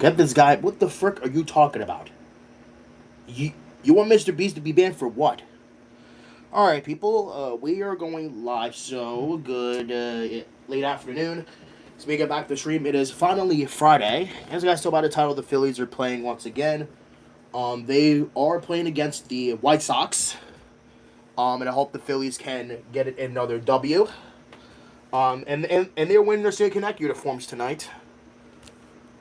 Get this guy. What the frick are you talking about? You you want Mr. Beast to be banned for what? All right, people. We are going live. So good late afternoon. As we get back to the stream, it is finally Friday. As you guys saw by the title, the Phillies are playing once again. They are playing against the White Sox. And I hope the Phillies can get it another W. And they're wearing their State Connect uniforms tonight.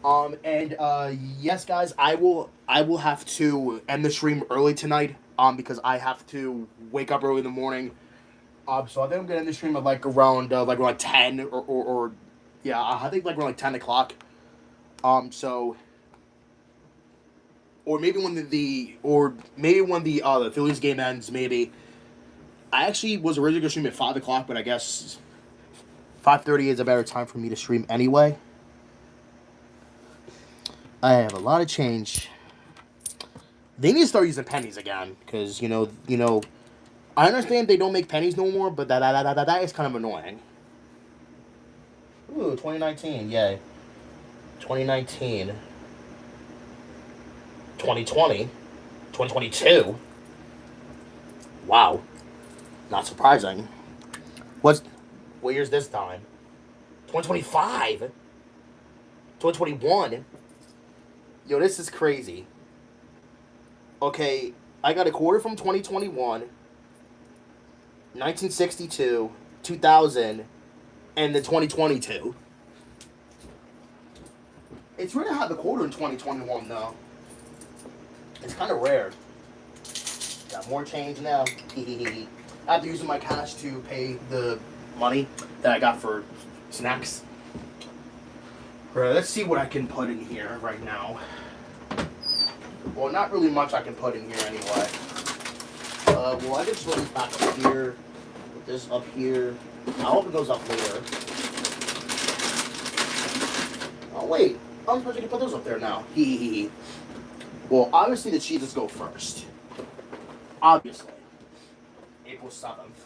Yes, guys, I will have to end the stream early tonight. Because I have to wake up early in the morning. So I think I'm gonna end the stream at like around 10 or yeah, I think like around like 10 o'clock. So or maybe when the Phillies game ends, maybe. I actually was originally gonna stream at 5 o'clock, but I guess 5:30 is a better time for me to stream anyway. I have a lot of change. They need to start using pennies again, because I understand they don't make pennies no more, but that is kind of annoying. Ooh, 2019, yay. 2019. 2020. 2022. Wow. Not surprising. What year's this time? 2025? 2021? Yo, this is crazy. Okay, I got a quarter from 2021, 1962, 2000, and the 2022. It's rare to have a quarter in 2021, though. It's kind of rare. Got more change now. I have to use my cash to pay the money that I got for snacks. Right, let's see what I can put in here right now. Well, not really much I can put in here anyway. Well, I can just put this back up here. Put this up here. I hope it goes up later. Oh, wait. I'm supposed to put those up there now. Well, obviously the cheeses go first. Obviously. April 7th.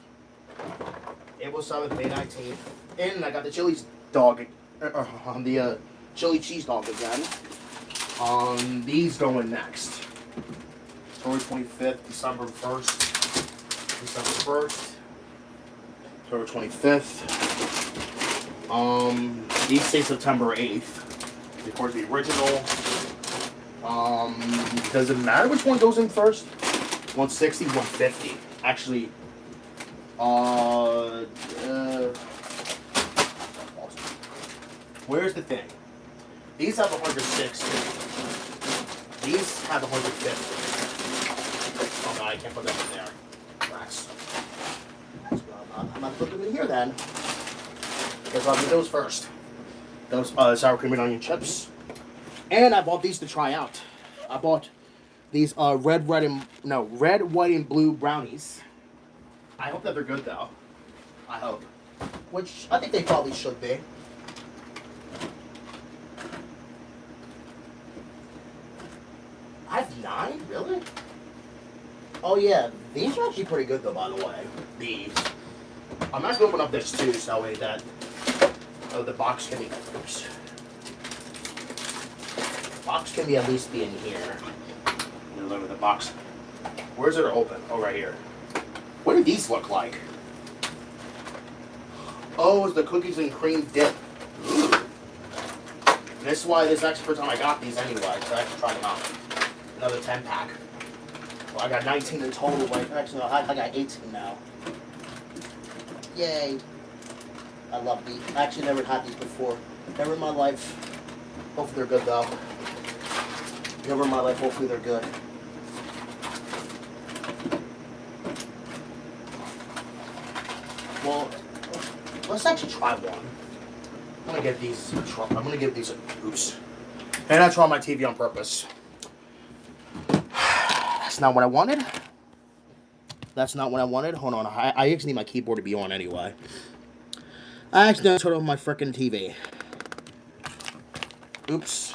April 7th, May 19th. And I got the chili's dog. The chili cheese dog again. These going next. October 25th, December 1st. December 1st. October 25th. These say September 8th. Of course, the original. Does it matter which one goes in first? 160, 150. Actually, where's the thing? These have 160. These have 150. Oh no, I can't put them in there. I'm not putting them in here then. Because I'll do those first. Those sour cream and onion chips. And I bought these to try out. I bought these red, white, and blue brownies. I hope that they're good though. I hope. Which I think they probably should be. I have 9? Really? Oh yeah, these are actually pretty good though, by the way. These. I'm actually open up this too, so that way that the box can be. Oops. Box can be at least be in here. Look at the box. Where's it open? Oh, right here. What do these look like? Oh, it's the cookies and cream dip. Ooh. This is why this is actually the first time I got these anyway, so I have to try them out. Another 10-pack. Well, I got 19 in total, but actually, no, I got 18 now. Yay. I love these. I actually never had these before. Never in my life. Hopefully they're good, though. Never in my life. Hopefully they're good. Well, let's actually try one. I'm gonna get these. I'm gonna give these a oops. And I try my TV on purpose. That's not what I wanted. That's not what I wanted. Hold on. I actually need my keyboard to be on anyway. I accidentally turned on my frickin' TV. Oops.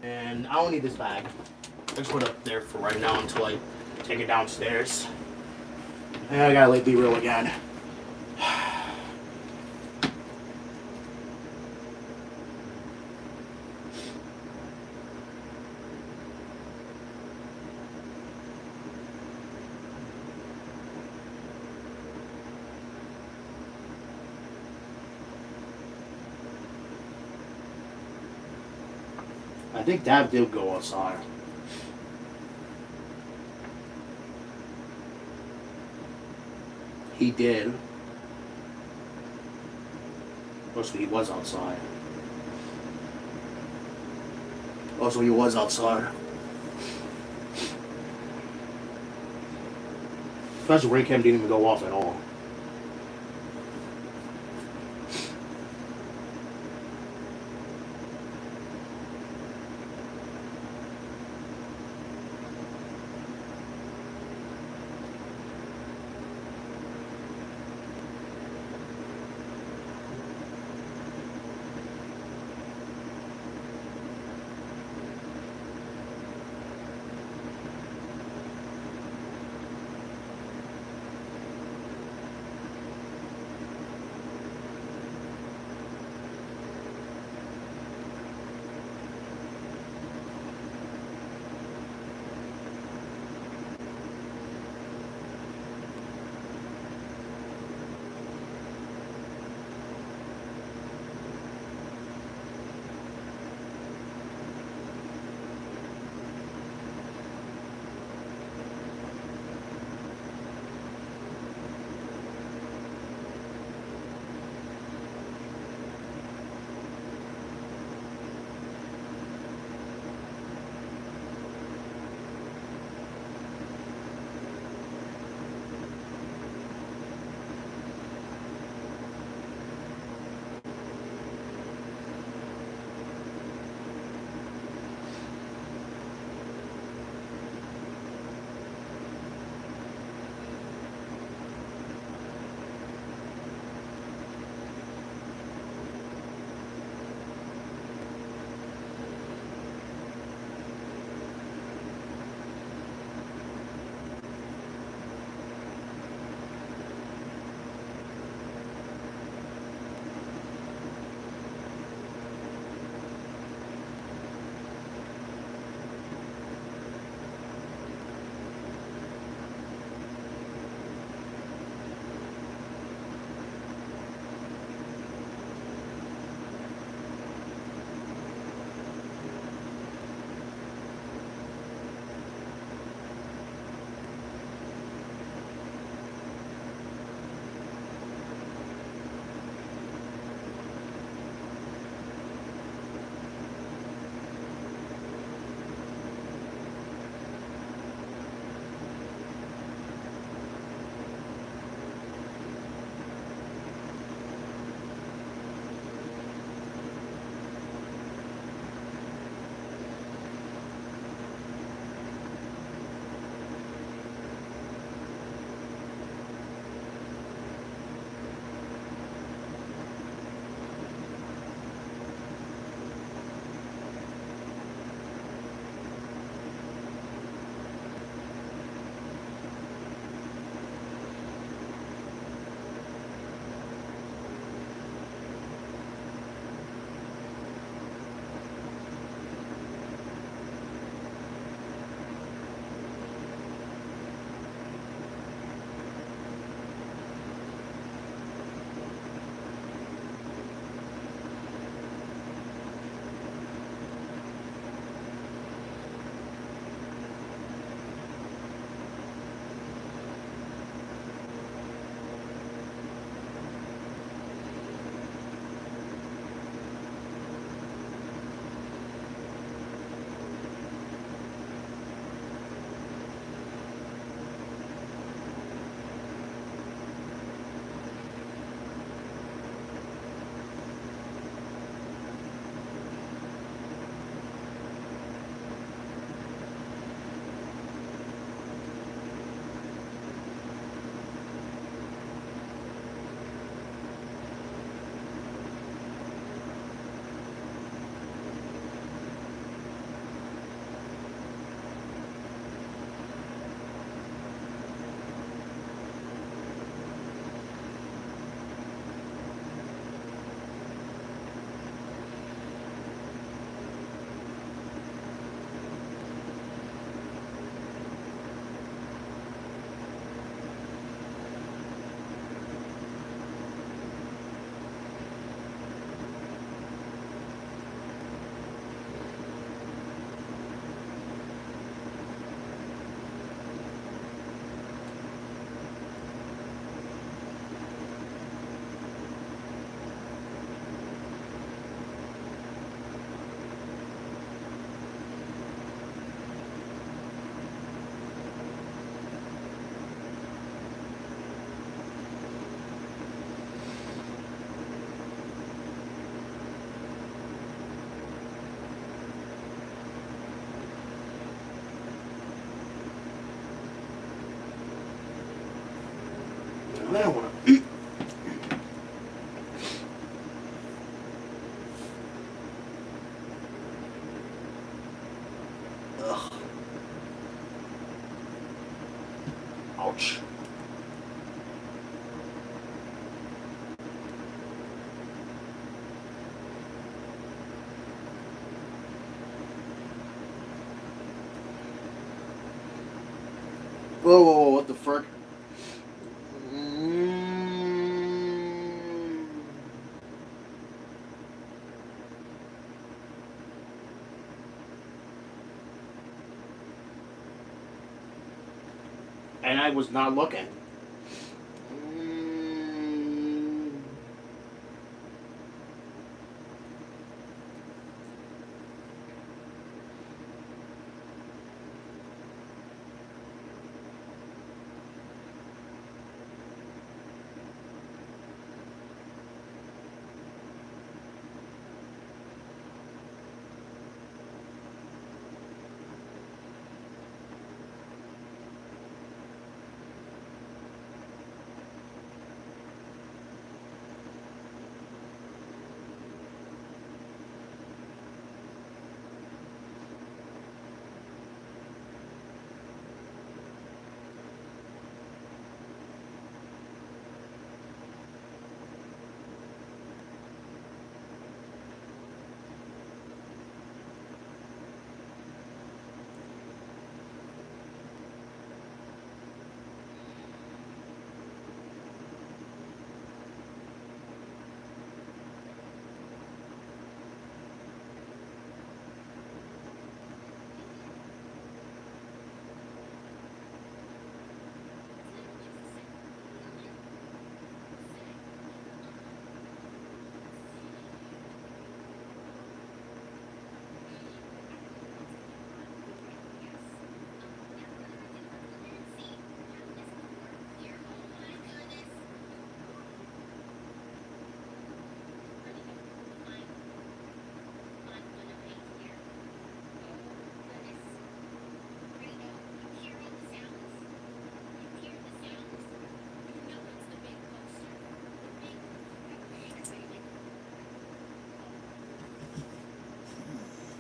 And I don't need this bag. I just put it up there for right now until I take it downstairs. And I gotta be real again. I think Dad did go outside. He did. Also, he was outside. Also, he was outside. Special ray cam didn't even go off at all. Man, I wanna eat. Ugh. Ouch. Whoa, whoa, whoa, what the frick? And I was not looking.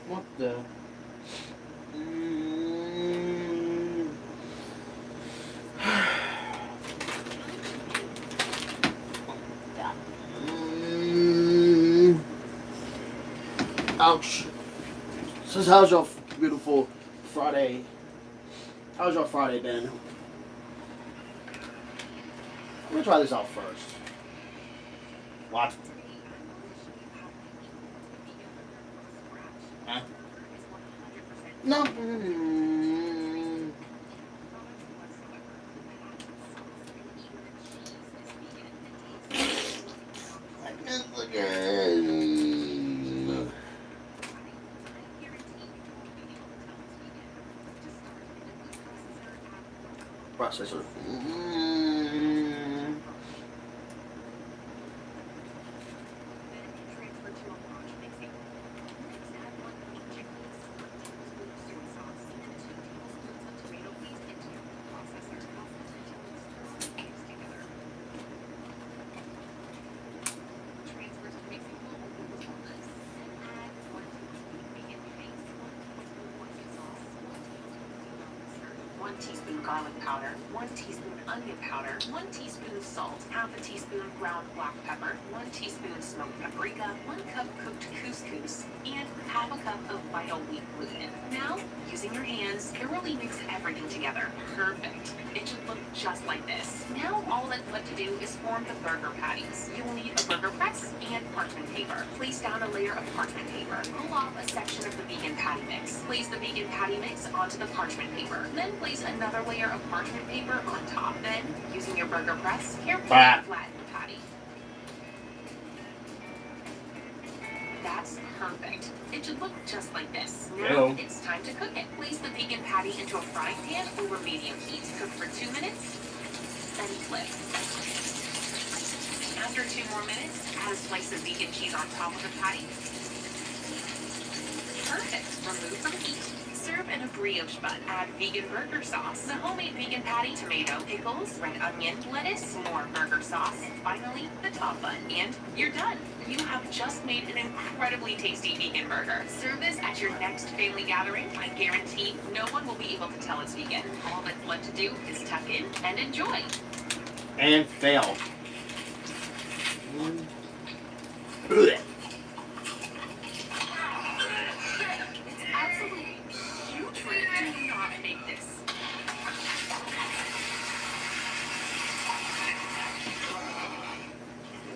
What the? Ouch. So how's your beautiful Friday? How's your Friday been? Let me try this out first. What? Huh? No. Processor. Teaspoon garlic powder, 1 teaspoon onion powder, 1 teaspoon salt, half a teaspoon ground black pepper, 1 teaspoon smoked paprika, 1 cup cooked couscous, and half a cup of vital wheat gluten. Now, using your hands, thoroughly mix everything together. Perfect. It should look just like this. Now, all that's left to do is form the burger patties. You will need a burger press and parchment paper. Place down a layer of parchment paper. Pull off a section of the vegan patty mix. Place the vegan patty mix onto the parchment paper. Then place another layer of parchment paper on top. Then, using your burger press, carefully flatten the patty. That's perfect. It should look just like this. Now it's time to cook it. Place the vegan patty into a frying pan over medium heat. Cook for 2 minutes, then flip. After 2 more minutes, add a slice of vegan cheese on top of the patty. Perfect. Remove from heat. Serve syrup and a brioche bun. Add vegan burger sauce, the homemade vegan patty, tomato, pickles, red onion, lettuce, more burger sauce, and finally, the top bun. And you're done. You have just made an incredibly tasty vegan burger. Serve this at your next family gathering. I guarantee no one will be able to tell it's vegan. All that's left to do is tuck in and enjoy. And fail. Ugh. It's absolutely putrid. Do not make this.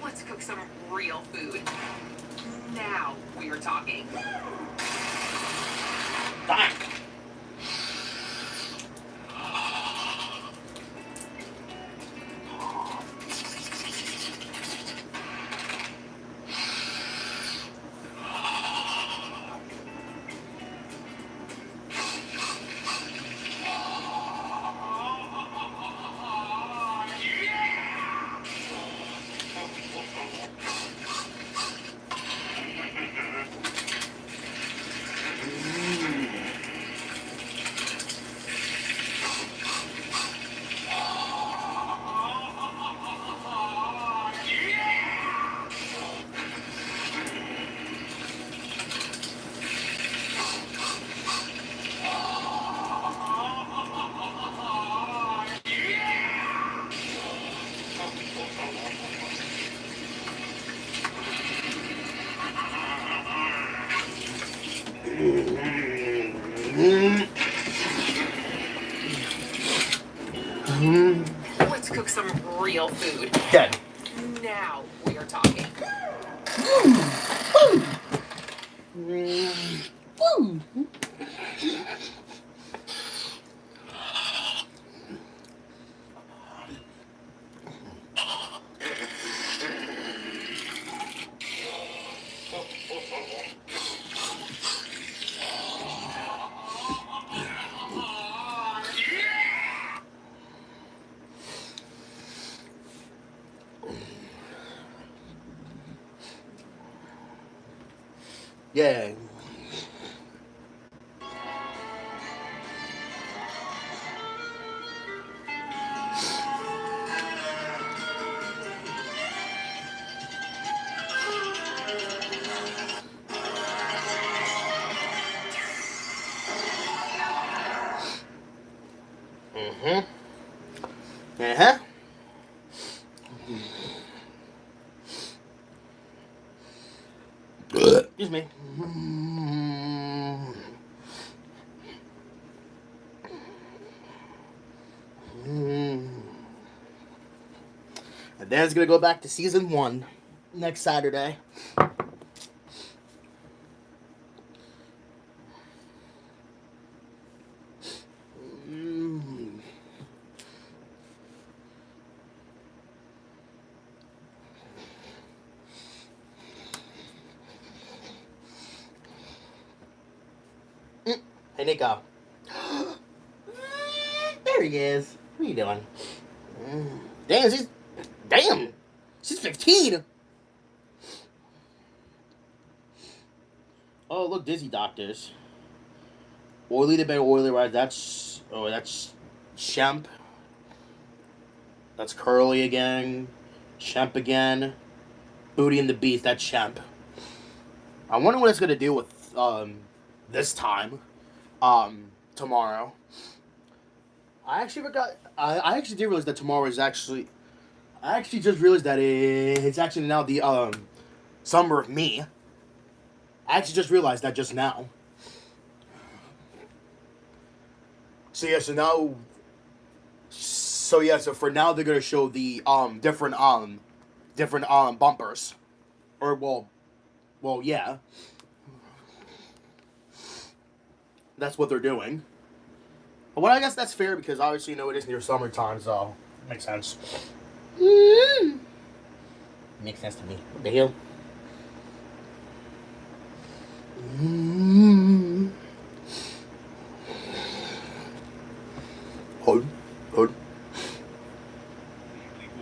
Let's cook some real food. Now we are talking. Fine. Let's cook some real food. Dead. Now we are talking. Yeah. Uh-huh. Excuse me. And then it's gonna go back to season 1 next Saturday. Hey, Nico. There he is. What are you doing? Damn, she's 15. Oh, look, Dizzy Doctors. Oily the Bear, Oily Ride. That's Shemp. That's Curly again. Shemp again. Booty and the Beast. That's Shemp. I wonder what it's gonna do with this time. Tomorrow. I actually forgot. I actually did realize that tomorrow is actually. I actually just realized that it's actually now the summer of me. I actually just realized that just now. So yeah, so for now they're gonna show the different bumpers, or well yeah. That's what they're doing. Well, I guess that's fair because obviously it is near summertime, so makes sense. Makes sense to me. What the hell? Hold. Who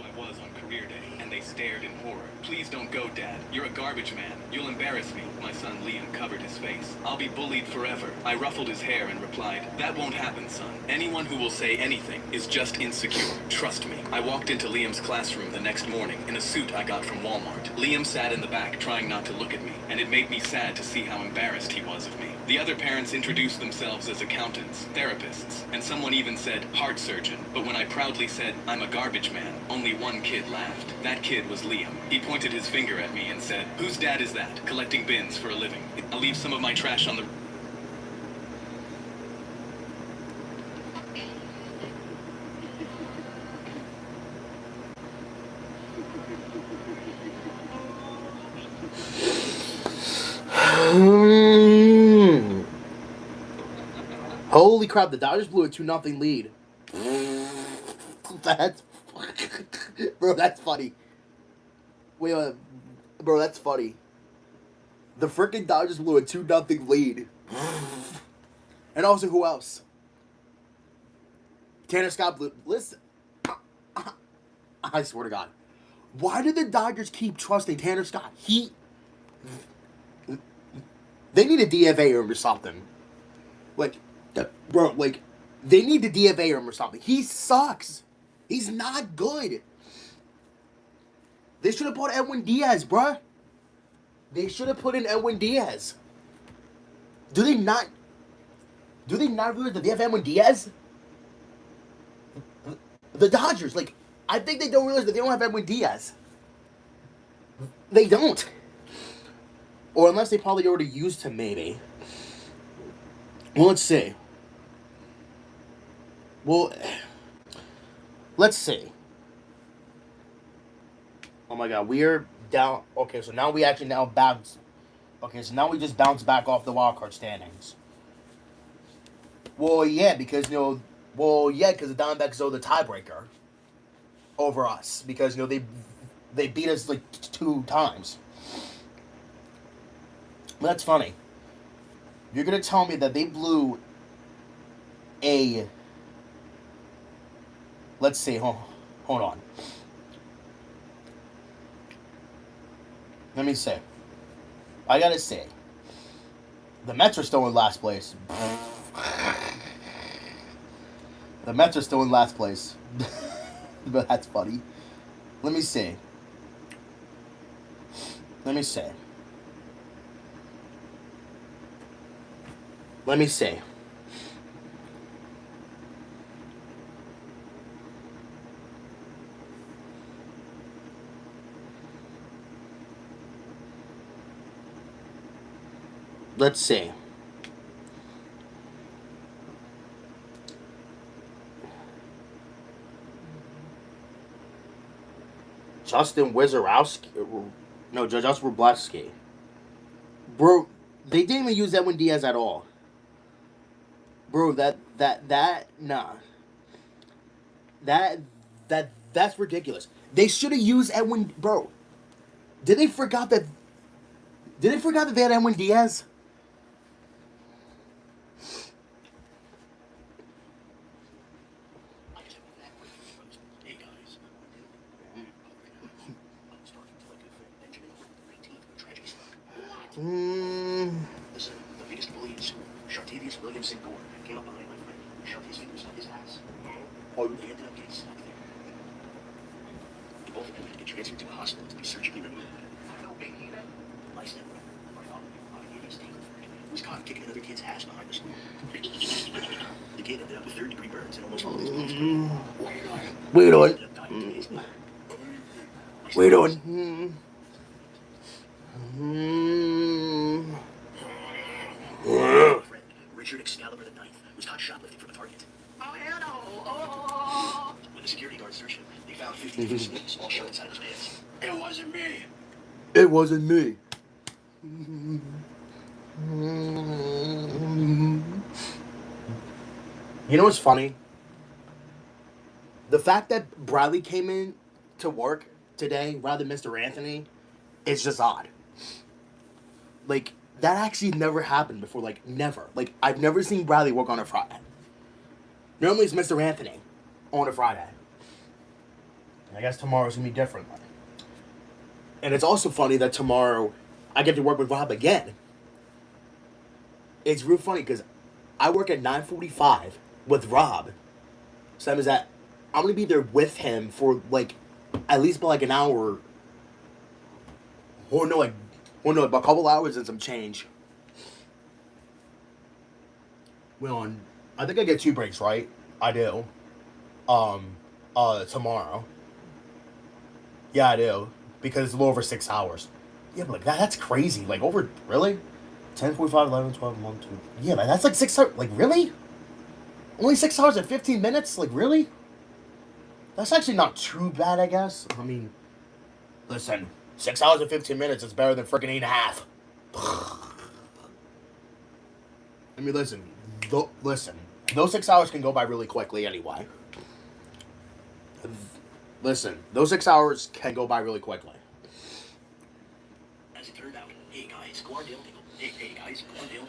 I was on career day, and they stared in horror. Please don't go, Dad. You're a garbage man. You'll embarrass me. My son Liam covered his face. I'll be bullied forever. I ruffled his hair and replied, that won't happen, son. Anyone who will say anything is just insecure. Trust me. I walked into Liam's classroom the next morning in a suit I got from Walmart. Liam sat in the back trying not to look at me, and it made me sad to see how embarrassed he was of me. The other parents introduced themselves as accountants, therapists, and someone even said heart surgeon. But when I proudly said I'm a garbage man, only one kid laughed. That kid was Liam. He pointed his finger at me and said, whose dad is that, collecting bins for a living? I'll leave some of my trash on the... Holy crap, the Dodgers blew a 2-0 lead. That's... Bro, that's funny. Wait, bro, that's funny. The freaking Dodgers blew a 2-0 lead. And also, who else? Tanner Scott blew... Listen. I swear to God. Why did the Dodgers keep trusting Tanner Scott? They need a DFA him or something. Like, bro, like, they need to DFA him or something. He sucks. He's not good. They should have bought Edwin Diaz, bruh. They should have put in Edwin Diaz. Do they not realize that they have Edwin Diaz? The Dodgers, like, I think they don't realize that they don't have Edwin Diaz. They don't. Or unless they probably already used him, maybe. Well, let's see. Well, let's see. Oh my God, we're down. Okay, so now we actually now bounce. Okay, so now we just bounce back off the wildcard standings. Well, yeah, because because the Diamondbacks are the tiebreaker over us because they beat us like 2 times. That's funny. You're gonna tell me that they blew a... Let's see. Hold on. Let me say. I gotta say. The Mets are still in last place. The Mets are still in last place. But that's funny. Let me see. Let me see. Let's see. Justin Wizarowski. No, Justin Wrobleski. Bro, they didn't even use Edwin Diaz at all. Bro, nah. That's ridiculous. They should have used Edwin, bro. Did they forgot that they had Edwin Diaz? Listen, the biggest bullies, Shartavius Williamson Gore, came up behind my friend, shoved his fingers up his ass. Oh, they ended up getting stuck there. Both of them had to get transferred to a hospital to be surgically removed. My stepbrother, my father, was caught kicking another kid's ass behind the school. The kid ended up with 3rd-degree burns and almost all of his bones broken. Wait on. Ended up dying 2 days later. Wait on. My friend, Richard Excalibur the Ninth, was caught shoplifting from a Target. Oh, hell no. Oh. When the security guards searched him, they found 50 different snakes all shoved inside his pants. It wasn't me. It wasn't me. You know what's funny? The fact that Bradley came in to work today rather than Mr. Anthony is just odd. Like, that actually never happened before. Like, never. Like, I've never seen Bradley work on a Friday. Normally it's Mr. Anthony on a Friday. I guess tomorrow's going to be different. And it's also funny that tomorrow I get to work with Rob again. It's real funny because I work at 9:45 with Rob. So that means that I'm gonna be there with him for like at least by like an hour. Or no, about a couple hours and some change. Well, I think I get 2 breaks, right? I do. Um, tomorrow. Yeah, I do. Because it's a little over 6 hours. Yeah, but like that's crazy. Like over really? 10, 45, 11, 12, 1, 2. Yeah, man, that's like 6 hours. Like really? Only 6 hours and 15 minutes? Like really? That's actually not too bad, I guess. I mean, listen, 6 hours and 15 minutes is better than freaking 8.5. I mean, listen. Those 6 hours can go by really quickly anyway. Listen, those 6 hours can go by really quickly. As it turned out, hey guys, Guardale Dingle. Hey guys, Guardale Dingle.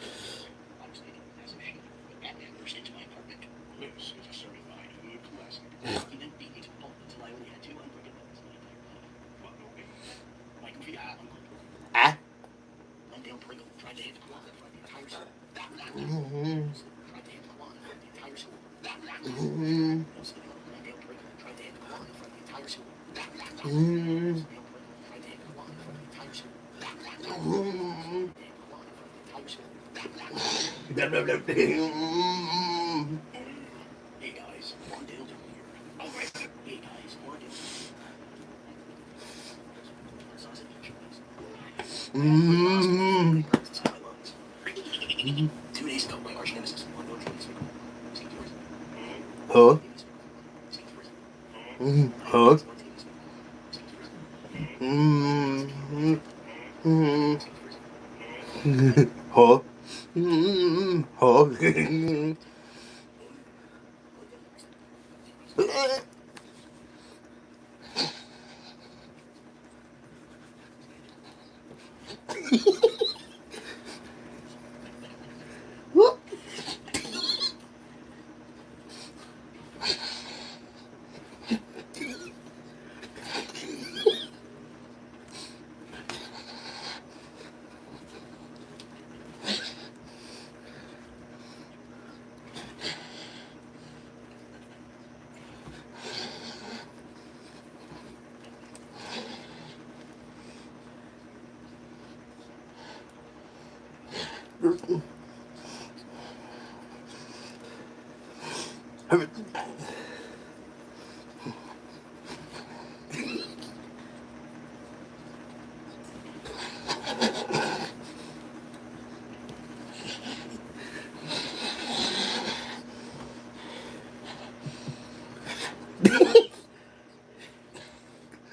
I was thinking, as if she, but Batman burst into my apartment. This is a certified hood classic. He then beat me to pulp until I only had 2 unbroken bones in the entire body. What no way? My goofy uncle. Ah? Lundale Pringle tried to hit the quad in front of the entire school. Mm-hmm. Tried to hit the quad in front of the entire school. Mm-hmm. Lundale Pringle tried to hit the quad in front of the entire school. Mm-hmm. Tried to hit the quad in front of the entire school. Mm-hmm. Hey guys, Wandale down here. Alright. Hey guys, Wandale. Mm-hmm. 2 days ago, my arch nemesis, Wandale Jones, St. George. Huh? Huh? Mm-hmm. Huh? Huh?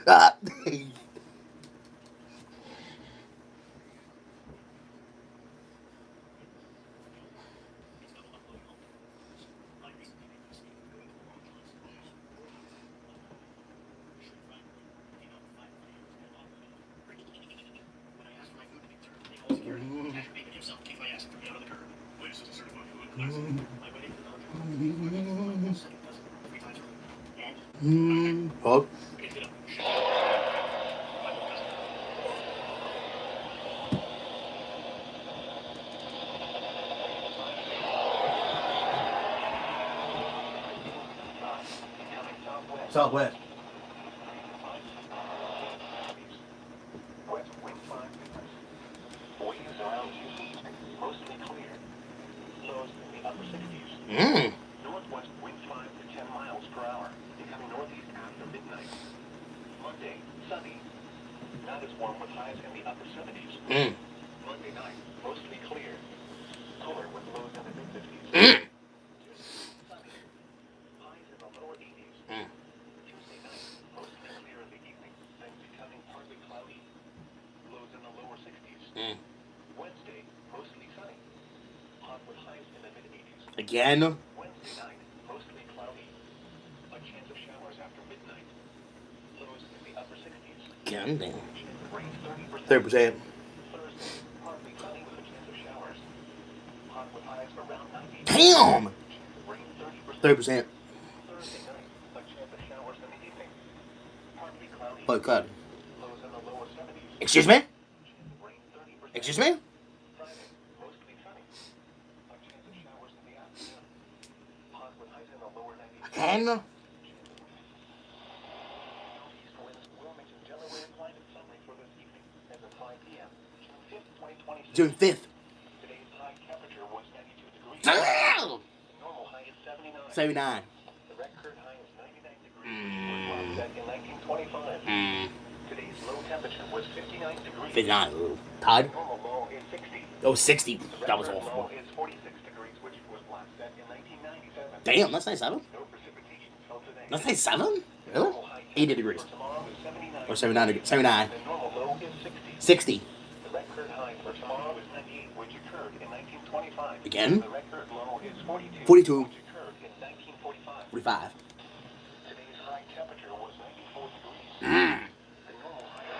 Ah. Huh? Southwest. West wind 5 meters. Winds around 2 feet. Mostly clear. Lows in the upper 60s. Northwest wind 5 to 10 miles per hour. Becoming northeast after midnight. Monday, sunny. Not as warm with highs in the upper 70s. Monday night, mostly clear. Cooler with lows in the mid-50s. Sunny. Highs in the lower 80s. Tuesday night, mostly clear in the evening, then becoming partly cloudy. Lows in the lower 60s. Wednesday, mostly sunny. Hot with highs in the mid-80s. Again? Wednesday night, mostly cloudy. A chance of showers after midnight. Lows in the upper 60s. Again, damn. Rain 30%. 30%. Thursday, partly sunny with a chance of showers. Hot with highs around 90. Damn! Rain 30%. 30%. Thursday night, a chance of showers in the evening. Partly cloudy. Oh, God. Lows in the lower 70s. Excuse me? Rain 30%. Excuse me? Friday, mostly sunny. A chance of showers in the afternoon. Hot with highs in the lower 90s. Again? Northeast winds will make some Delaware climate summary for this evening. As of 5 p.m. June 5th, 2026. June 5th. Today's high temperature was 92 degrees. Damn! The normal high is 79. 79. The record high is 99 degrees, which was last set in 1925. Today's low temperature was 59 degrees. 59. Ooh. Todd? The normal low is 60. Oh, 60. The That was record awful. low is 46 degrees, which was last set in 1997. Damn, that's 97? No precipitation fell today. That's 97? The Really? normal high 80 degrees. for tomorrow is 79. Or 79 degrees. 79. The normal low is 60. 60. The record high for tomorrow is 98, which occurred in 1925. Again? The record low is 42. 42. Which occurred in 1945. 45. Today's high temperature was 94 degrees. The normal high is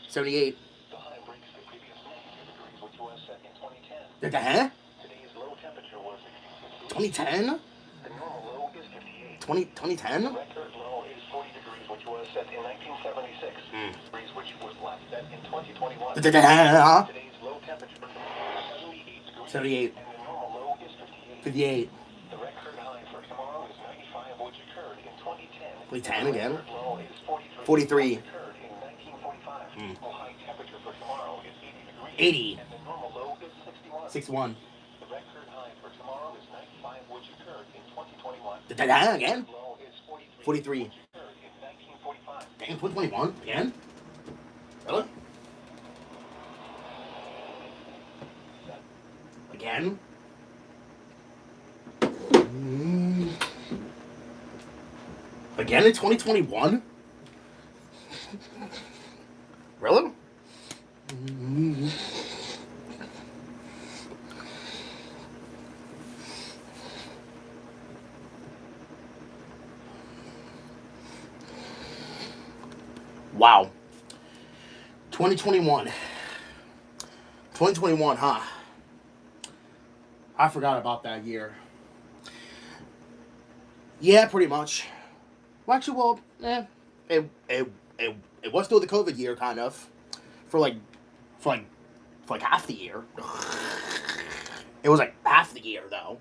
78. 78. The high breaks the previous 92 degrees, which was set in 2010. What the heck? Today's low temperature was 66 degrees. 2010? The normal low is 58. 2010? The record low is 40 degrees, which was set in 1976. Degrees, which was last set in 2021. Today's low temperature is 78 degrees. 78. And the normal low is 58. 58. The record high for tomorrow is 95, which occurred in 2010. 2010 again? The record low is 43. 43. Which occurred in 1945. The high temperature for tomorrow is 80 degrees. 80. And the normal low is 61. 61. The record high for tomorrow is 95, which occurred in 2021. Again? The low is 43. 43. Which occurred in 1945. Damn, 2021? Again? Really? Again? Again in 2021? Really? Wow. 2021. 2021, huh? I forgot about that year. Yeah, pretty much. Well, actually, it was still the COVID year, kind of, for like half the year. It was like half the year, though.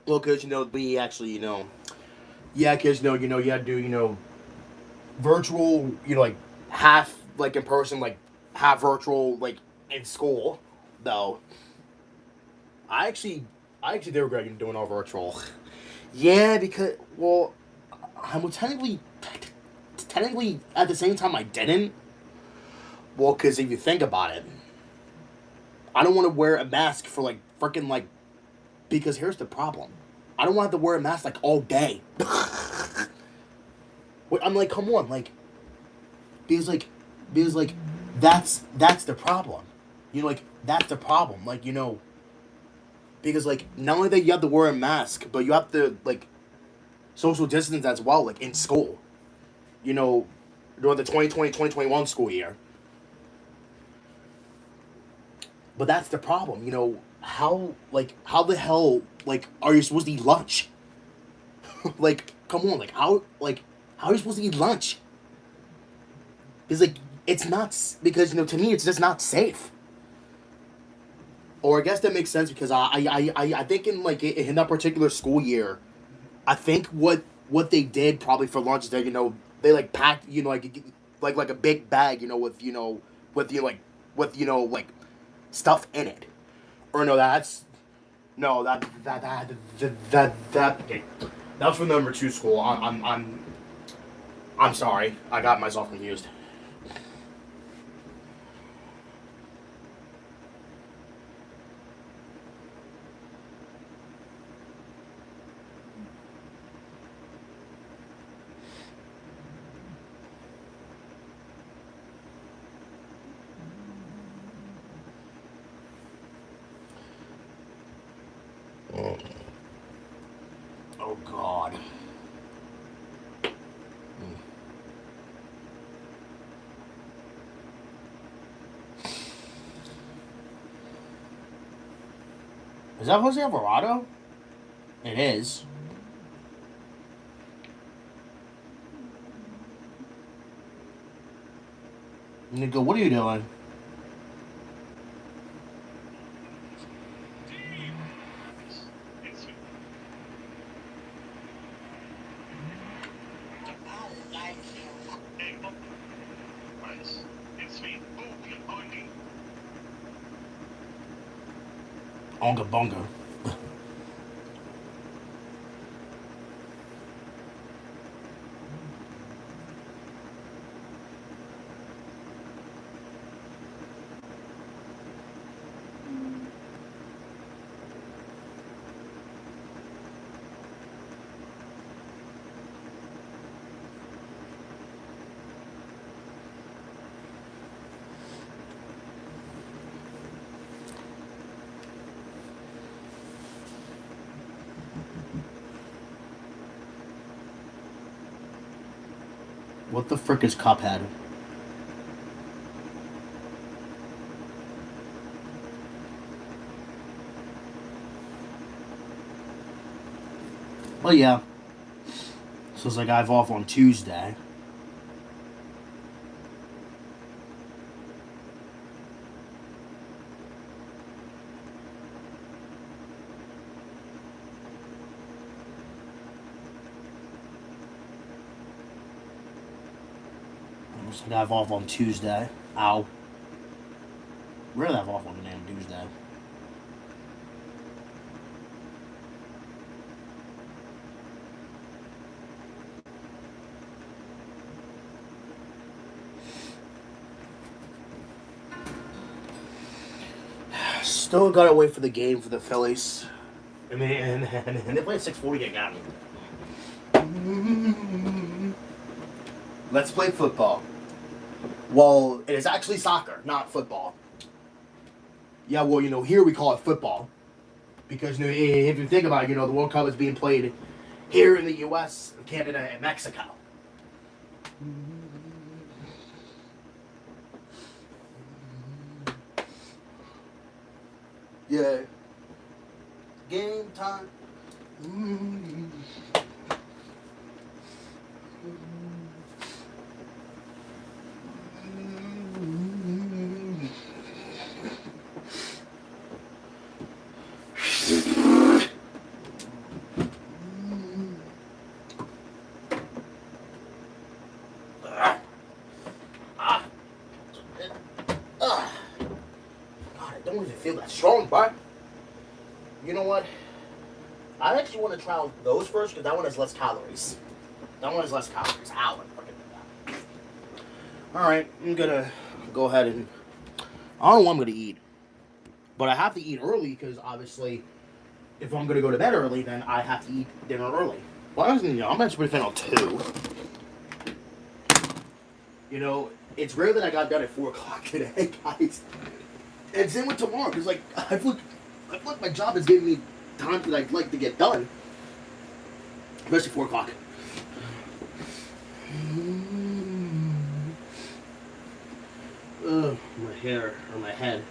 Well, because we actually, yeah, because you had to do, virtual, like half like in person, like half virtual, like in school, though. I actually did regret doing all virtual. Yeah, because I'm technically at the same time I didn't. Well, because if you think about it, I don't want to wear a mask for like freaking like, because here's the problem, I don't want to have to wear a mask like all day. I'm like, come on, like, because that's the problem, like that's the problem, like because like not only that you have to wear a mask, but you have to like social distance as well, like in school, during the 2020-2021 school year. But that's the problem, how the hell like are you supposed to eat lunch? Like, come on, like how are you supposed to eat lunch? Because like it's not, because to me it's just not safe. Or I guess that makes sense because I think in like in that particular school year, I think what they did probably for lunch is that they like packed like a big bag with like stuff in it. Or no, that was from number 2 school. I'm sorry, I got myself confused. Oh God. Is that Jose Alvarado? It is. Nigga, what are you doing? Onga bonga. What the frick is Cuphead? Well, yeah. So it's like I've off on Tuesday. Looks like I've off on Tuesday. Ow. Rarely have off on the damn Tuesday. Still gotta wait for the game for the Phillies. I mean, and they play at 6:40 again. Let's play football. Well, it is actually soccer, not football. Yeah, well, here we call it football. Because if you think about it, the World Cup is being played here in the U.S., Canada, and Mexico. Yeah. Game time. God, I don't even feel that strong, but you know what? I actually want to try out those first because that one has less calories. That one has less calories. Ow, I fucking did that. Alright, I'm gonna go ahead and I don't know what I'm gonna eat. But I have to eat early because obviously if I'm gonna go to bed early, then I have to eat dinner early. Well, I'm actually pretty thin on 2. It's rare that I got done at 4 o'clock today, guys. And same with tomorrow, because I feel like my job is giving me time that I'd like to get done. Especially 4 o'clock. Ugh, my hair, or my head.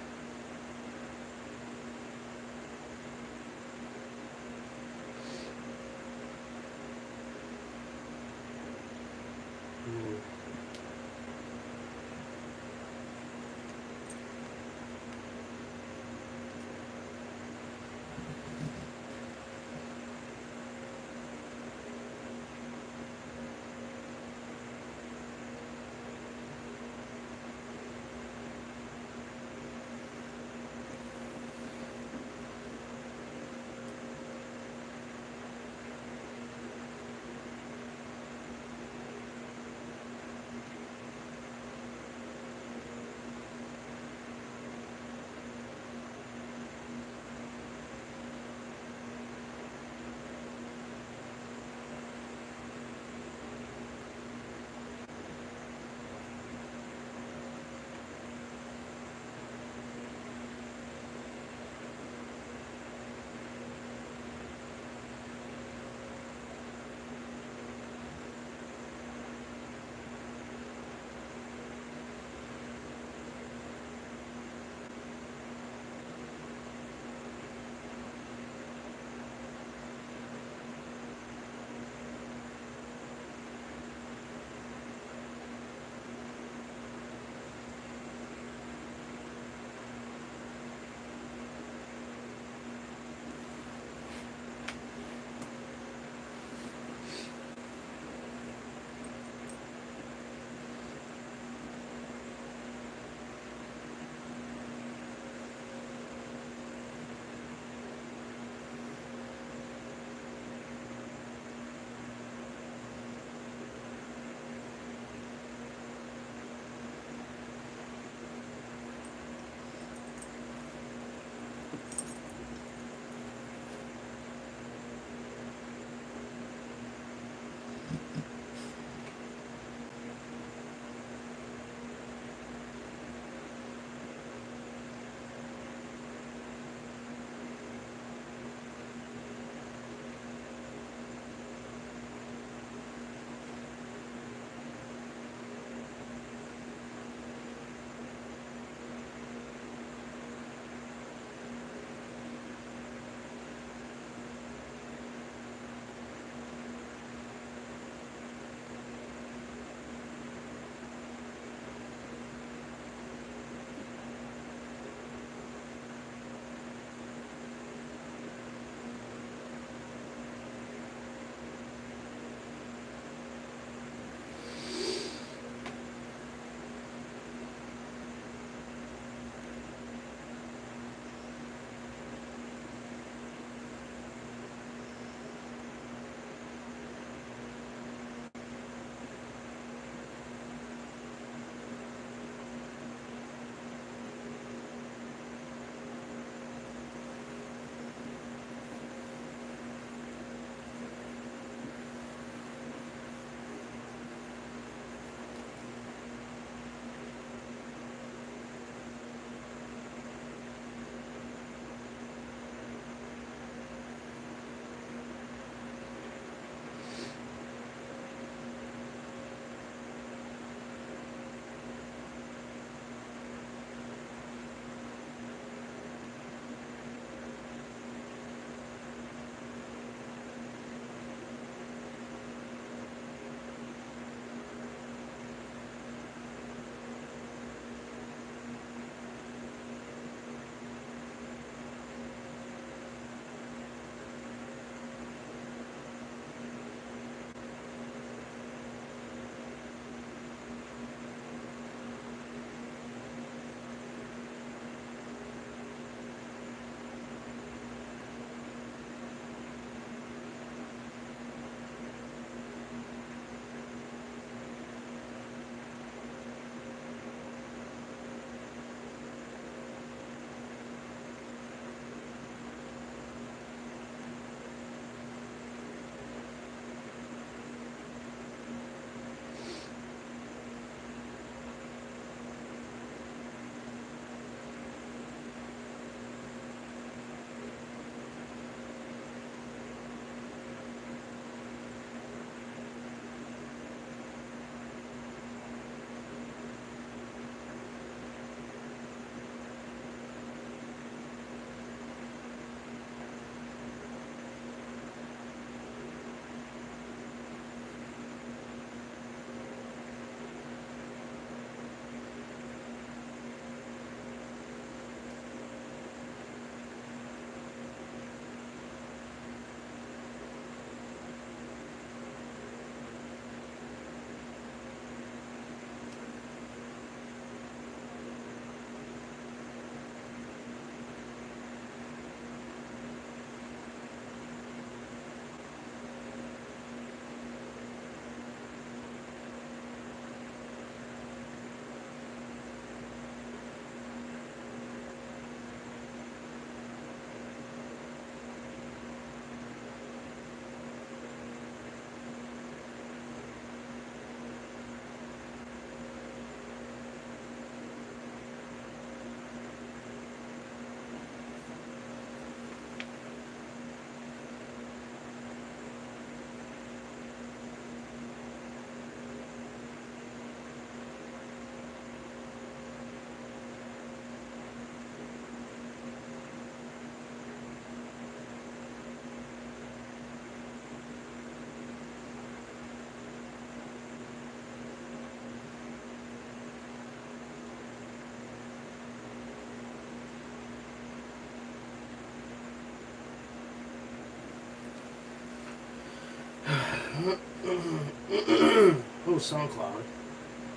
Oh, SoundCloud.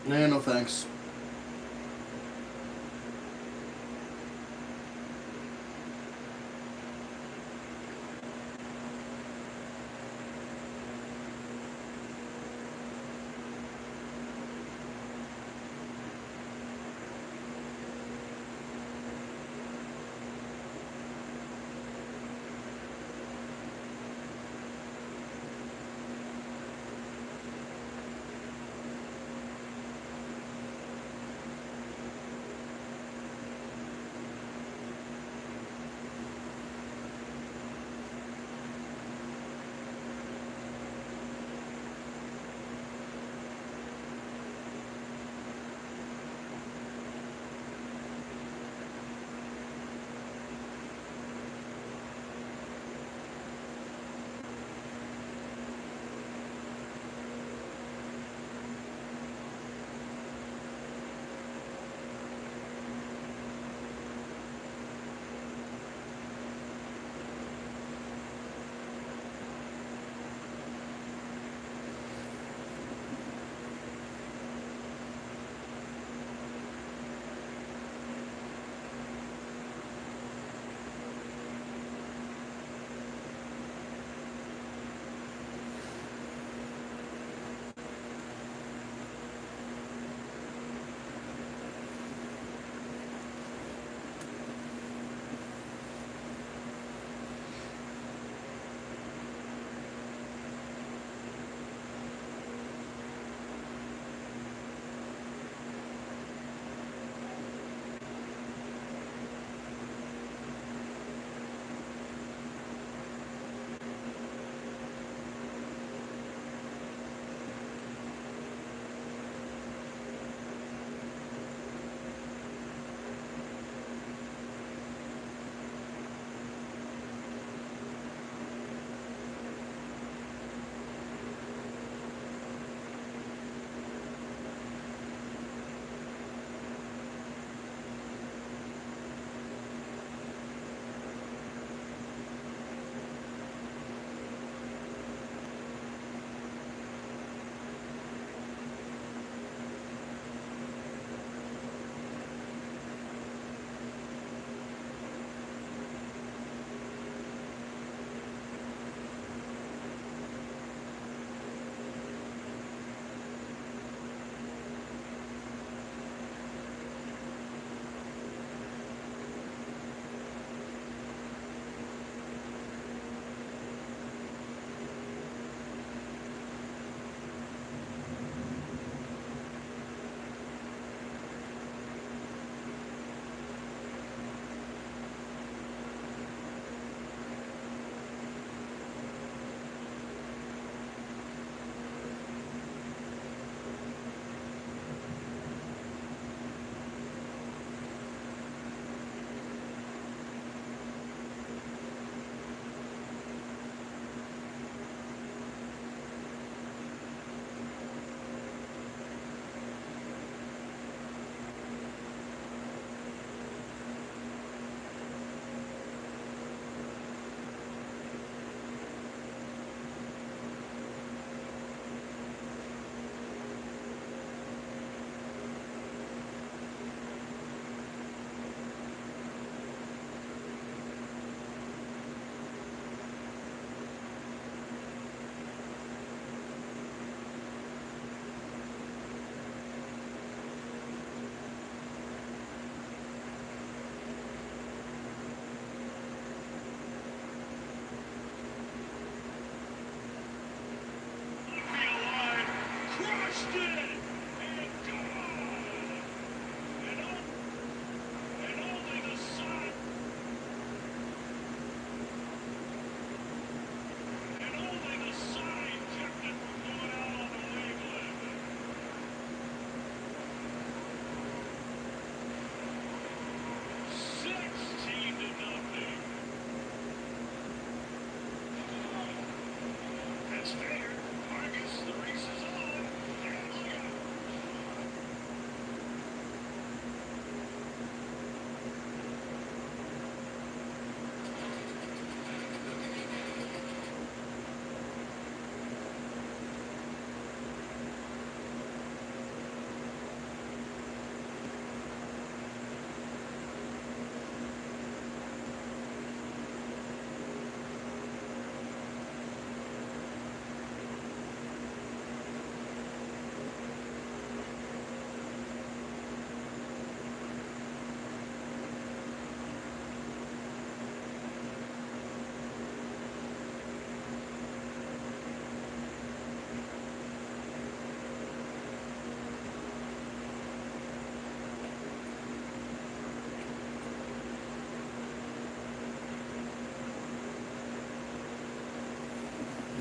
Nah, no thanks.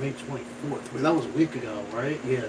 May 24th. Wait, that was a week ago, right? Yeah.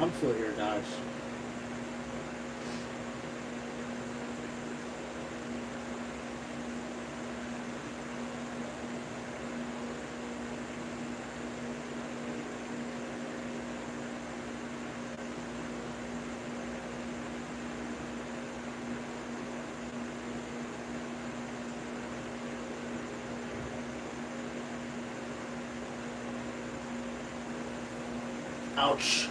I'm still here, guys. Ouch.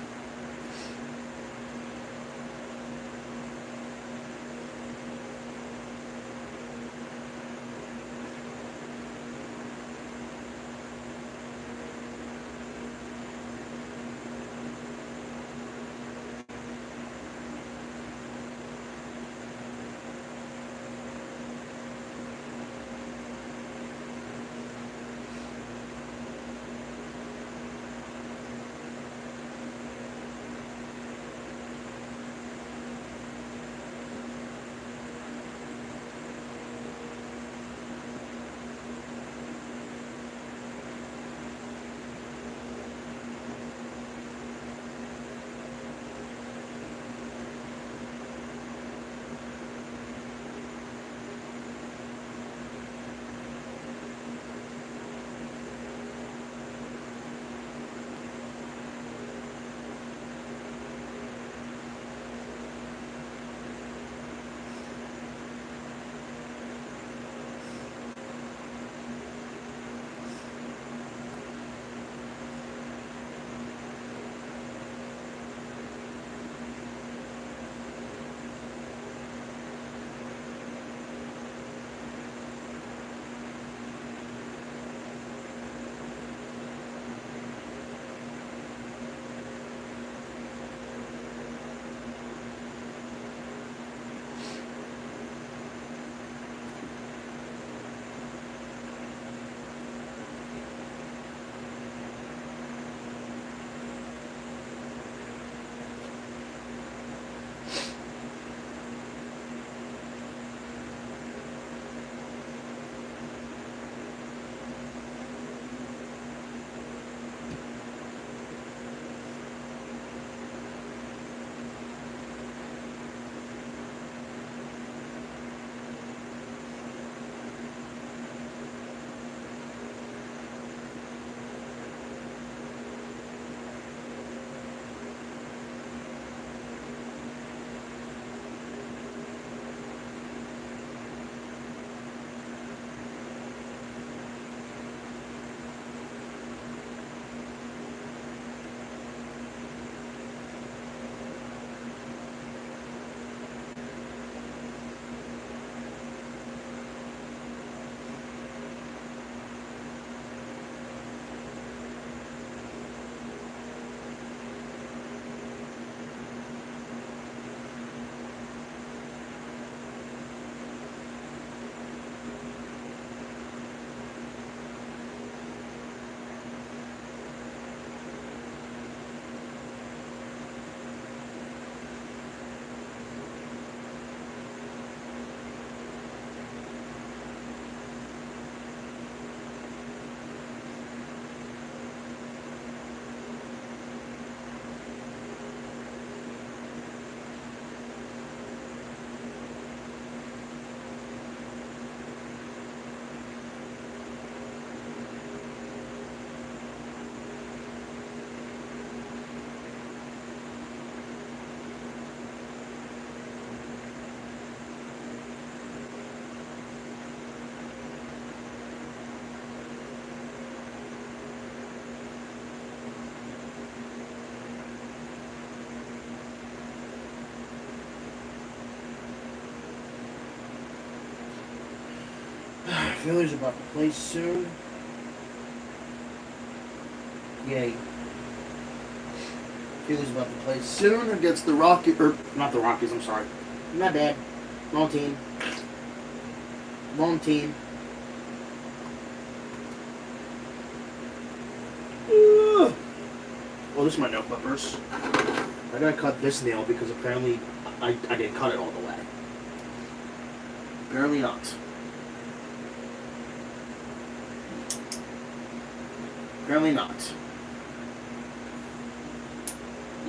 Phillies about to play soon. Yay. Phillies about to play soon against the Rockies, or not the Rockies, I'm sorry. My bad. Wrong team. Wrong team. Ugh. Oh, this is my nail clippers. I gotta cut this nail because apparently I didn't cut it all the way. Apparently not. Apparently not.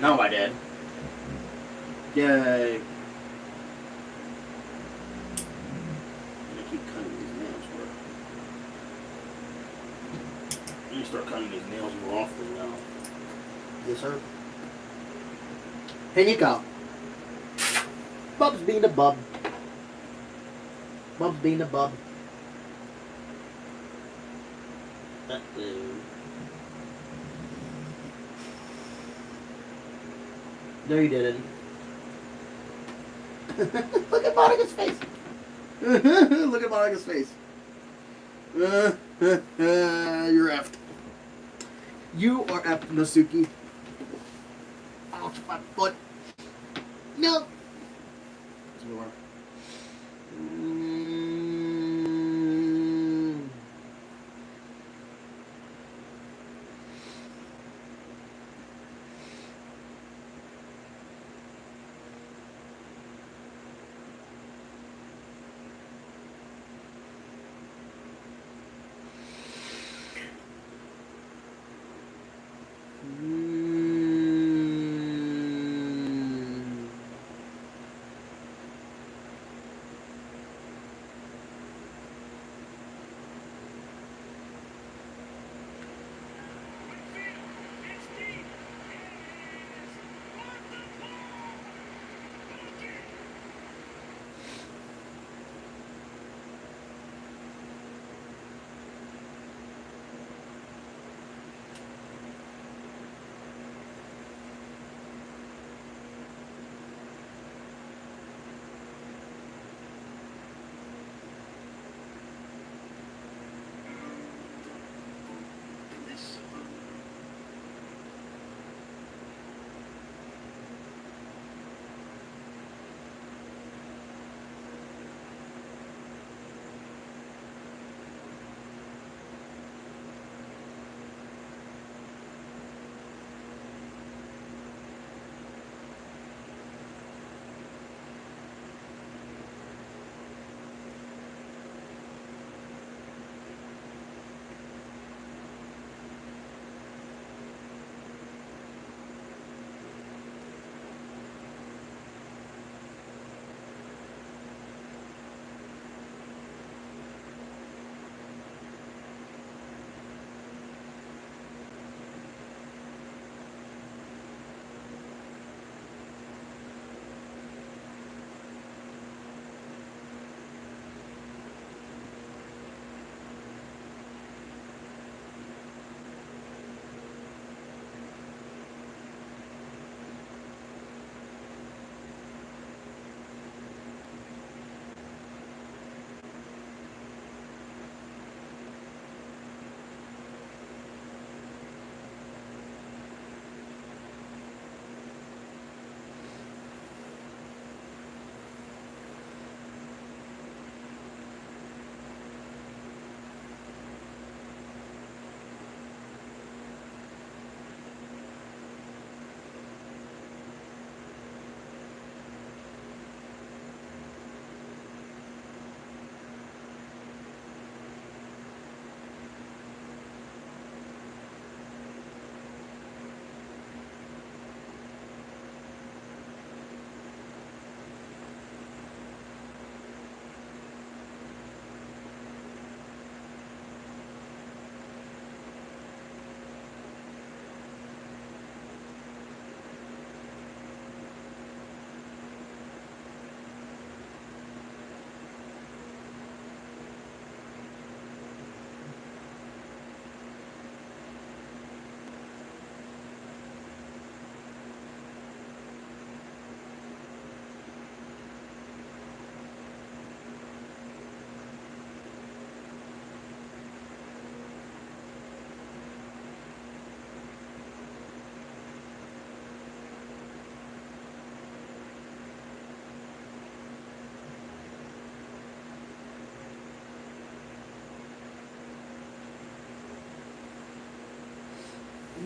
No, I did. Yay. I'm gonna keep cutting these nails. I need to start cutting these nails more often now. Yes, sir. Here you go. Bub's being a bub. Bub's being a bub. Uh-oh. No, you didn't. Look at Monica's face. Look at Monica's face. You're effed. You are effed, Nasuki. Ouch, my foot. No. Let's move on.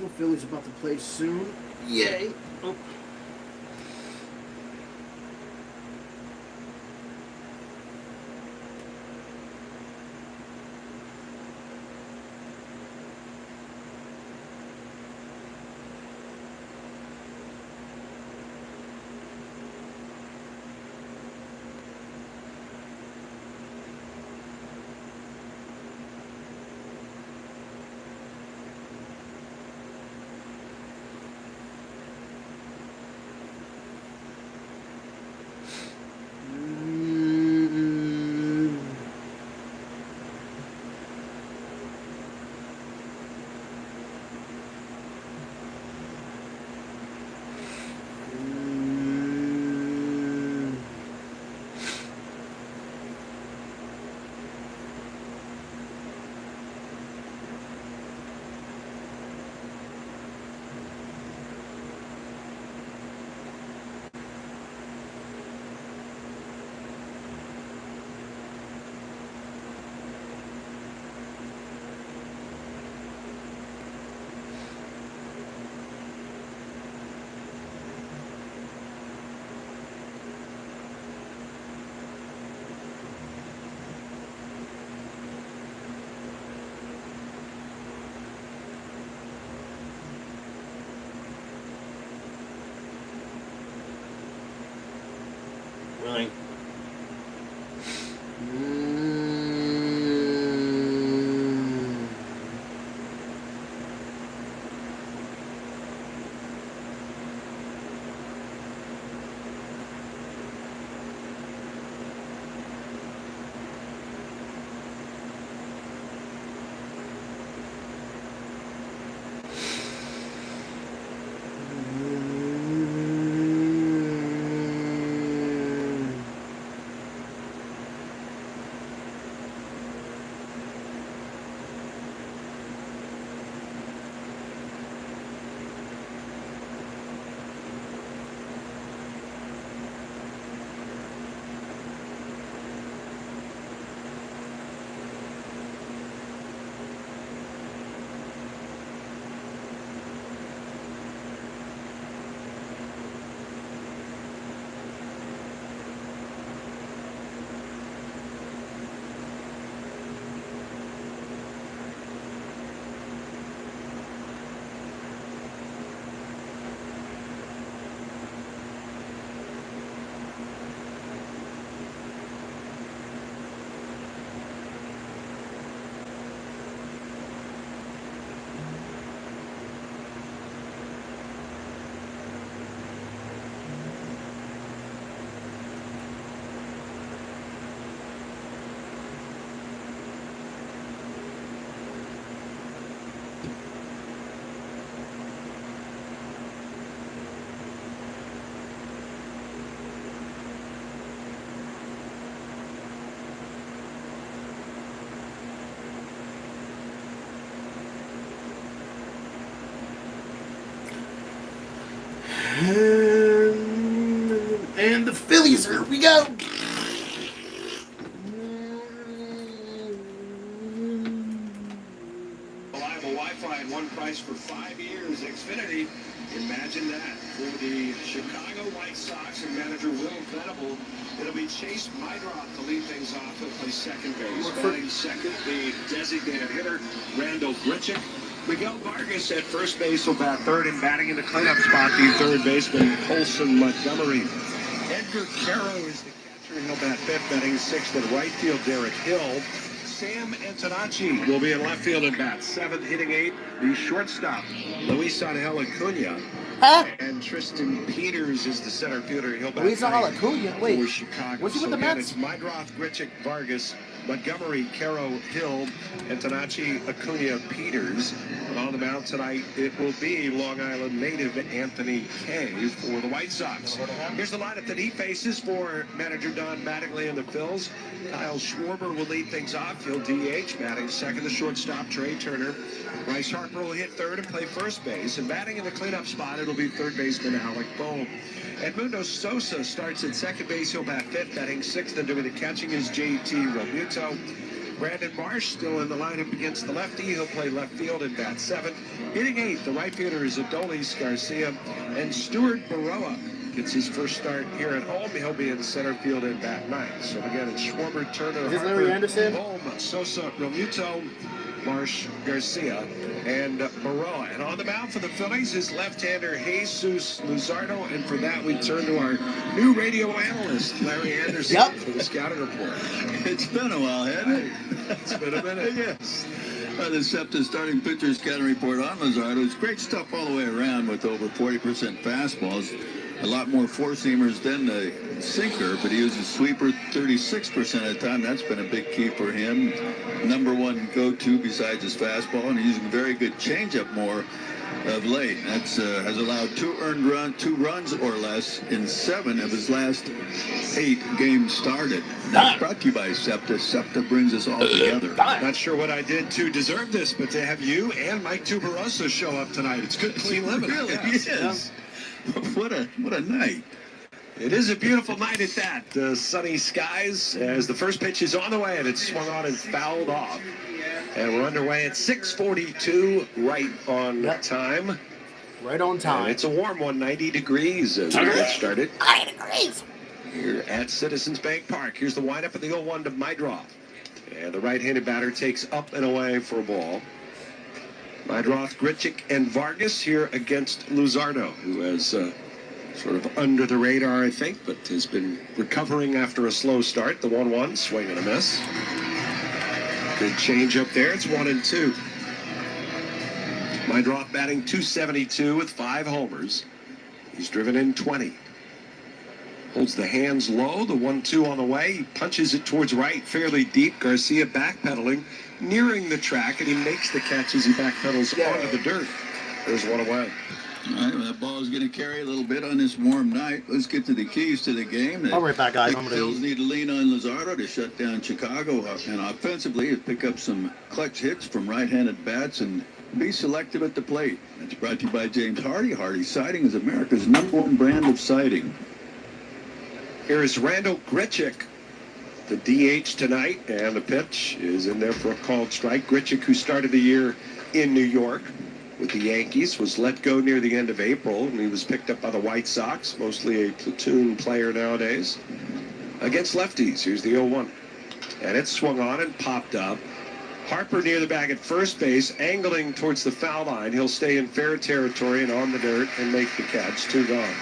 The Phillies about to play soon. Yay. Oh. And the Phillies, here we go. Reliable Wi-Fi at one price for 5 years. Xfinity, imagine that. For the Chicago White Sox and manager Will Venable, it'll be Chase Mydroth to lead things off. He'll play second base. Batting second, the designated hitter, Randall Grichuk. Miguel Vargas at first base will bat third, and batting in the cleanup spot, the third baseman, Colson Montgomery. Edgar Caro is the catcher. He'll bat fifth, batting sixth at right field, Derek Hill. Sam Antonacci will be in left field at bat seventh, hitting eighth. The shortstop, Luis Angel Acuna. Huh? And Tristan Peters is the center fielder. He'll bat Luis Angel ninth Acuna? Wait, for Chicago. was he with the again, Mets? it's Mydroth, Grichuk, Vargas, Montgomery, Caro, Hill, Antonacci, Acuna, Peters. But on the mound tonight, it will be Long Island native Anthony Kay for the White Sox. Here's the lineup that he faces for manager Don Mattingly and the Phils. Kyle Schwarber will lead things off. He'll DH, batting second, the shortstop, Trey Turner. Bryce Harper will hit third and play first base. And batting in the cleanup spot, it'll be third baseman Alec Bohm. Edmundo Sosa starts at second base. He'll bat fifth, batting sixth, and doing the catching is J.T. Realmuto. Brandon Marsh still in the lineup against the lefty. He'll play left field and bat seventh. Hitting eighth, the right fielder is Adolis Garcia. And Stuart Baroa gets his first start here at home. He'll be in center field and bat ninth. So again, it's Schwarber, Turner, Is this Harper, Larry Anderson? Bohm, Sosa, Realmuto, Marsh, Garcia, and Baroa. And on the mound for the Phillies is left-hander Jesus Luzardo. And for that, we turn to our new radio analyst, Larry Anderson, Yep. for the scouting report. It's been a while, hasn't it? It's been a minute. Yes. The SEPTA starting pitcher scouting report on Luzardo. It's great stuff all the way around with over 40% fastballs. A lot more four-seamers than the sinker, but he uses sweeper 36% of the time. That's been a big key for him. Number one go-to besides his fastball, and he's using very good changeup more of late. That's has allowed two runs or less in 7 of his last 8 games started. That's brought to you by SEPTA. SEPTA brings us all together. Not sure what I did to deserve this, but to have you and Mike Tuberosa show up tonight, it's good, clean living. It really is. What a night. It is a beautiful night at that. Sunny skies as the first pitch is on the way, and it's swung on and fouled off. And we're underway at 6:42, right on time. Right on time. And it's a warm one, 90 degrees as we get started. 90 degrees. Here at Citizens Bank Park. Here's the windup of the 0-1 to Mydroth. And the right-handed batter takes up and away for a ball. Mydroth, Grichuk, and Vargas here against Luzardo, who has sort of under the radar, I think, but has been recovering after a slow start. The 1-1, swing and a miss. Good change up there. It's 1-2. Mydroth batting .272 with 5 homers. He's driven in 20. Holds the hands low, the 1-2 on the way. He punches it towards right, fairly deep. Garcia backpedaling, nearing the track, and he makes the catch as he backpedals onto the dirt. There's one away. All right, well, that ball is going to carry a little bit on this warm night. Let's get to the keys to the game. I'll be right back, guys. I'm The gonna Phils eat. need to lean on Luzardo to shut down Chicago, and offensively pick up some clutch hits from right-handed bats and be selective at the plate. It's brought to you by James Hardy. Hardy Siding is America's #1 brand of siding. Here is Randall Grichuk, the DH tonight, and the pitch is in there for a called strike. Grichuk, who started the year in New York with the Yankees, was let go near the end of April, and he was picked up by the White Sox, mostly a platoon player nowadays, against lefties. Here's the 0-1. And it swung on and popped up. Harper near the bag at first base, angling towards the foul line. He'll stay in fair territory and on the dirt and make the catch. 2 gone.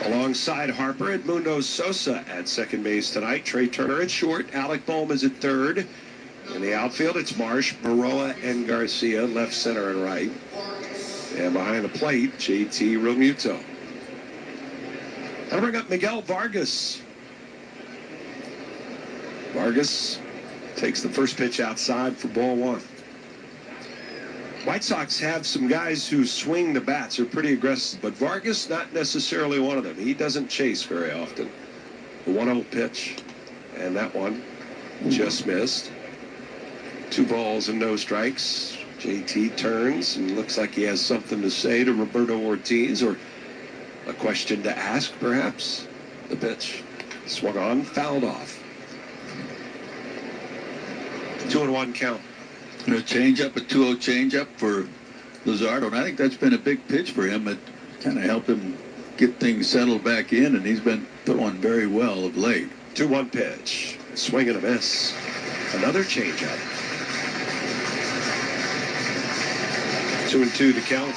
Alongside Harper, Edmundo Sosa at second base tonight. Trey Turner at short. Alec Bohm is at third. In the outfield, it's Marsh, Baroa, and Garcia, left, center, and right. And behind the plate, J.T. Realmuto. I'll bring up Miguel Vargas. Vargas takes the first pitch outside for ball 1. White Sox have some guys who swing the bats, are pretty aggressive, but Vargas not necessarily one of them. He doesn't chase very often. The 1-0 pitch, and that one just missed. 2 balls and no strikes. JT turns and looks like he has something to say to Roberto Ortiz, or a question to ask, perhaps. The pitch swung on, fouled off. 2-1 count. And a changeup, a 2-0 changeup for Luzardo. And I think that's been a big pitch for him. It kind of helped him get things settled back in, and he's been throwing very well of late. 2-1 pitch. Swing and a miss. Another changeup. 2-2 to count.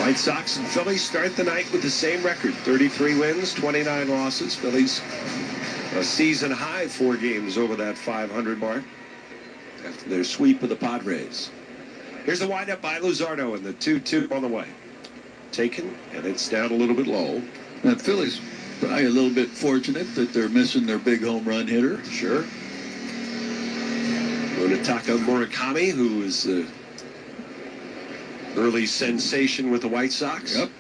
White Sox and Phillies start the night with the same record. 33 wins, 29 losses. Phillies a season high 4 games over that 500 mark after their sweep of the Padres. Here's the windup by Luzardo, and the 2-2 on the way. Taken, and it's down a little bit low. Now, Phillies probably a little bit fortunate that they're missing their big home run hitter. Sure. Munetaka Murakami, who is the early sensation with the White Sox. Yep.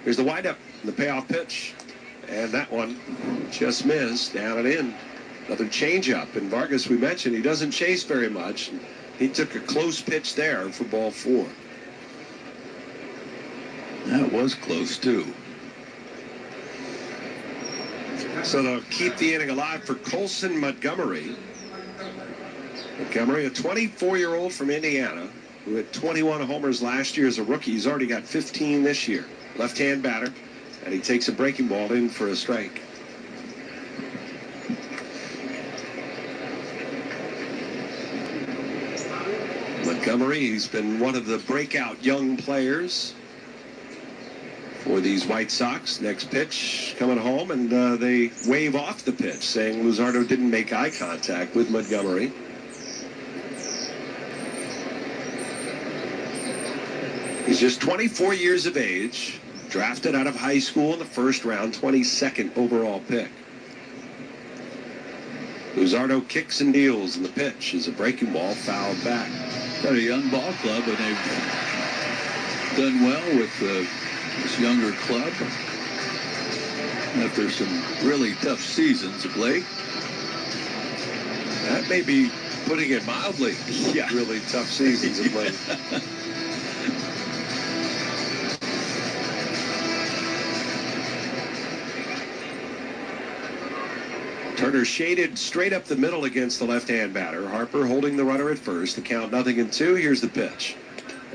Here's the windup, the payoff pitch. And that one just missed, down and in. Another changeup. And Vargas, we mentioned, he doesn't chase very much. He took a close pitch there for ball 4. That was close, too. So they'll keep the inning alive for Colson Montgomery. Montgomery, a 24-year-old from Indiana, who had 21 homers last year as a rookie. He's already got 15 this year. Left-hand batter, and he takes a breaking ball in for a strike. Montgomery, he's been one of the breakout young players for these White Sox. Next pitch coming home, and they wave off the pitch, saying Luzardo didn't make eye contact with Montgomery. He's just 24 years of age, drafted out of high school in the first round, 22nd overall pick. Luzardo kicks and deals, and the pitch is a breaking ball, fouled back. Got a young ball club, and they've done well with this younger club. After some really tough seasons of late. That may be putting it mildly. Yeah. Really tough seasons of late. Turner shaded straight up the middle against the left-hand batter. Harper holding the runner at first. The count 0-2. Here's the pitch.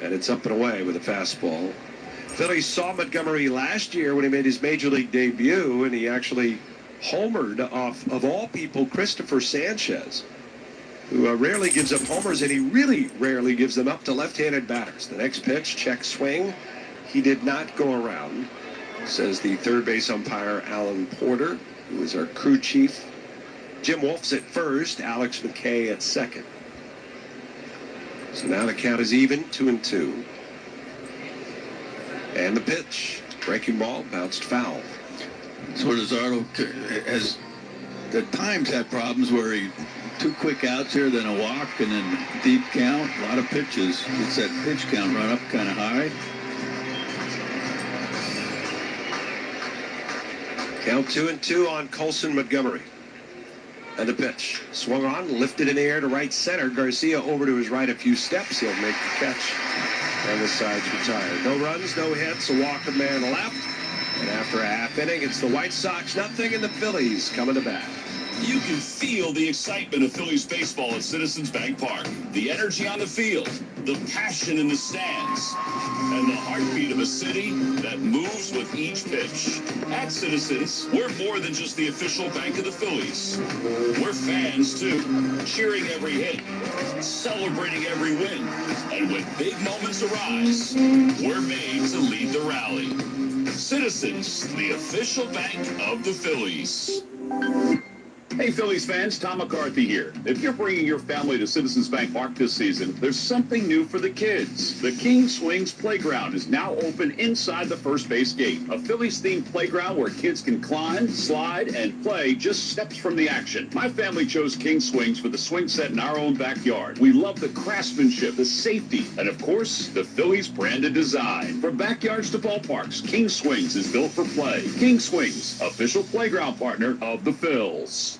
And it's up and away with a fastball. Phillies saw Montgomery last year when he made his major league debut, and he actually homered off, of all people, Christopher Sanchez, who rarely gives up homers, and he really rarely gives them up to left-handed batters. The next pitch, check swing. He did not go around, says the third base umpire, Alan Porter, who is our crew chief. Jim Wolf's at first, Alex McKay at second. So now the count is even, 2-2. And the pitch, breaking ball, bounced foul. So Luzardo has at times had problems where he 2 quick outs here, then a walk, and then deep count. A lot of pitches. It's that pitch count run up kind of high. Count 2-2 on Colson Montgomery. And the pitch. Swung on, lifted in the air to right center. Garcia over to his right a few steps. He'll make the catch. And the side's retired. No runs, no hits, a walk of man left. And after a half inning, it's the White Sox nothing and the Phillies coming to bat. You can feel the excitement of Phillies baseball at Citizens Bank Park. The energy on the field, the passion in the stands, and the heartbeat of a city that moves with each pitch. At Citizens, we're more than just the official bank of the Phillies. We're fans, too, cheering every hit, celebrating every win. And when big moments arise, we're made to lead the rally. Citizens, the official bank of the Phillies. Hey, Phillies fans, Tom McCarthy here. If you're bringing your family to Citizens Bank Park this season, there's something new for the kids. The King Swings Playground is now open inside the first base gate. A Phillies-themed playground where kids can climb, slide, and play just steps from the action. My family chose King Swings for the swing set in our own backyard. We love the craftsmanship, the safety, and of course, the Phillies branded design. From backyards to ballparks, King Swings is built for play. King Swings, official playground partner of the Phils.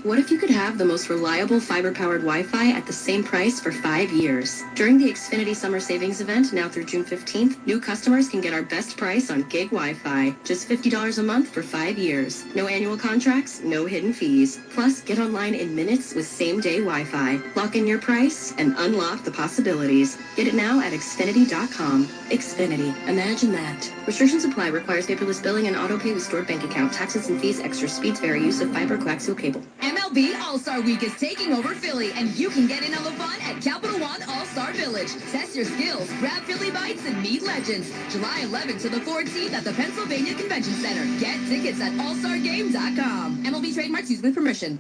What if you could have the most reliable fiber-powered Wi-Fi at the same price for 5 years? During the Xfinity Summer Savings Event, now through June 15th, new customers can get our best price on gig Wi-Fi. Just $50 a month for 5 years. No annual contracts, no hidden fees. Plus, get online in minutes with same-day Wi-Fi. Lock in your price and unlock the possibilities. Get it now at Xfinity.com. Xfinity. Imagine that. Restrictions apply. Requires paperless billing and auto-pay with stored bank account. Taxes and fees. Extra speeds vary. Use of fiber coaxial cable. MLB All-Star Week is taking over Philly, and you can get in on the fun at Capital One All-Star Village. Test your skills, grab Philly bites, and meet legends. July 11th to the 14th at the Pennsylvania Convention Center. Get tickets at allstargame.com. MLB trademarks used with permission.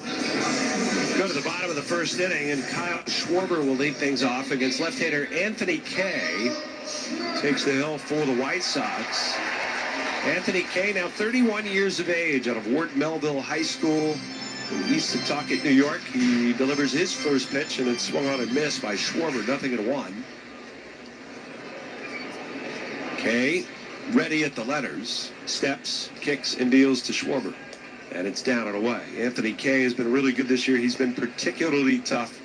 Go to the bottom of the first inning, and Kyle Schwarber will lead things off against left-hander Anthony Kay. Takes the hill for the White Sox. Anthony Kay, now 31 years of age, out of Ward Melville High School in East Setauket, New York. He delivers his first pitch, and it's swung on and missed by Schwarber, 0-1. Kay ready at the letters, steps, kicks, and deals to Schwarber. And it's down and away. Anthony Kay has been really good this year. He's been particularly tough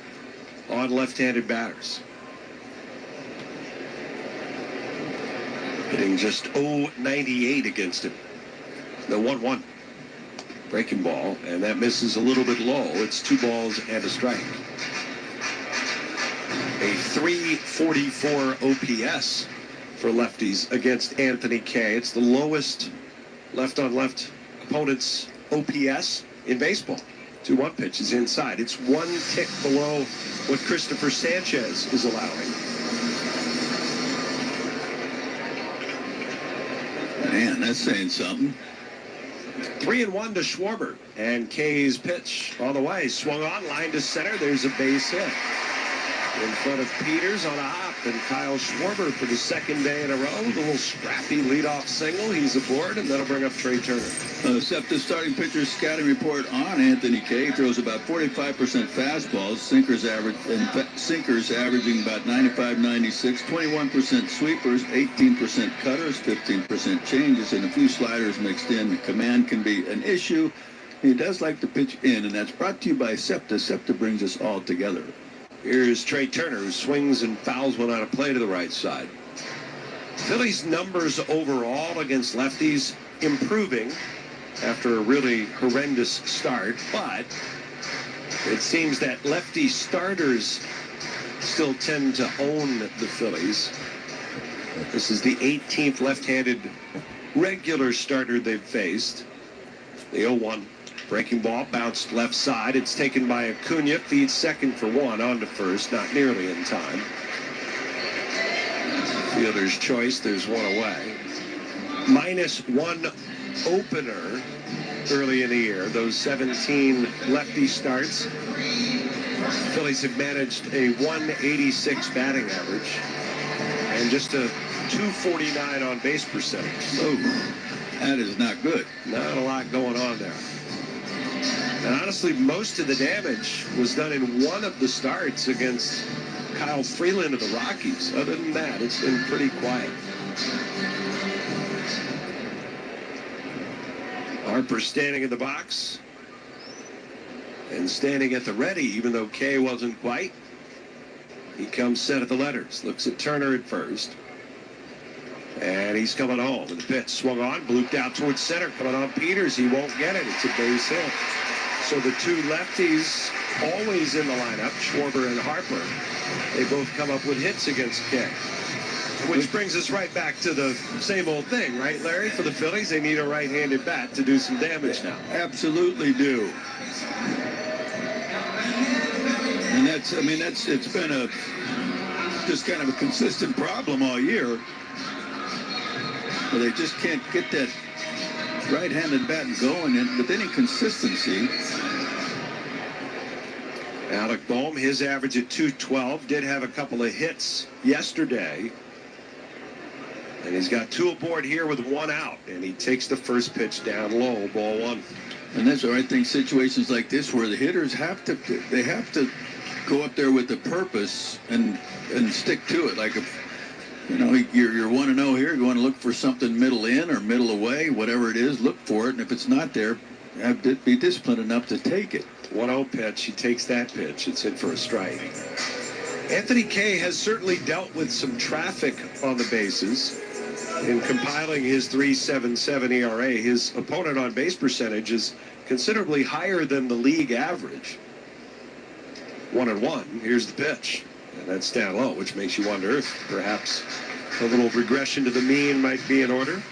on left-handed batters. Hitting just .098 against him. The 1-1 breaking ball, and that misses a little bit low. It's 2 balls and a strike. A .344 OPS for lefties against Anthony Kay. It's the lowest left-on-left opponent's OPS in baseball. 2-1 pitch is inside. It's 1 tick below what Christopher Sanchez is allowing. Man, that's saying something. 3-1 to Schwarber, and Kay's pitch on the way. Swung on, line to center. There's a base hit in front of Peters on a hop, and Kyle Schwarber for the second day in a row. A little scrappy leadoff single. He's aboard, and that'll bring up Trey Turner. SEPTA starting pitcher scouting report on Anthony Kay. Throws about 45% fastballs, sinkers averaging about 95, 96, 21% sweepers, 18% cutters, 15% changes, and a few sliders mixed in. Command can be an issue. He does like to pitch in, and that's brought to you by SEPTA. SEPTA brings us all together. Here's Trey Turner, who swings and fouls one on a play to the right side. Phillies' numbers overall against lefties improving after a really horrendous start, but it seems that lefty starters still tend to own the Phillies. This is the 18th left-handed regular starter they've faced. The 0-1 breaking ball bounced left side. It's taken by Acuna. Feeds second for 1 on to first. Not nearly in time. Fielder's choice. There's 1 away. -1 opener early in the year. Those 17 lefty starts. Phillies have managed a 186 batting average and just a 249 on base percentage. Oh, that is not good. Not a lot going on there. And honestly, most of the damage was done in one of the starts against Kyle Freeland of the Rockies. Other than that, it's been pretty quiet. Harper standing in the box and standing at the ready, even though Kay wasn't quite. He comes set at the letters, looks at Turner at first. And he's coming home. And the pitch swung on, blooped out towards center, coming on Peters. He won't get it. It's a base hit. So the 2 lefties always in the lineup, Schwarber and Harper, they both come up with hits against Kay. Which brings us right back to the same old thing, right, Larry? For the Phillies, they need a right-handed bat to do some damage now. Absolutely do. And it's been just kind of a consistent problem all year. But they just can't get that right-handed bat going with any consistency. Alec Boehm, his average at .212, did have a couple of hits yesterday. And he's got 2 aboard here with 1 out. And he takes the first pitch down low, ball 1. And that's where I think situations like this where the hitters have to go up there with a purpose and stick to it. Like if You know, you're 1-0 here. You want to look for something middle in or middle away, whatever it is, look for it. And if it's not there, be disciplined enough to take it. 1-0 pitch. He takes that pitch. It's in for a strike. Anthony Kay has certainly dealt with some traffic on the bases. In compiling his 3.77 ERA, his opponent on base percentage is considerably higher than the league average. 1-1. Here's the pitch. And that's down low, which makes you wonder if perhaps a little regression to the mean might be in order.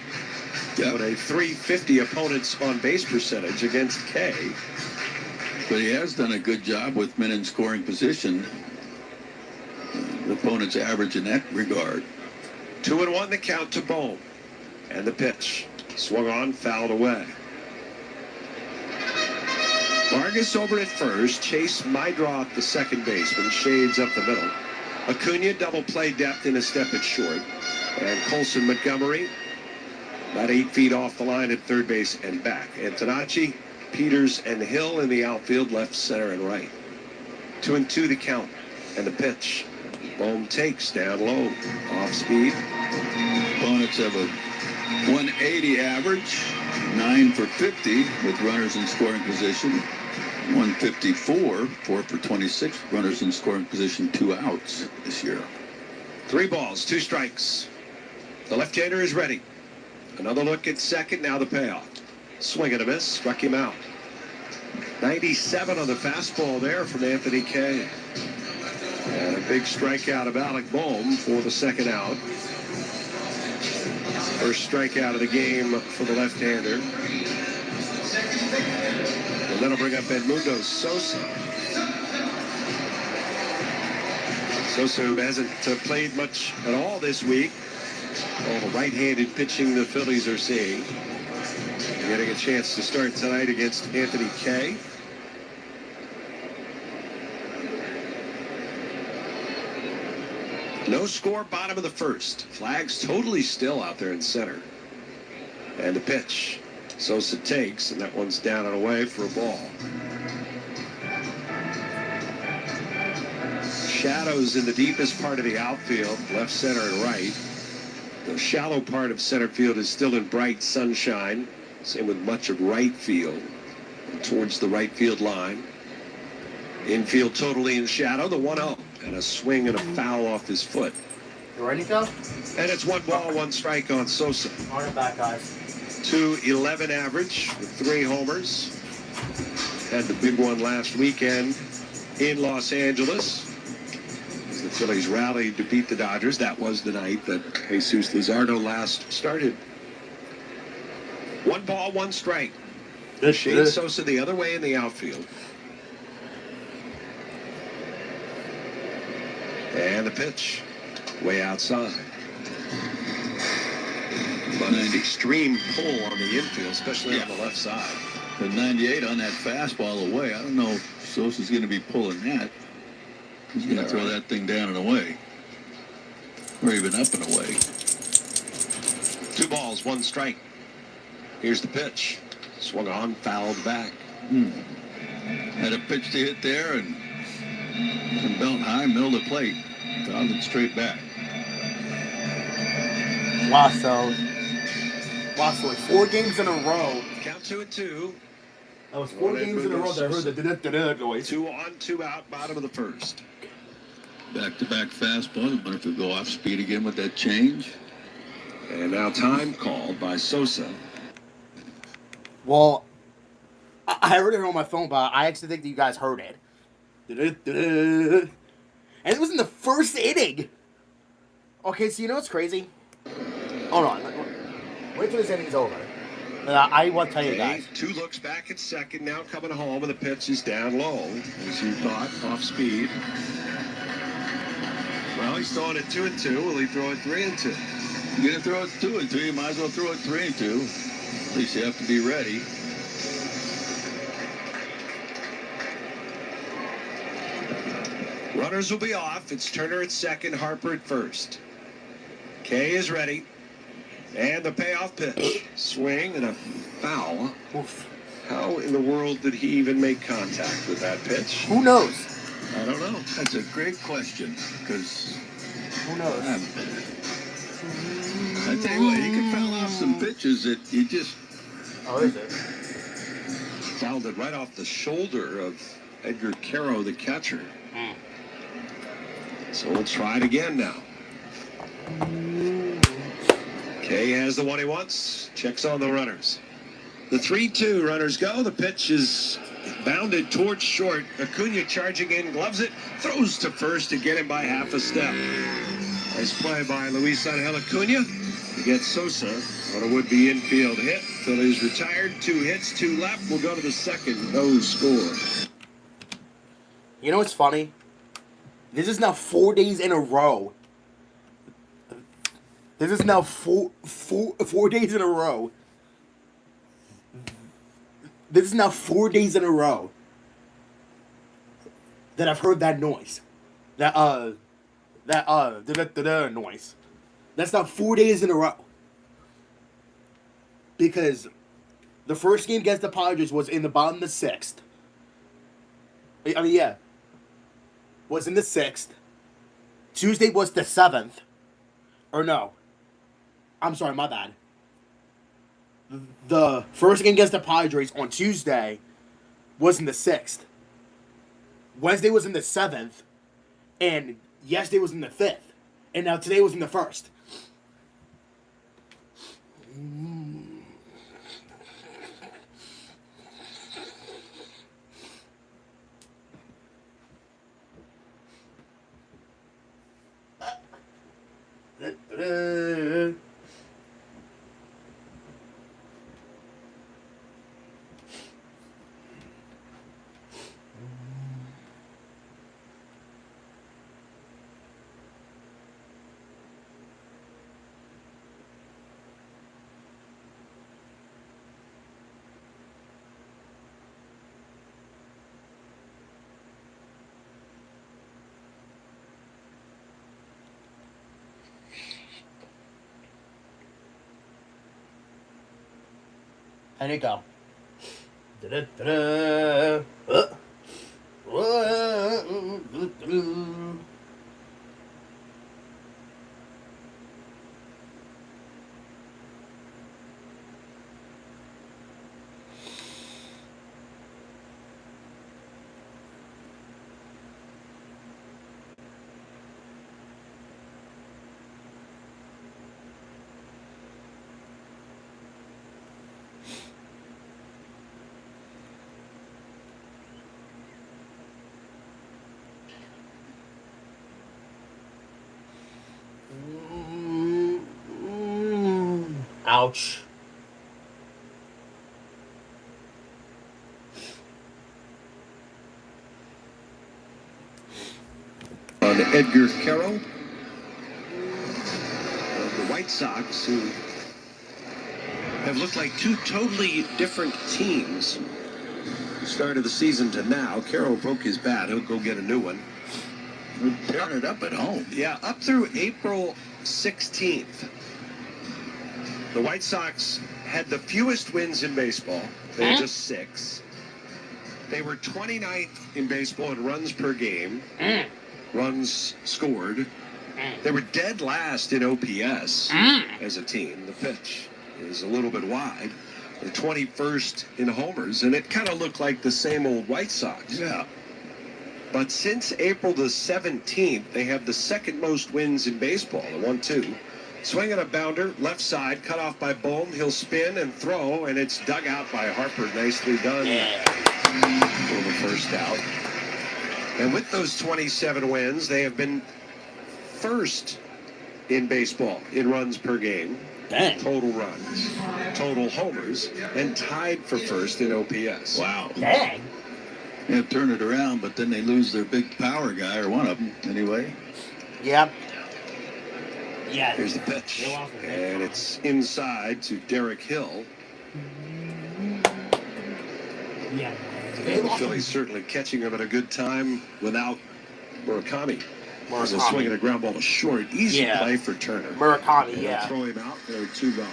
Yeah. But a 350 opponent's on base percentage against Kay. But he has done a good job with men in scoring position. The opponent's average in that regard. 2-1 the count to Bohm. And the pitch. Swung on, fouled away. Vargas over at first. Chase Mydroth, the second baseman, shades up the middle. Acuna double play depth in a step at short. And Colson Montgomery about 8 feet off the line at third base and back. Antonacci, Peters, and Hill in the outfield, left, center, and right. 2-2 the count. And the pitch. Bohm takes down low. Off speed. Opponents have a 180 average, 9 for 50 with runners in scoring position. 154, 4 for 26 runners in scoring position, 2 outs this year. 3 balls, 2 strikes. The left-hander is ready. Another look at second, now the payoff. Swing and a miss, struck him out. 97 on the fastball there from Anthony Kay. And a big strikeout of Alec Bohm for the second out. First strikeout of the game for the left-hander. And that'll bring up Edmundo Sosa. Sosa, who hasn't played much at all this week. All the right-handed pitching the Phillies are seeing. Getting a chance to start tonight against Anthony Kay. No score, bottom of the first. Flags totally still out there in center. And the pitch. Sosa takes, and that one's down and away for a ball. Shadows in the deepest part of the outfield, left, center, and right. The shallow part of center field is still in bright sunshine. Same with much of right field. And towards the right field line. Infield totally in shadow, the 1-0. And a swing and a foul off his foot. You ready, go? And it's 1 ball, 1 strike on Sosa. On it back, guys. 2.11 average with 3 homers. Had the big one last weekend in Los Angeles. As the Phillies rallied to beat the Dodgers. That was the night that Jesus Luzardo last started. 1 ball, 1 strike. Shane Sosa the other way in the outfield. And the pitch, way outside. But an extreme pull on the infield, especially on the left side. The 98 on that fastball away. I don't know if Sosa's going to be pulling that. He's going to throw that thing down and away. Or even up and away. 2 balls, 1 strike. Here's the pitch. Swung on, fouled back. Had a pitch to hit there and belt high, middle of the plate. Fouled it straight back. Wow, so like 4 games in a row. Count 2-2. That was 4 games in a row that I heard the da-da-da-da noise. 2 on, 2 out, bottom of the first. Back-to-back fastball. I wonder if he'll go off speed again with that change. And now time called by Sosa. Well, I heard it on my phone, but I actually think that you guys heard it. Da-da-da-da. And it was in the first inning. Okay, so you know what's crazy? Hold on. Wait till this inning's over. I want to tell you guys. 2 looks back at second, now coming home, and the pitch is down low. As you thought, off speed. Well, he's throwing it 2-2. Will he throw it 3-2? You're going to throw it 2-2. You might as well throw it 3-2. At least you have to be ready. Runners will be off. It's Turner at second, Harper at first. Kay is ready. And the payoff pitch. Swing and a foul. Oof. How in the world did he even make contact with that pitch? Who knows? I don't know. That's a great question, because who knows? tell you what, he can foul off some pitches that you just... Oh, is it? Fouled it right off the shoulder of Edgar Caro, the catcher. So we'll try it again now. Kay has the one he wants. Checks on the runners. The 3-2 runners go. The pitch is bounded towards short. Acuna charging in, gloves it, throws to first to get him by half a step. Nice play by Luis Angel Acuna to get Sosa on a would-be infield hit. Phillies retired. 2 hits, 2 left. We'll go to the second. No score. You know what's funny? This is now 4 days in a row. This is now four days in a row. This is now 4 days in a row that I've heard that noise. That noise. That's now 4 days in a row. Because the first game against the Padres was in the bottom of the 6th. I mean, yeah. Was in the 6th. Tuesday was the 7th. Or no. I'm sorry, my bad. The first game against the Padres on Tuesday was in the 6th. Wednesday was in the 7th. And yesterday was in the 5th. And now today was in the 1st. And it go. Ouch. On Edgar Caro, the White Sox, who have looked like 2 totally different teams. Start of the season to now. Caro broke his bat. He'll go get a new one. We're tearing it up at home. Yeah, up through April 16th. The White Sox had the fewest wins in baseball. They had just 6. They were 29th in baseball in runs per game. Runs scored. They were dead last in OPS as a team. The pitch is a little bit wide. They're 21st in homers, and it kind of looked like the same old White Sox. Yeah. But since April the 17th, they have the second most wins in baseball, the 1-2. Swinging a bounder, left side, cut off by Bohm. He'll spin and throw, and it's dug out by Harper. Nicely done for the first out. And with those 27 wins, they have been first in baseball in runs per game. Dang. Total runs, total homers, and tied for first in OPS. Wow. Dang. Yeah, turn it around, but then they lose their big power guy, or one of them, anyway. Yep. Yeah. Here's the pitch, and it's inside to Derek Hill. Yeah. The Phillies certainly catching him at a good time without Murakami. There's a swing and a ground ball to short. Easy play for Turner. Murakami, And yeah. throw him out. There are 2 gone.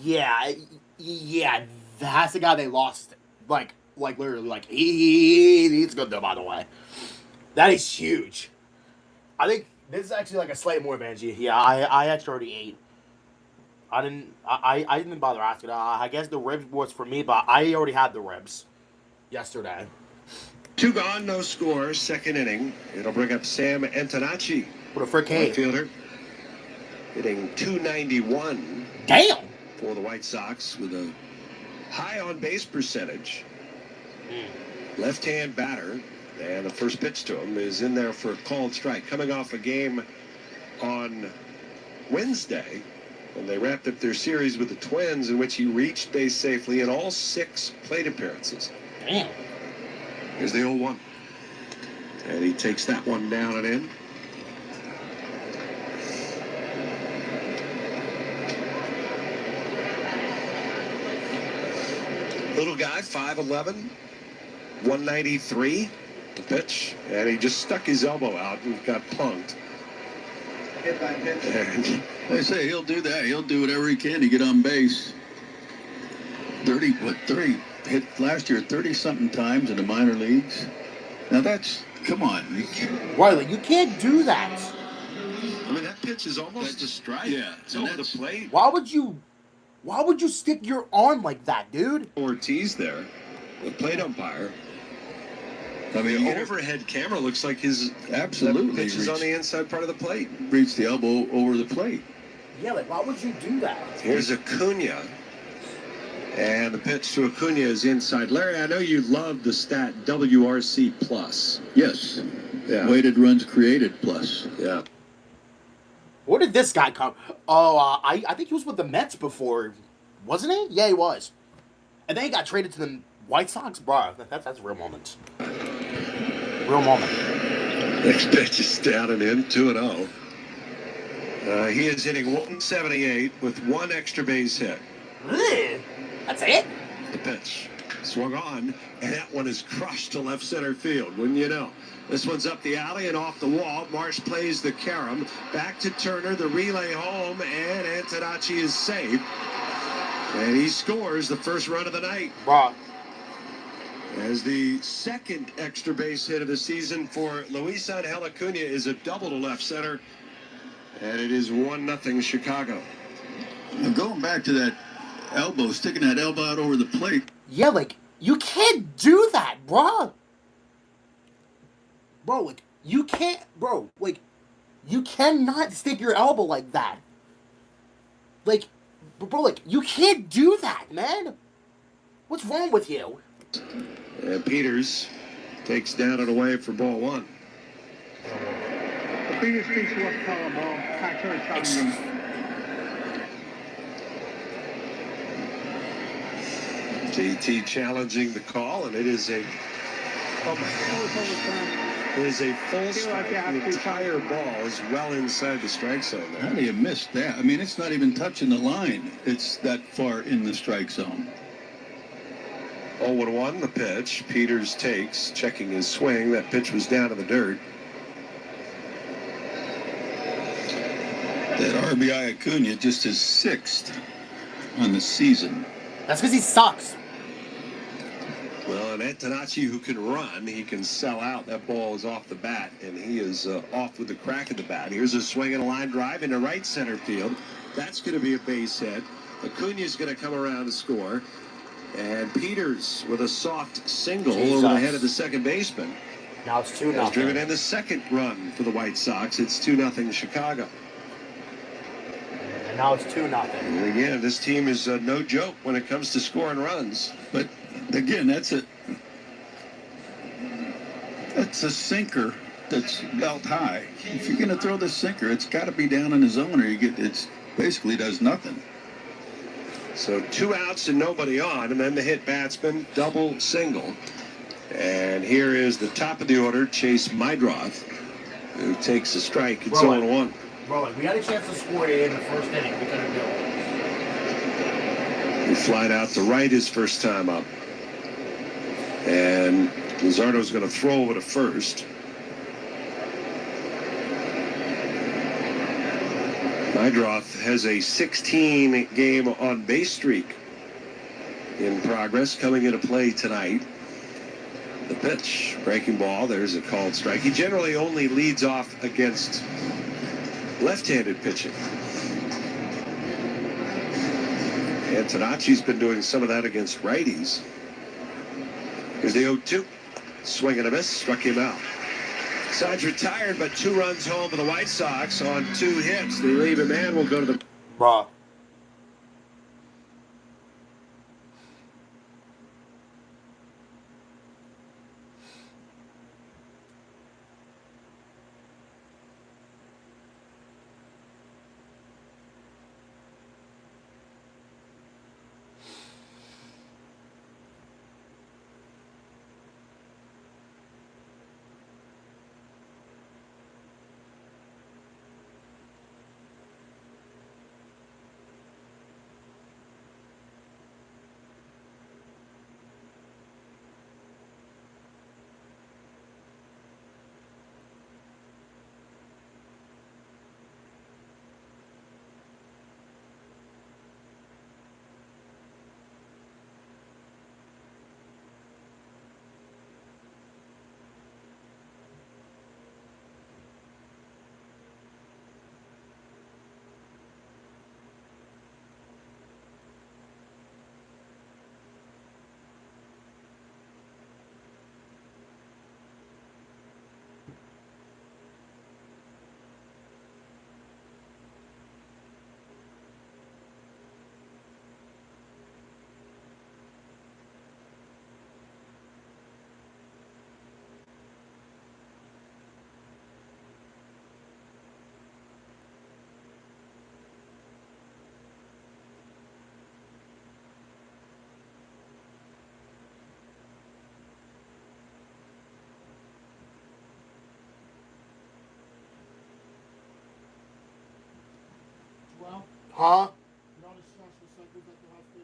Yeah. That's the guy they lost. Like literally, like, he's good though, by the way. That is huge. I think this is actually like a slight more advantage. Yeah, I actually already ate. I didn't bother asking. I guess the ribs was for me, but I already had the ribs yesterday. 2 gone, no score, second inning. It'll bring up Sam Antonacci. What a frick Right fielder. Hitting .291. Damn! For the White Sox with a high on-base percentage. Left-hand batter. And the first pitch to him is in there for a called strike. Coming off a game on Wednesday when they wrapped up their series with the Twins, in which he reached base safely in all 6 plate appearances. Damn. Here's the 0-1. And he takes that one down and in. Little guy, 5'11", 193, the pitch, and he just stuck his elbow out and got punked. And they say he'll do that. He'll do whatever he can to get on base. 30 hit last year 30-something times in the minor leagues. Now that's, come on. Riley, you can't do that. I mean, that pitch is almost a strike. Yeah, it's over the plate. Why would you stick your arm like that, dude? Ortiz there, the plate umpire. I mean, the overhead camera looks like his pitch is on the inside part of the plate. Reached the elbow over the plate. Yeah, like, why would you do that? Here's Acuna. And the pitch to Acuna is inside. Larry, I know you love the stat WRC plus. Yes. Yeah. Weighted runs created plus. Yeah. Where did this guy come? Oh, I think he was with the Mets before, wasn't he? Yeah, he was. And then he got traded to the White Sox, bro. That's a real moment. Real moment. Next pitch is down and in, 2-0. He is hitting 178 with 1 extra base hit. That's it? The pitch swung on, and that one is crushed to left center field, wouldn't you know? This one's up the alley and off the wall. Marsh plays the carom. Back to Turner, the relay home, and Antonacci is safe. And he scores the first run of the night. Bro. As the second extra base hit of the season for Luis Angel Acuna is a double to left center. And it is 1-0 Chicago. Now going back to that elbow, sticking that elbow out over the plate. Yeah, like, you can't do that, bro. Bro, like, you can't, bro, like, you cannot stick your elbow like that. Like, bro, like, you can't do that, man. What's wrong with you? And Peters takes down and away for ball 1. JT challenging the call, and it is a full strike. The entire ball is well inside the strike zone there. How do you miss that? I mean, it's not even touching the line. It's that far in the strike zone. 0-1 the pitch. Peters takes, checking his swing. That pitch was down in the dirt. That RBI Acuna just his 6th on the season. That's because he sucks. Well, and Antonacci, who can run, he can sell out. That ball is off the bat, and he is off with the crack of the bat. Here's a swing and a line drive into right center field. That's going to be a base hit. Acuna's going to come around to score. And Peters with a soft single over the head of the second baseman. Now it's 2-0. Has driven in the second run for the White Sox. It's 2-0 Chicago. And now it's 2-0. And again, this team is no joke when it comes to scoring runs. But again, that's a sinker that's belt high. If you're going to throw the sinker, it's got to be down in the zone, or it basically does nothing. So 2 outs and nobody on, and then the hit batsman, double single. And here is the top of the order, Chase Mydroth, who takes a strike. It's 0-1. Bro, we had a chance to score in the first inning. We couldn't do it. He flied out to right his first time up. And Luzardo's going to throw over to first. Mydroth has a 16-game on-base streak in progress, coming into play tonight. The pitch, breaking ball, there's a called strike. He generally only leads off against left-handed pitching. Antonacci's been doing some of that against righties. Here's the 0-2. Swing and a miss. Struck him out. Side's retired, but 2 runs home for the White Sox on 2 hits. They leave him in. Will go to the... Bruh. Well, Huh? not as fast as cycles at the half base.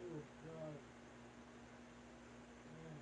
Oh, God. Man.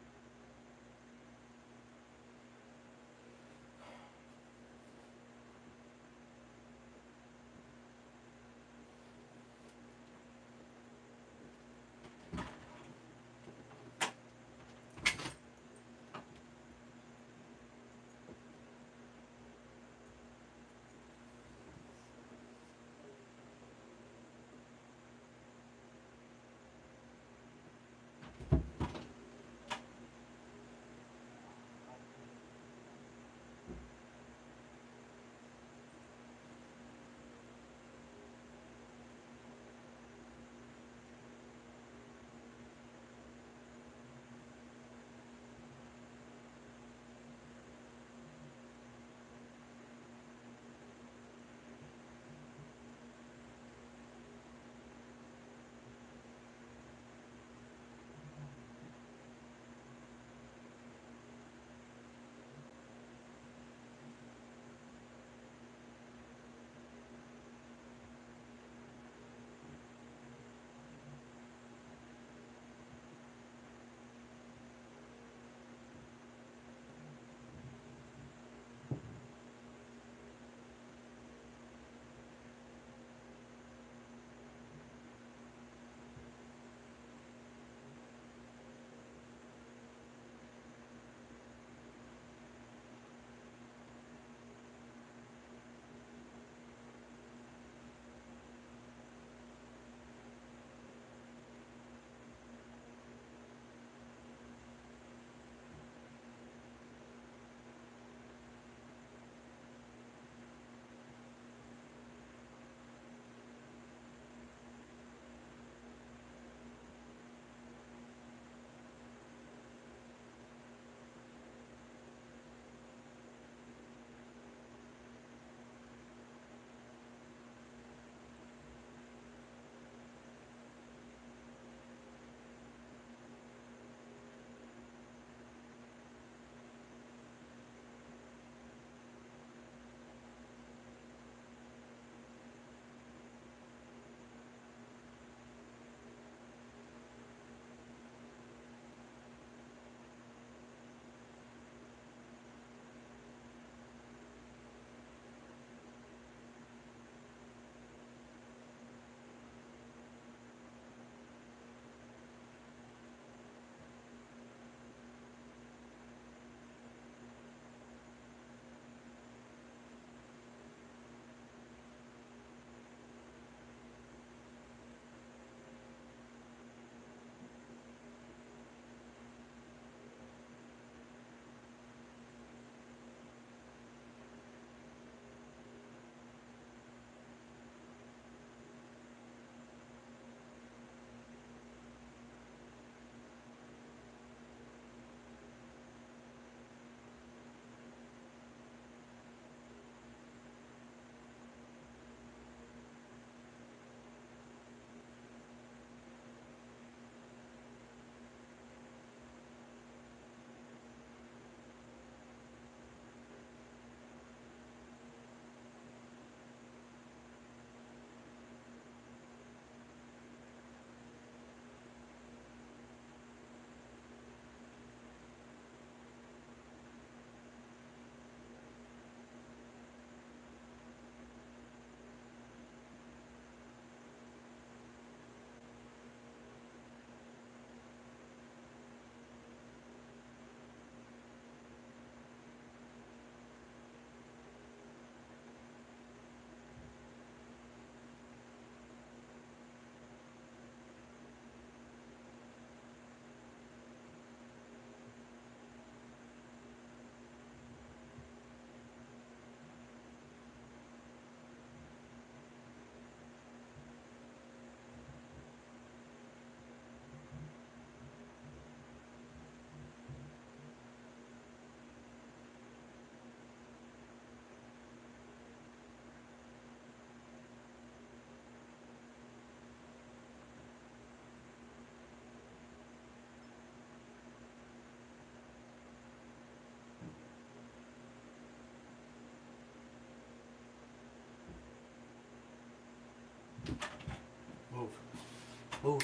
Move.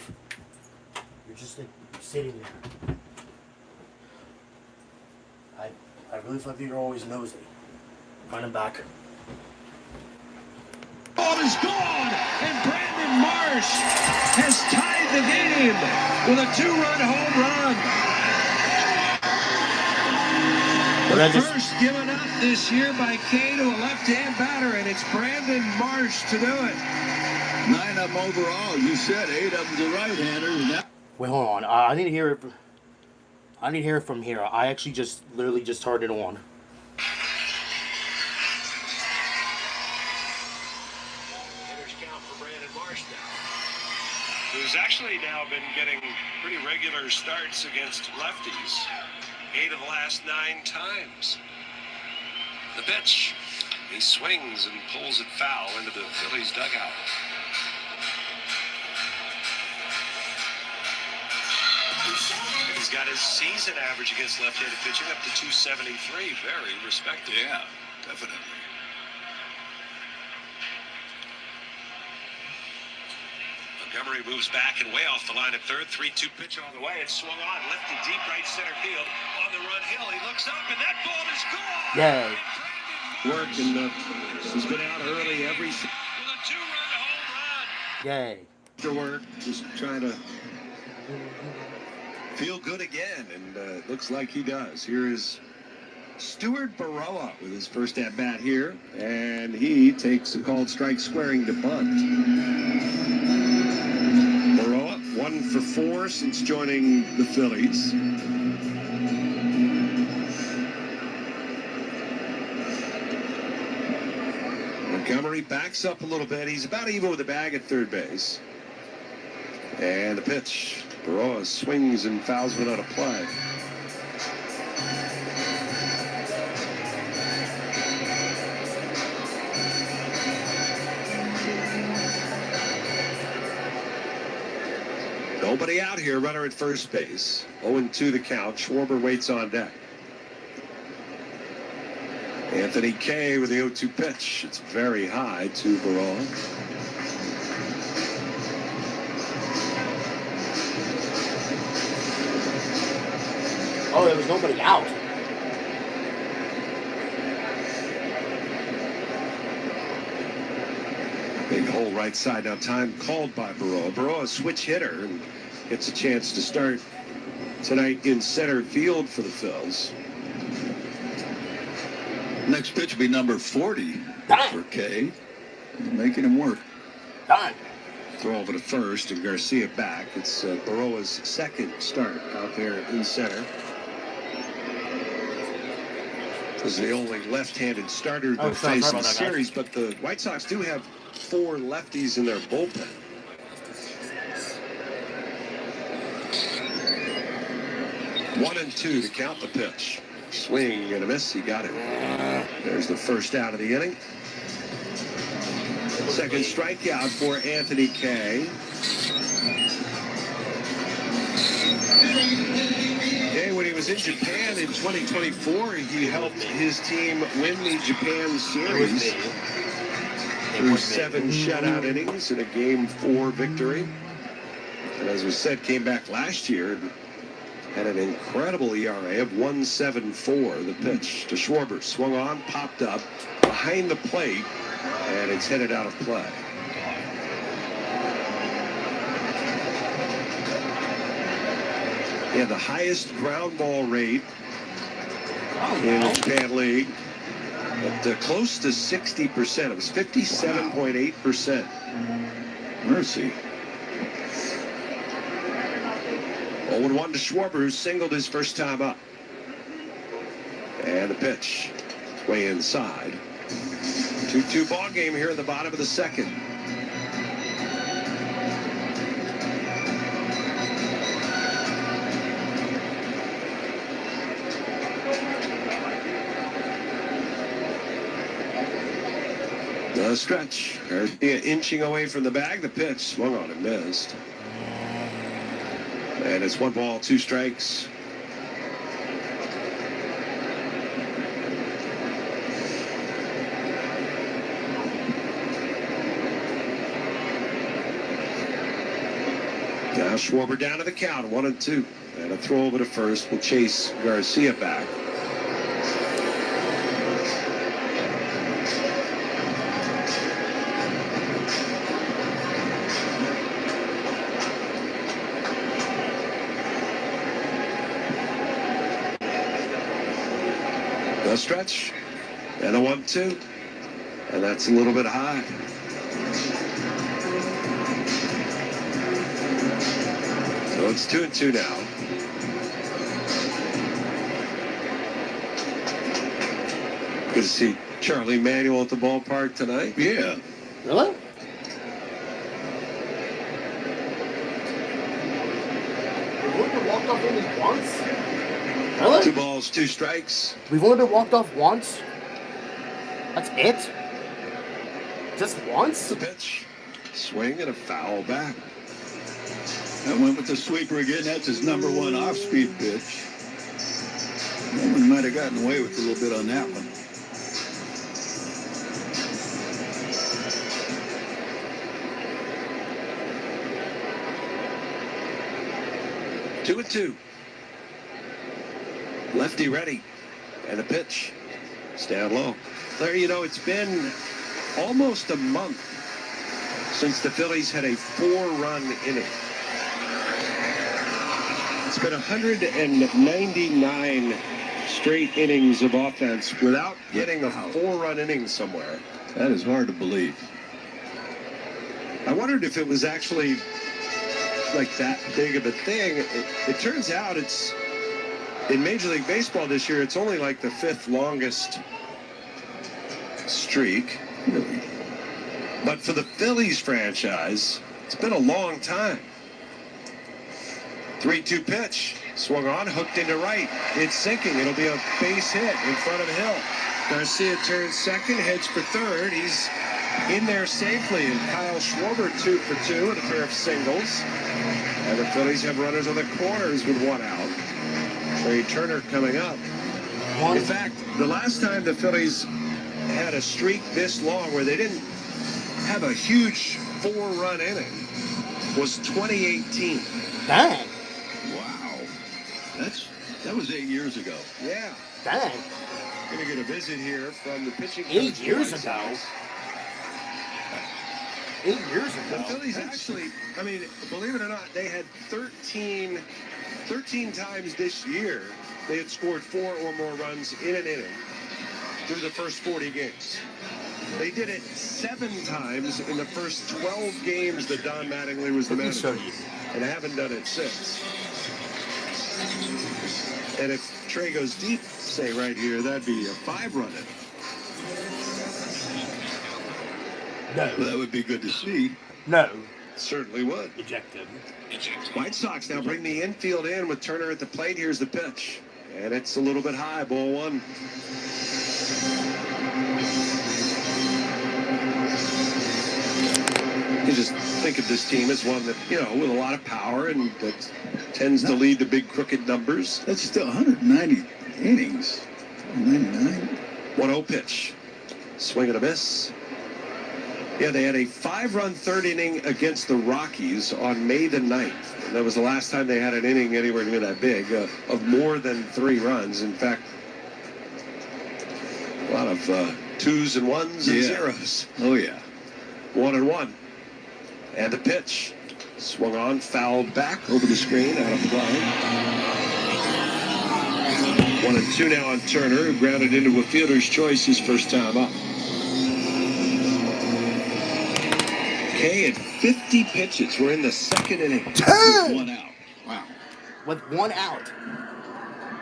You're just like sitting there. I really thought you're always nosy. Find him back. Ball is gone, and Brandon Marsh has tied the game with a 2-run home run. The first given up this year by Kay to a left-hand batter, and it's Brandon Marsh to do it. 9 of them overall. You said 8 of them to right-handers. Wait, hold on. I need to hear it. I need to hear it from here. I actually literally just turned it on. Hitters count for Brandon Marsh now, who's actually now been getting pretty regular starts against lefties. 8 of the last 9 times. The pitch. He swings and pulls it foul into the Phillies dugout. He's got his season average against left-handed pitching up to 273. Very respectable. Yeah, definitely. Montgomery moves back and way off the line at third. 3-2 pitch on the way. It's swung on, lifted deep right center field. On the run hill, he looks up, and that ball is gone. Yay. Work, and he's been out early every with a 2-run home run. Yay. After work, just trying to feel good again, and looks like he does. Here is Stuart Baroa with his first at-bat here, and he takes a called strike squaring to bunt. Baroa, 1 for 4 since joining the Phillies. Montgomery backs up a little bit. He's about even with the bag at third base. And the pitch. Baroa swings and fouls one out of play. Nobody out here, runner at first base. 0-2 the count. Schwarber waits on deck. Anthony Kay with the 0-2 pitch. It's very high to Baroa. Oh, there was nobody out. Big hole right side. Now time called by Baroa. Baroa, a switch hitter, and gets a chance to start tonight in center field for the Phils. Next pitch will be number 40 for Kay. Making him work. Done. Throw over to first, and Garcia back. It's Baroa's second start out there in center. This is the only left-handed starter they'll face in the series, but the White Sox do have 4 lefties in their bullpen. One and 2 to count the pitch. Swing and a miss. He got it. There's the first out of the inning. Second strikeout for Anthony Kay. Kay, when he was in Japan in 2024, he helped his team win the Japan series through 7 shutout innings in a Game 4 victory. And as was said, came back last year and had an incredible ERA of 1.74. The pitch to Schwarber. Swung on, popped up, behind the plate, and it's headed out of play. He had the highest ground ball rate in the Japan League, but close to 60%. It was 57.8%. Mercy. 0-1 to Schwarber, who singled his first time up. And the pitch. It's way inside. 2-2 ball game here in the bottom of the second. The stretch. Garcia inching away from the bag. The pitch swung on and missed. And it's 1 ball, 2 strikes. Now Schwarber down to the count, 1-2. And a throw over to first will chase Garcia back. The stretch and a 1-2. And that's a little bit high. So it's 2-2 now. Good to see Charlie Manuel at the ballpark tonight. Yeah. Really? We've only been walked off only once? Really? 2 balls, 2 strikes. We've only been walked off once? That's it? Just once? The pitch. Swing and a foul back. That went with the sweeper again. That's his number 1 off-speed pitch. Norman might have gotten away with a little bit on that one. Two and two. Lefty ready. And a pitch. Stand low. Larry, you know, it's been almost a month since the Phillies had a 4-run inning. It's been 199 straight innings of offense without getting a 4-run inning somewhere. That is hard to believe. I wondered if it was actually like that big of a thing. It turns out it's, in Major League Baseball this year, it's only like the 5th longest streak. Really? But for the Phillies franchise, it's been a long time. 3-2 pitch. Swung on, hooked into right. It's sinking. It'll be a base hit in front of Hill. Garcia turns second, heads for third. He's in there safely. And Kyle Schwarber 2 for 2 with a pair of singles. And the Phillies have runners on the corners with 1 out. Trey Turner coming up. In fact, the last time the Phillies had a streak this long where they didn't have a huge 4-run inning was 2018. Dang. Wow. That was 8 years ago. Yeah. Dang. Gonna get a visit here from the pitching coach. 8 years ago. 8 years ago. The Phillies actually, I mean, believe it or not, they had 13 times this year they had scored 4 or more runs in an inning through the first 40 games. They did it 7 times in the first 12 games that Don Mattingly was the manager. And haven't done it since. And if Trey goes deep, say right here, that'd be a 5-run inning. No. Well, that would be good to see. No. Certainly would. Ejected. White Sox now bring the infield in with Turner at the plate. Here's the pitch. And it's a little bit high, ball 1. You just think of this team as one that, you know, with a lot of power and that tends to lead to big crooked numbers. That's still 190 innings. 99. 1-0 pitch. Swing and a miss. Yeah, they had a 5-run third inning against the Rockies on May the 9th. And that was the last time they had an inning anywhere near that big of more than 3 runs. In fact, a lot of 2s and 1s and 0s. Oh, yeah. 1-1. And the pitch. Swung on, fouled back over the screen, out of play. 1-2 now on Turner, who grounded into a fielder's choice his first time up. Kay at 50 pitches. We're in the 2nd inning. 1 out. Wow. With 1 out.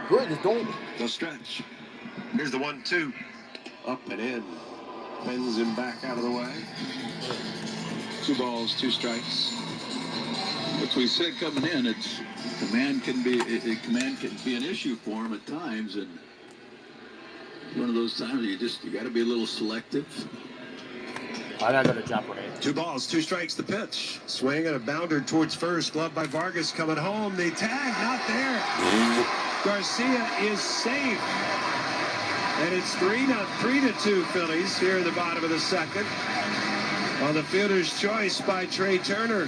Good. Just don't. The stretch. Here's the 1-2. Up and in. Bends him back out of the way. 2 balls, 2 strikes. As we said coming in, it's command can be an issue for him at times, and one of those times you got to be a little selective. I gotta go to Jeopardy. 2 balls, 2 strikes. The pitch. Swing and a bounder towards first. Glove by Vargas coming home. The tag not there. Garcia is safe. And it's 3-2 Phillies here in the bottom of the 2nd. On the fielder's choice by Trey Turner.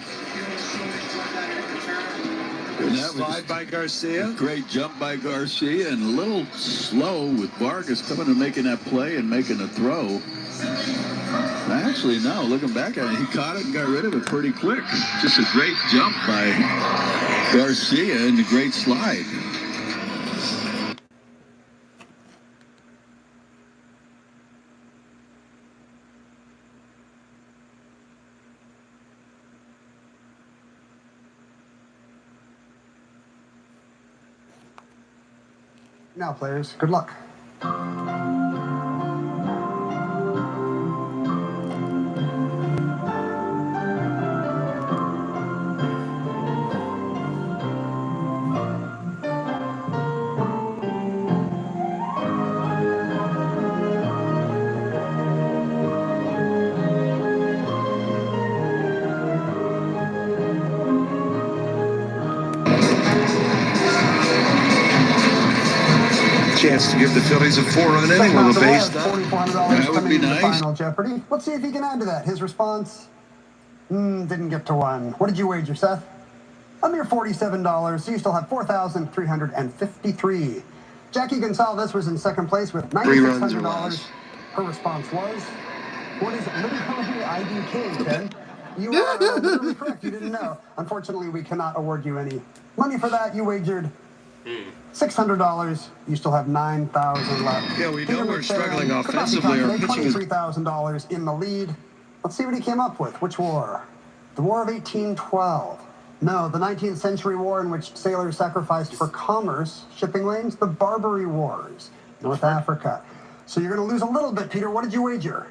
And that Slide by Garcia. Great jump by Garcia, and a little slow with Vargas coming and making that play and making a throw. Actually, no, looking back at it, he caught it and got rid of it pretty quick. Just a great jump by Garcia and a great slide. Now, players, good luck. Chance to give the Phillies a 4-run inning with a base. That would be nice. Final Jeopardy. Let's see if he can add to that. His response? Didn't get to one. What did you wager, Seth? A mere $47, so you still have $4,353. Jackie Gonsalves was in second place with $9,600. Her response was, what is literally IDK, Ken? You are literally correct. You didn't know. Unfortunately, we cannot award you any money for that. You wagered $600. You still have $9,000 left. Yeah, we know we're struggling offensively. Our pitching is $23,000 in the lead. Let's see what he came up with. Which war? The War of 1812. No, the 19th century war in which sailors sacrificed for commerce, shipping lanes. The Barbary Wars, North Africa. So you're going to lose a little bit, Peter. What did you wager?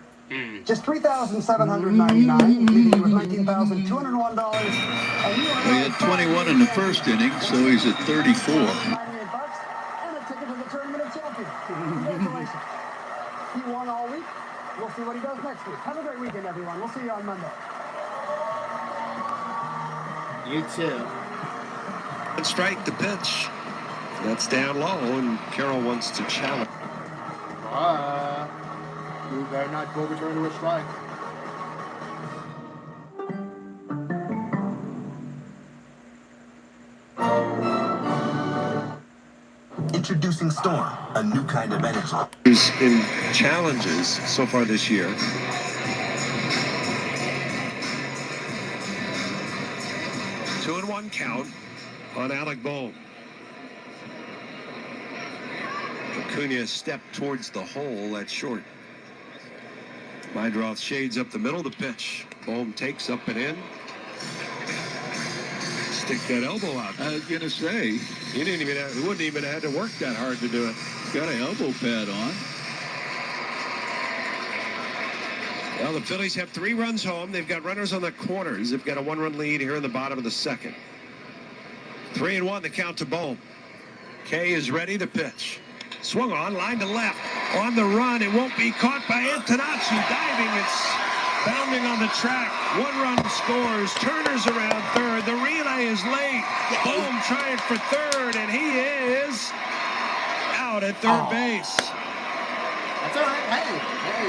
Just $3,799, leaving you with $19,201. And you are He had 21 in the first inning, so he's at 34. $98 and a ticket to the Tournament of Champions. Congratulations. He won all week. We'll see what he does next week. Have a great weekend, everyone. We'll see you on Monday. You too. strike the pitch. That's down low, and Carroll wants to challenge. You better not go return to a strike. Introducing Storm, a new kind of energy. Who's in challenges so far this year. Two and one count on Alec Bohm. Acuna stepped towards the hole. That's short. Meidroth shades up the middle. The pitch. Bohm takes up and in. Stick that elbow out. I was gonna say he wouldn't even have to work that hard to do it. Got an elbow pad on. Well, the Phillies have 3 runs home. They've got runners on the corners. They've got a 1-run lead here in the bottom of the second. 3-1, the count to Bohm. Kay is ready to pitch. Swung on, line to left. On the run, it won't be caught by Antonacci. Diving, it's bounding on the track. 1 run scores. Turner's around third. The relay is late. Bohm trying for third, and he is out at third base. That's all right. Hey.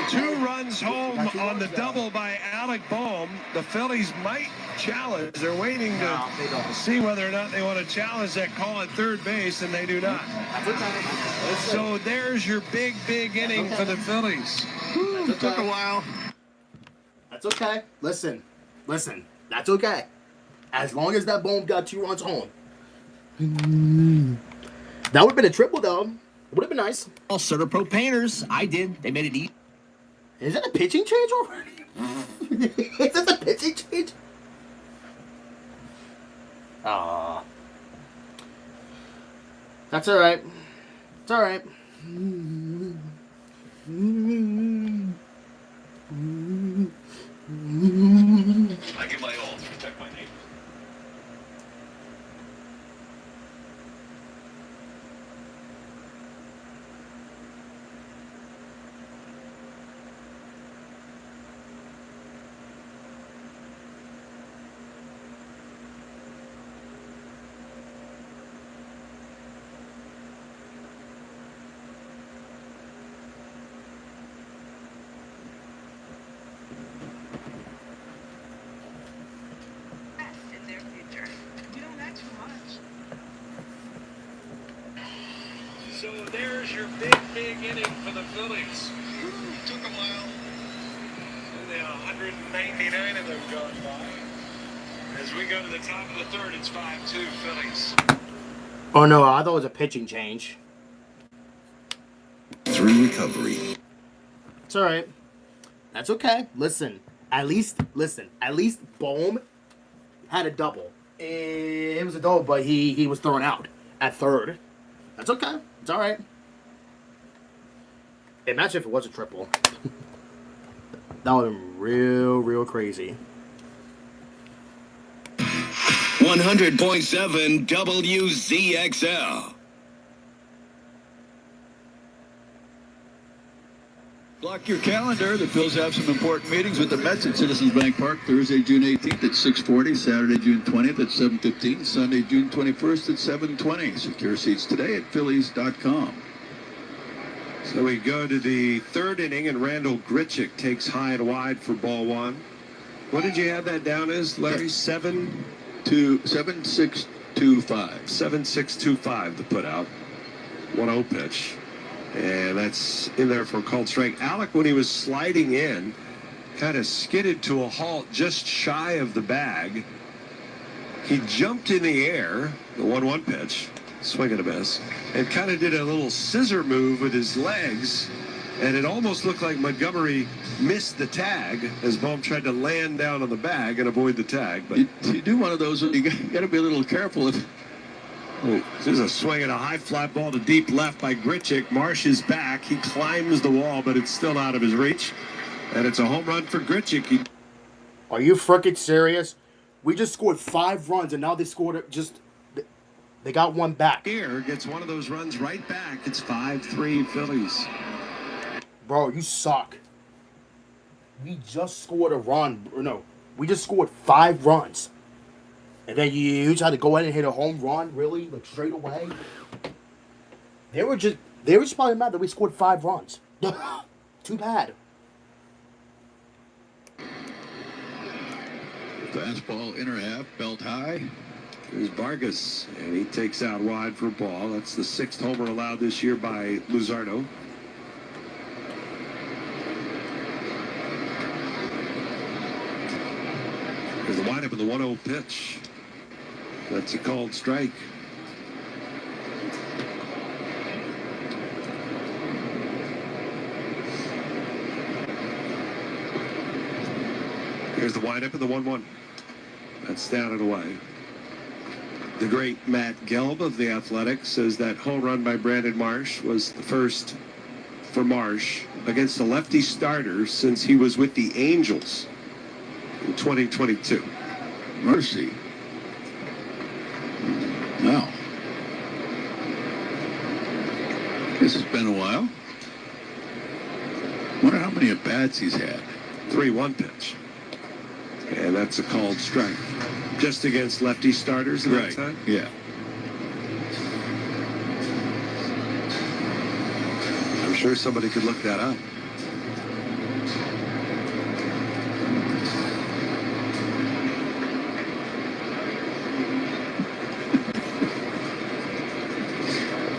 2 runs home on the double by Alec Bohm. The Phillies might challenge. They're waiting to see whether or not they want to challenge that call at third base, and they do not. So there's your big inning for the Phillies. It took a while. That's okay. Listen. That's okay. As long as that Bohm got 2 runs home. That would have been a triple, though. Would have been nice. All Sutter Pro painters. I did. They made it easy. Is that a pitching change already? Is this a pitching change? That's all right. It's all right. I give my all to protect my neighbors. your big inning for the Phillies. Took a while. And then 199 of them gone by. As we go to the top of the third, it's 5-2 Phillies. Oh no, I thought it was a pitching change. Through recovery. It's all right. That's okay. Listen, at least Bohm had a double. It was a double, but he was thrown out at third. That's okay. It's all right. Imagine if it was a triple. That would have been real crazy. 100.7 WZXL. Block your calendar. The Phils have some important meetings with the Mets at Citizens Bank Park Thursday, June 18th at 6:40, Saturday, June 20th at 7:15, Sunday, June 21st at 7:20. Secure seats today at Phillies.com. So we go to the third inning, and Randall Grichuk takes high and wide for ball one. What did you have that down as, Larry? 7-6-2-5. 7-6-2-5, the put out. 1-0 pitch. And that's in there for a called strike. Alec, when he was sliding in, kind of skidded to a halt just shy of the bag. He jumped in the air, the 1-1 pitch, swing and a miss, and kind of did a little scissor move with his legs. And it almost looked like Montgomery missed the tag as Bohm tried to land down on the bag and avoid the tag. But you do one of those, you got to be a little careful. This is a swing and a high fly ball to deep left by Grichuk. Marsh is back. He climbs the wall, but it's still out of his reach. And it's a home run for Grichuk. Are you freaking serious? We just scored 5 runs, and now they scored they got one back. Here gets one of those runs right back. It's 5-3 Phillies. Bro, you suck. We just scored a run. No, we just scored 5 runs. And then you tried to go in and hit a home run, really? Like, straight away? They were just probably mad that we scored 5 runs. Too bad. Fastball, inner half, belt high. Here's Vargas, and he takes out wide for a ball. That's the 6th homer allowed this year by Luzardo. Here's the windup of the 1-0 pitch. That's a called strike. Here's the windup of the 1-1. That's down and away. The great Matt Gelb of The Athletic says that home run by Brandon Marsh was the first for Marsh against a lefty starter since he was with the Angels in 2022. Mercy. Wow. This has been a while. Wonder how many at-bats he's had. 3-1 pitch. And that's a called strike. Just against lefty starters at that time? Yeah. I'm sure somebody could look that up.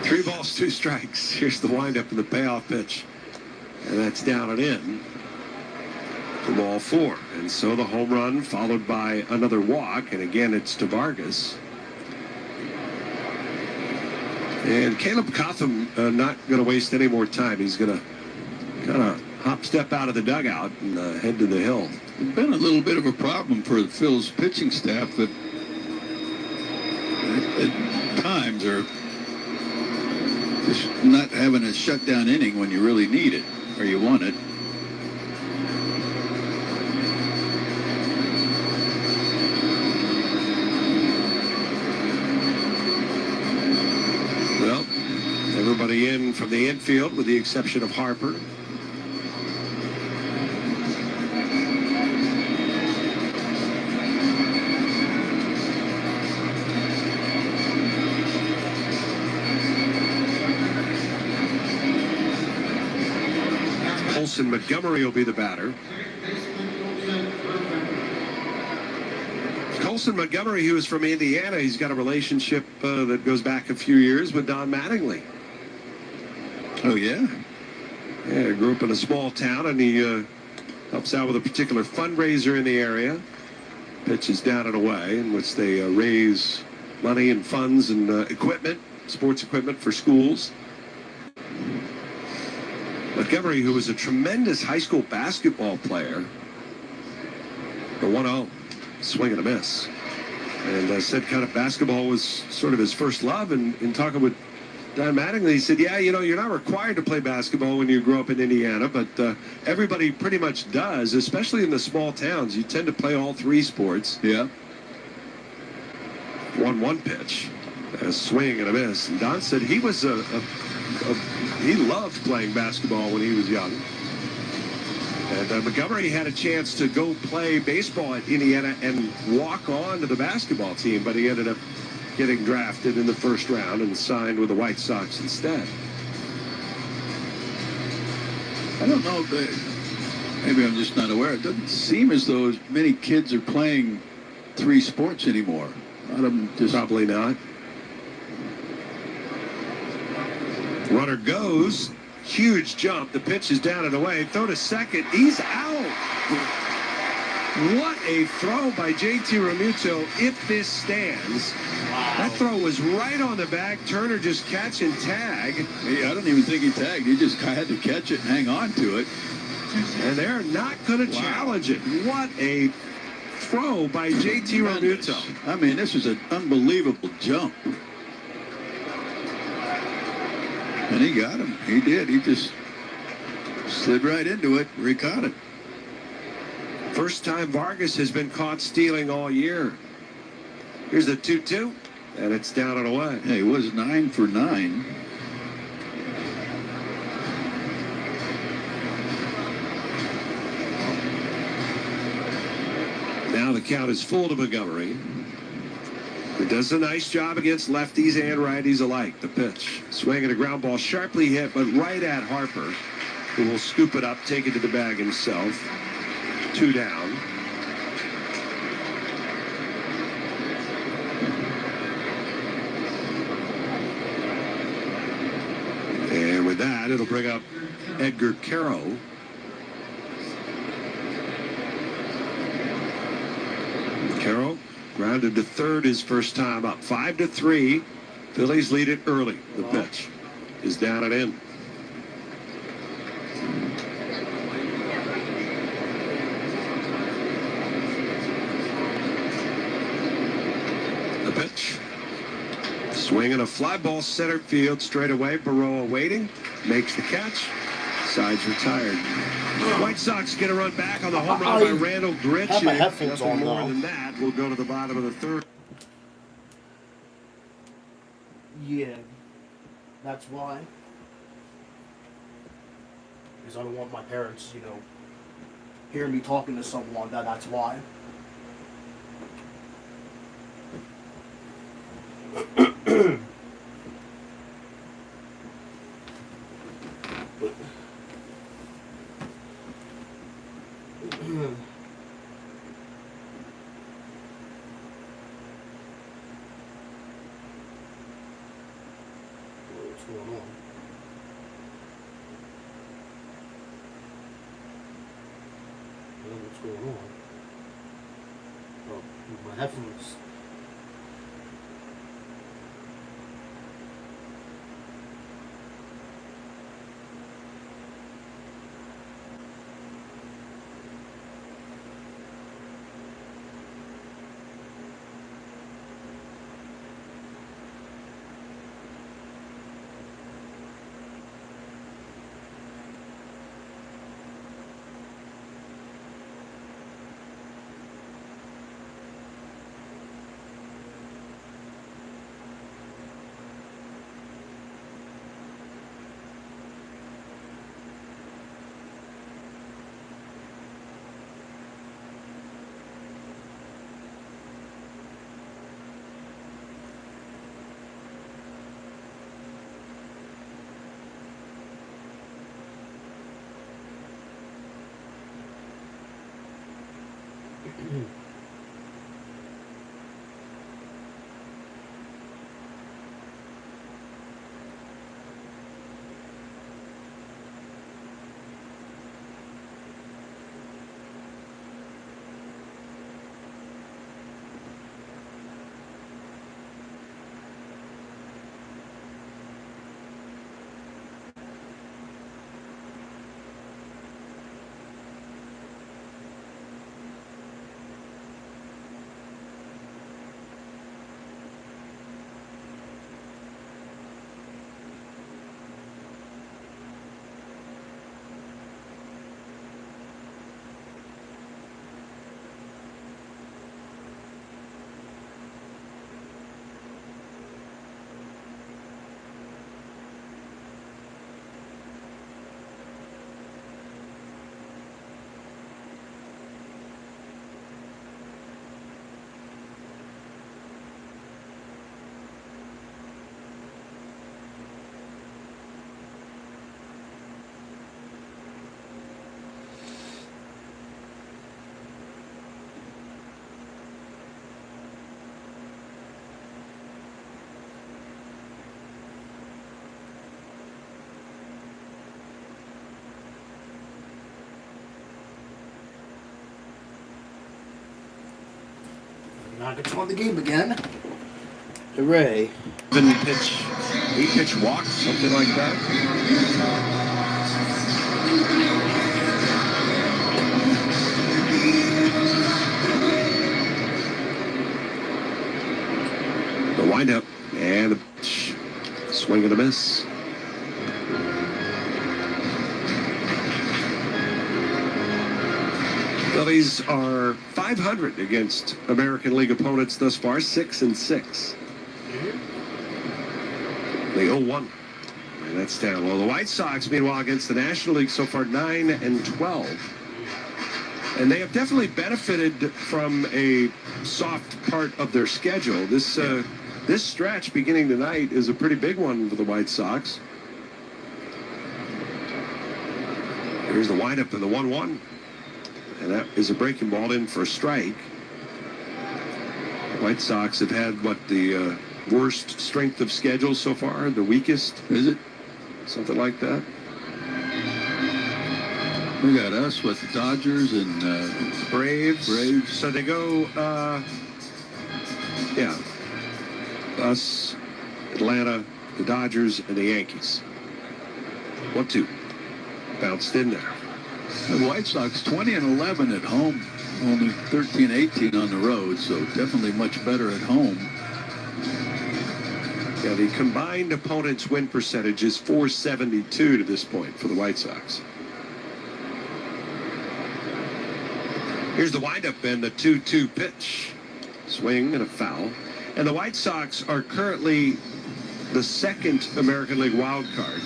Three balls, 2 strikes. Here's the windup and the payoff pitch. And that's down and in for ball 4. And so the home run followed by another walk. And again, it's to Vargas. And Caleb Cotham not going to waste any more time. He's going to kind of hop step out of the dugout and head to the hill. It's been a little bit of a problem for the Phil's pitching staff that at times are just not having a shutdown inning when you really need it or you want it. Well, everybody in from the infield with the exception of Harper. Colson Montgomery will be the batter. Colson Montgomery, who is from Indiana, he's got a relationship that goes back a few years with Don Mattingly. Oh, yeah? Yeah, grew up in a small town, and he helps out with a particular fundraiser in the area. Pitches down and away, in which they raise money and funds and equipment, sports equipment for schools. Montgomery, who was a tremendous high school basketball player, the 1-0, swing and a miss. And said kind of basketball was sort of his first love. And in talking with Don Mattingly, he said, yeah, you know, you're not required to play basketball when you grow up in Indiana, but everybody pretty much does, especially in the small towns. You tend to play all three sports. Yeah. 1-1 pitch, a swing and a miss. And Don said he was he loved playing basketball when he was young. And Montgomery had a chance to go play baseball at Indiana and walk on to the basketball team, but he ended up getting drafted in the first round and signed with the White Sox instead. I don't know if maybe I'm just not aware. It doesn't seem as though as many kids are playing three sports anymore. A lot of them just... Probably not. Runner goes. Huge jump. The pitch is down and away. Throw to second. He's out. What a throw by JT Realmuto if this stands. Wow. That throw was right on the back. Turner just catch and tag. I don't even think he tagged. He just had to catch it and hang on to it. And they're not going to challenge it. What a throw by JT Realmuto. I mean, this is an unbelievable jump. And he got him. He did. He just slid right into it where he caught it. First time Vargas has been caught stealing all year. Here's the 2-2, and it's down and away. Yeah, he was 9 for 9. Now the count is full to Montgomery. He does a nice job against lefties and righties alike. The pitch, swinging a ground ball, sharply hit, but right at Harper, who will scoop it up, take it to the bag himself. 2 down. And with that, it'll bring up Edgar Caro. Caro grounded to third his first time up. 5-3. Phillies lead it early. The pitch is down and in. The pitch. Swinging a fly ball center field straight away. Baroa waiting. Makes the catch. Side's retired. White Sox get a run back on the home run by Randall Gritch. Have my headphones Nothing on, more though. than that. We'll go to the bottom of the third. Yeah, that's why. Because I don't want my parents, you know, hearing me talking to someone. That's why. What's going on? What's going on? Oh, my headphones. Not controlling the game again. Hooray. He pitched walk, something like that. The windup and the pitch. Swing and a miss. Phillies are 500 against American League opponents thus far, 6-6. The 0-1. And that's down. Well, the White Sox, meanwhile, against the National League so far, 9-12. And they have definitely benefited from a soft part of their schedule. This stretch beginning tonight is a pretty big one for the White Sox. Here's the windup in the 1-1. And that is a breaking ball in for a strike. The White Sox have had, the worst strength of schedule so far? The weakest? Is it? Something like that? We got us with the Dodgers and Braves. So they go, us, Atlanta, the Dodgers, and the Yankees. 1-2. Bounced in there. The White Sox 20-11 at home, only 13-18 on the road, so definitely much better at home. Yeah, the combined opponent's win percentage is .472 to this point for the White Sox. Here's the windup and the 2-2 pitch. Swing and a foul. And the White Sox are currently the second American League wild card.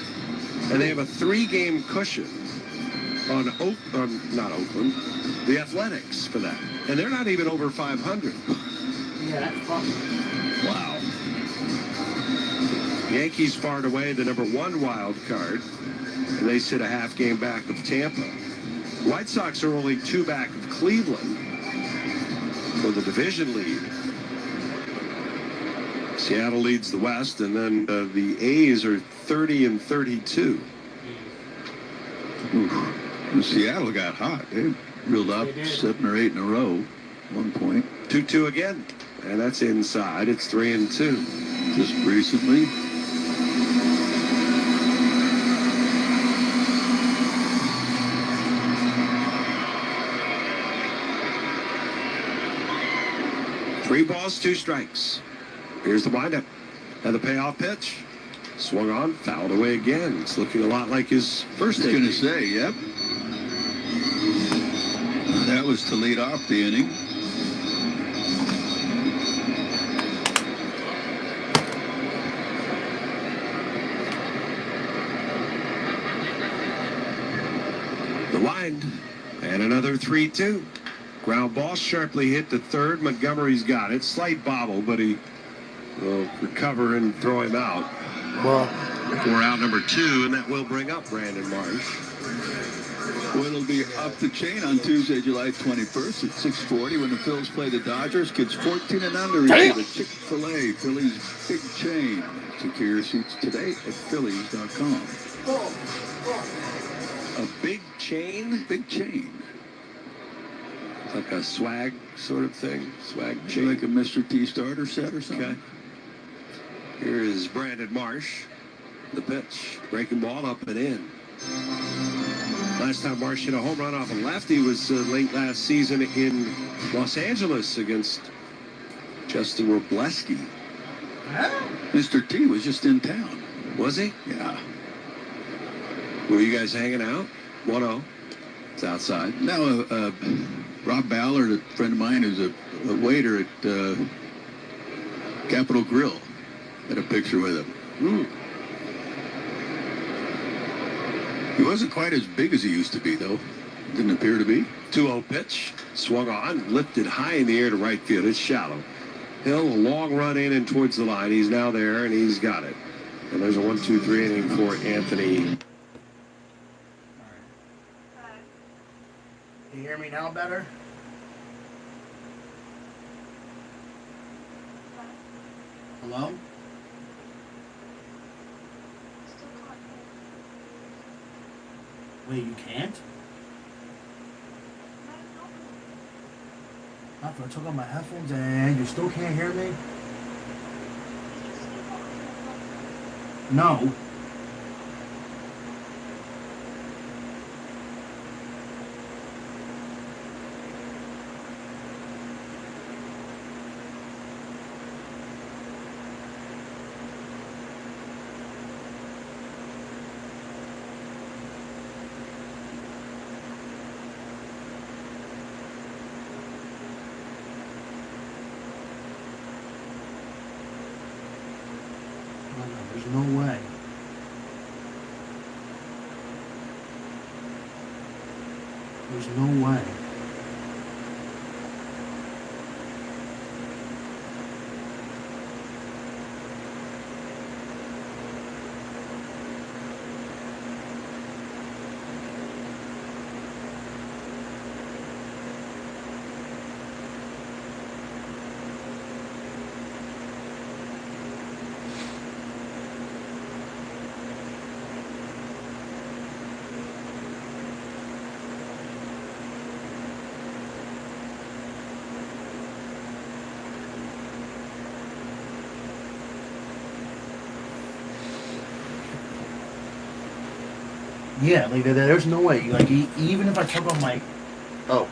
And they have a 3-game cushion on not Oakland, the Athletics for that. And they're not even over 500. Yeah, that's fun. Wow. Yankees far and away the number 1 wild card, and they sit a half game back of Tampa. White Sox are only 2 back of Cleveland for the division lead. Seattle leads the West, and then the A's are 30-32. Seattle got hot. They reeled up 7 or 8 in a row at one point. 2-2 again, and that's inside. It's 3-2. Just recently. Three balls, 2 strikes. Here's the windup and the payoff pitch. Swung on, fouled away again. It's looking a lot like his first inning. I was going to say, yep. That was to lead off the inning. The wind and another 3-2. Ground ball sharply hit to third. Montgomery's got it. Slight bobble, but he will recover and throw him out. Well, for out number 2, and that will bring up Brandon Marsh. Well, it'll be up the chain on Tuesday, July 21st at 6:40 when the Phillies play the Dodgers. Kids 14 and under receive a Chick-fil-A Phillies Big Chain. Secure your seats today at Phillies.com. A big chain? Big chain. Like a swag sort of thing? Swag chain? Like a Mr. T starter set or something? Okay. Here is Brandon Marsh. The pitch. Breaking ball up and in. Last time Marsh hit a home run off a lefty was late last season in Los Angeles against Justin Robleski. Mr. T was just in town. Was he? Yeah. Were you guys hanging out? 1-0. It's outside. Now, Rob Ballard, a friend of mine who's a waiter at Capitol Grill, had a picture with him. He wasn't quite as big as he used to be, though. Didn't appear to be. 2-0 pitch. Swung on, lifted high in the air to right field. It's shallow. Hill, a long run in and towards the line. He's now there, and he's got it. And there's a 1-2-3 inning for Anthony. You hear me now better? Hello? Wait, you can't? After I took off my headphones and you still can't hear me? No. There's no way. There's no way. Yeah, like there's no way. Like even if I took off my Oh.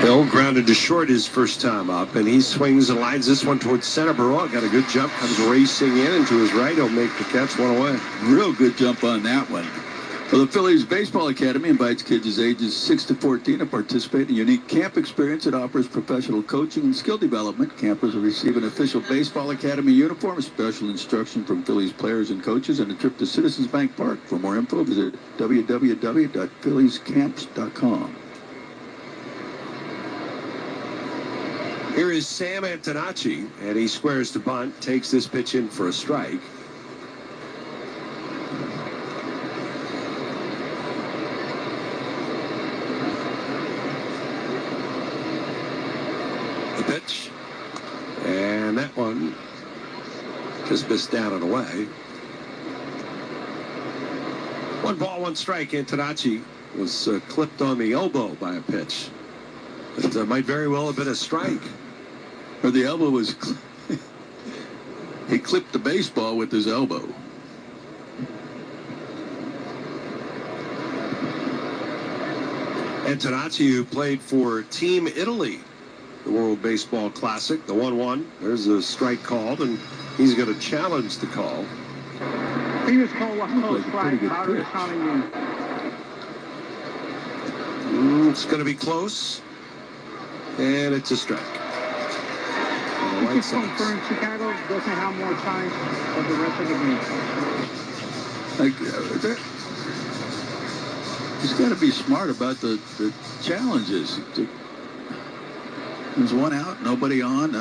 Hill grounded to short his first time up, and he swings and lines this one towards center. Barroa got a good jump, comes racing in, and to his right, he'll make the catch one away. Real good jump on that one. Well, the Phillies Baseball Academy invites kids ages 6 to 14 to participate in a unique camp experience that offers professional coaching and skill development. Campers will receive an official Baseball Academy uniform, special instruction from Phillies players and coaches, and a trip to Citizens Bank Park. For more info, visit www.philliescamps.com. Here is Sam Antonacci, and he squares to bunt, takes this pitch in for a strike. The pitch, and that one just missed down and away. 1 ball, 1 strike. Antonacci was clipped on the elbow by a pitch. It might very well have been a strike. Or the elbow was... he clipped the baseball with his elbow. Antonacci, who played for Team Italy, the World Baseball Classic, the 1-1. There's a strike called, and he's going to challenge the call. Previous call was no strike. How is counting in? It's going to be close, and it's a strike. White Sox. Chicago doesn't have more time for the rest of the game. He's got to be smart about the challenges. There's one out, nobody on.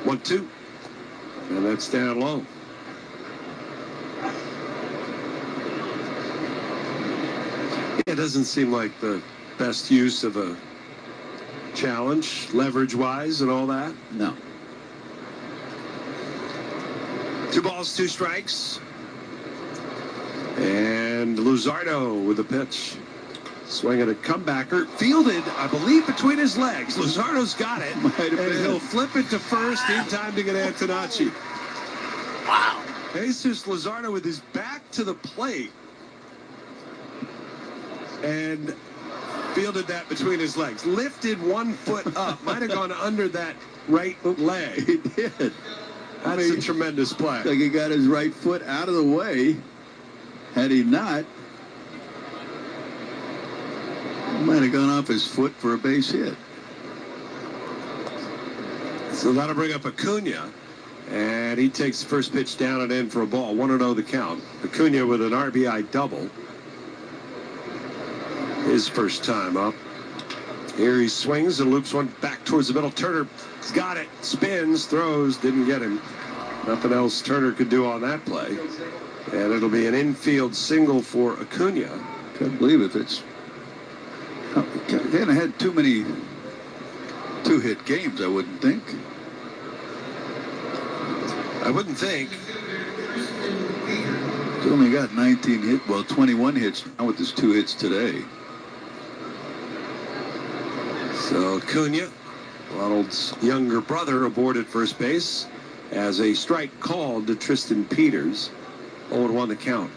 1-2, and that's down low. It doesn't seem like the best use of a challenge, leverage-wise and all that. No. 2 balls, 2 strikes. And Luzardo with a pitch. Swinging a comebacker. Fielded, I believe, between his legs. Luzardo's got it. And he'll flip it to first in time to get Antonacci. Wow. Jesus Luzardo with his back to the plate. And fielded that between his legs. Lifted 1 foot up. Might have gone under that right leg. He did. That's a tremendous play. Like he got his right foot out of the way. Had he not, he might have gone off his foot for a base hit. So that'll bring up Acuna. And he takes the first pitch down and in for a ball. 1-0 the count. Acuna with an RBI double. His first time up. Here he swings and loops one back towards the middle. Turner's got it. Spins, throws, didn't get him. Nothing else Turner could do on that play. And it'll be an infield single for Acuna. Can't believe it. It's they haven't had too many two-hit games, I wouldn't think. I wouldn't think. He's only got 19 hits, well, 21 hits now with his 2 hits today. So Acuna, Ronald's younger brother, aboard at first base as a strike called to Tristan Peters. 0-1 the count.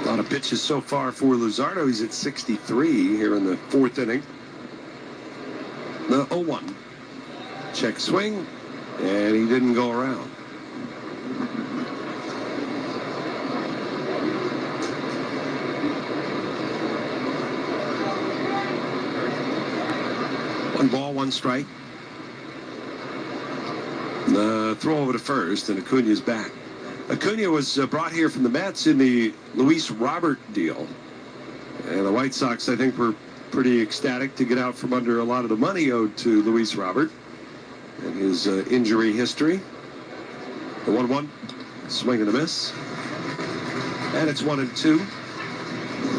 A lot of pitches so far for Luzardo. He's at 63 here in the 4th inning. The 0-1. Check swing, and he didn't go around. One ball, one strike. The throw over to first, and Acuna's back. Acuna was brought here from the Mets in the Luis Robert deal. And the White Sox, I think, were pretty ecstatic to get out from under a lot of the money owed to Luis Robert and his injury history. The 1-1, swing and a miss. And it's 1-2.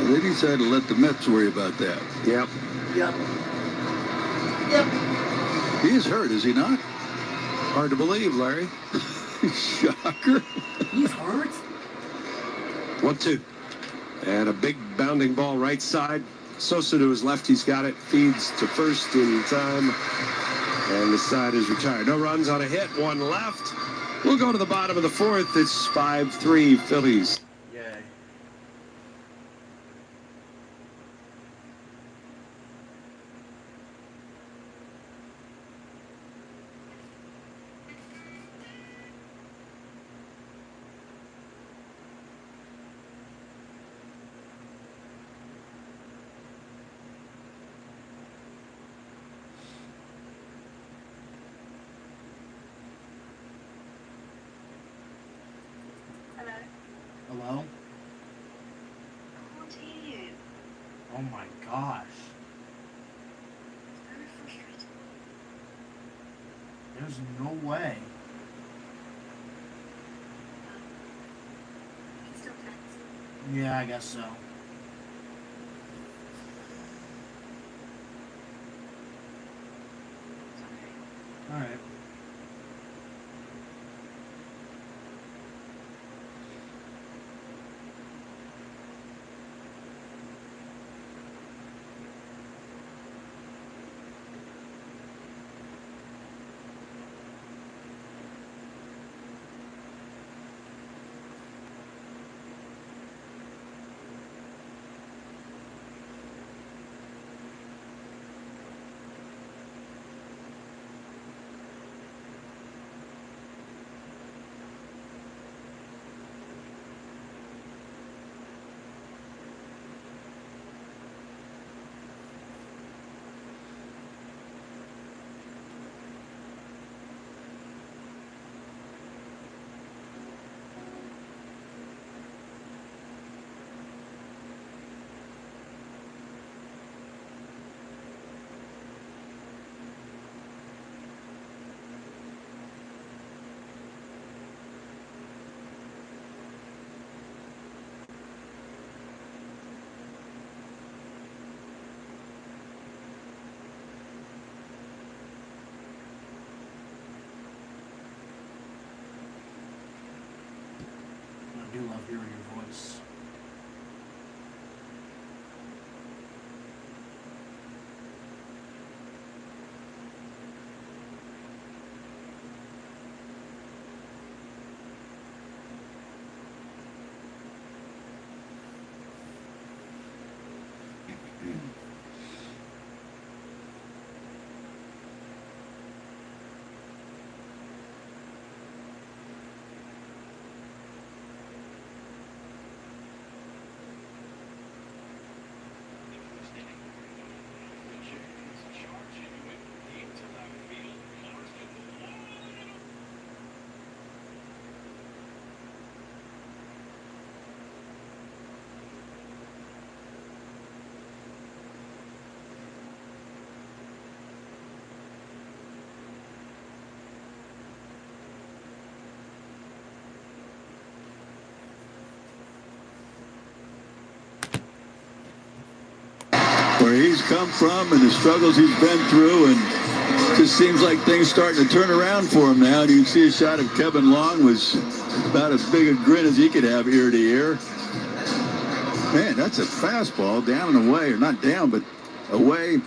They decided to let the Mets worry about that. Yep. Yep. Yep. He is hurt, is he not? Hard to believe, Larry. Shocker. He's hurt? 1-2. And a big bounding ball right side. Sosa to his left. He's got it. Feeds to first in time. And the side is retired. No runs on a hit. One left. We'll go to the bottom of the 4th. It's 5-3 Phillies. Yay. Hello? Can't hear you. Oh my gosh. It's very frustrating. There's no way. We can still text. Yeah, I guess so. It's okay. Alright. I do love hearing your voice. where he's come from and the struggles he's been through, and just seems like things starting to turn around for him now. You can see a shot of Kevin Long was about as big a grin as he could have ear to ear. Man, that's a fastball down and away, or not down, but away,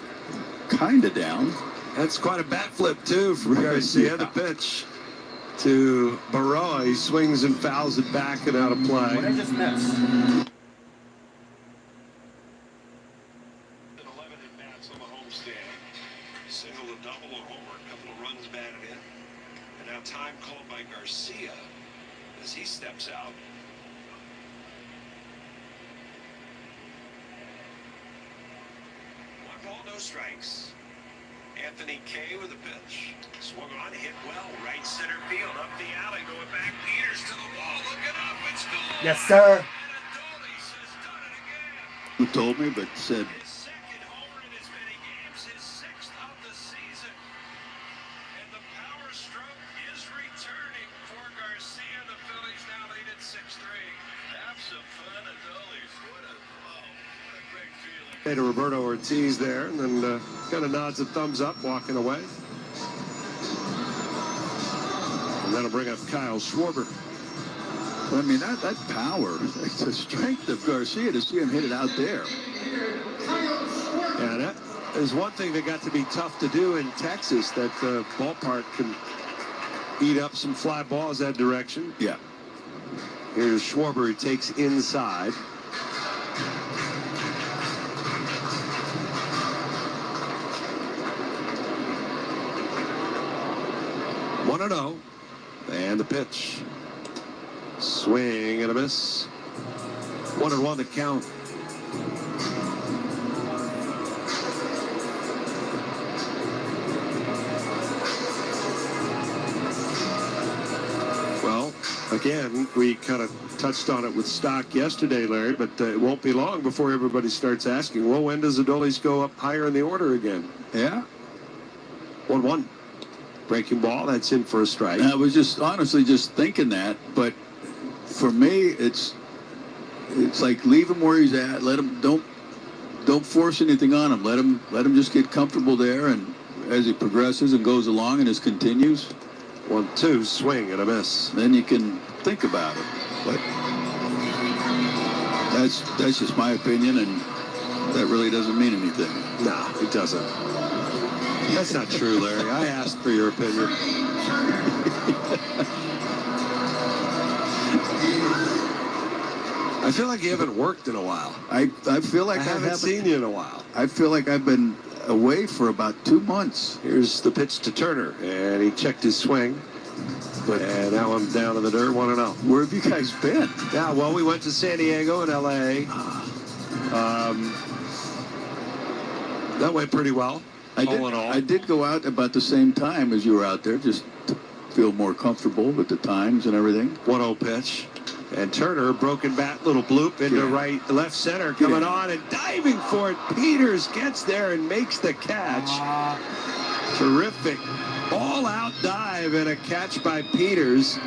kind of down. That's quite a bat flip, too, for Garcia. Yeah. The pitch to Baroa. He swings and fouls it back and out of play. What did I just miss? 11 at bats on the homestand. Single, a double, a homer, a couple of runs batted in. And now time called by Garcia as he steps out. 1 ball, no strikes. Anthony Kay with a pitch. Swung on, hit well, right center field, up the alley, going back. Peters to the wall, looking up, it's gone. Yes, sir. And Adolis has done it again. Who told me, but said His second homer in as many games, his 6th of the season. And the power stroke is returning for Garcia. The Phillies now lead at 6-3. Have some fun, Adolis. What a great feeling. Hey to Roberto Ortiz there, and then kind of nods a thumbs up, walking away. And that'll bring up Kyle Schwarber. I mean, that power, the strength of Garcia to see him hit it out there. Yeah, that is one thing that got to be tough to do in Texas, that the ballpark can eat up some fly balls that direction. Yeah. Here's Schwarber, who takes inside. One and 0. And the pitch. Swing and a miss. 1-1 to count. Well, again, we kind of touched on it with stock yesterday, Larry, but it won't be long before everybody starts asking, well, when does Adolis go up higher in the order again? Yeah. 1-1. Breaking ball, that's in for a strike. I was just honestly just thinking that, but for me, it's like leave him where he's at. Let him don't force anything on him. Let him just get comfortable there, and as he progresses and goes along and just continues. 1-2, swing and a miss. Then you can think about it. But that's just my opinion, and that really doesn't mean anything. Nah, it doesn't. That's not true, Larry. I asked for your opinion. I feel like you haven't worked in a while. I feel like I haven't seen you in a while. I feel like I've been away for about 2 months. Here's the pitch to Turner, and he checked his swing. And now I'm down in the dirt, 1-0. Where have you guys been? Yeah, well, we went to San Diego and L.A. That went pretty well. I did go out about the same time as you were out there, just to feel more comfortable with the times and everything. 1-0 pitch. And Turner, broken bat, little bloop into left center, coming on and diving for it. Peters gets there and makes the catch. Terrific all-out dive and a catch by Peters.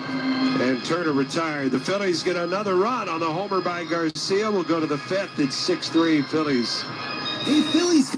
And Turner retired. The Phillies get another run on the homer by Garcia. We'll go to the 5th. It's 6-3 Phillies. Hey, Phillies.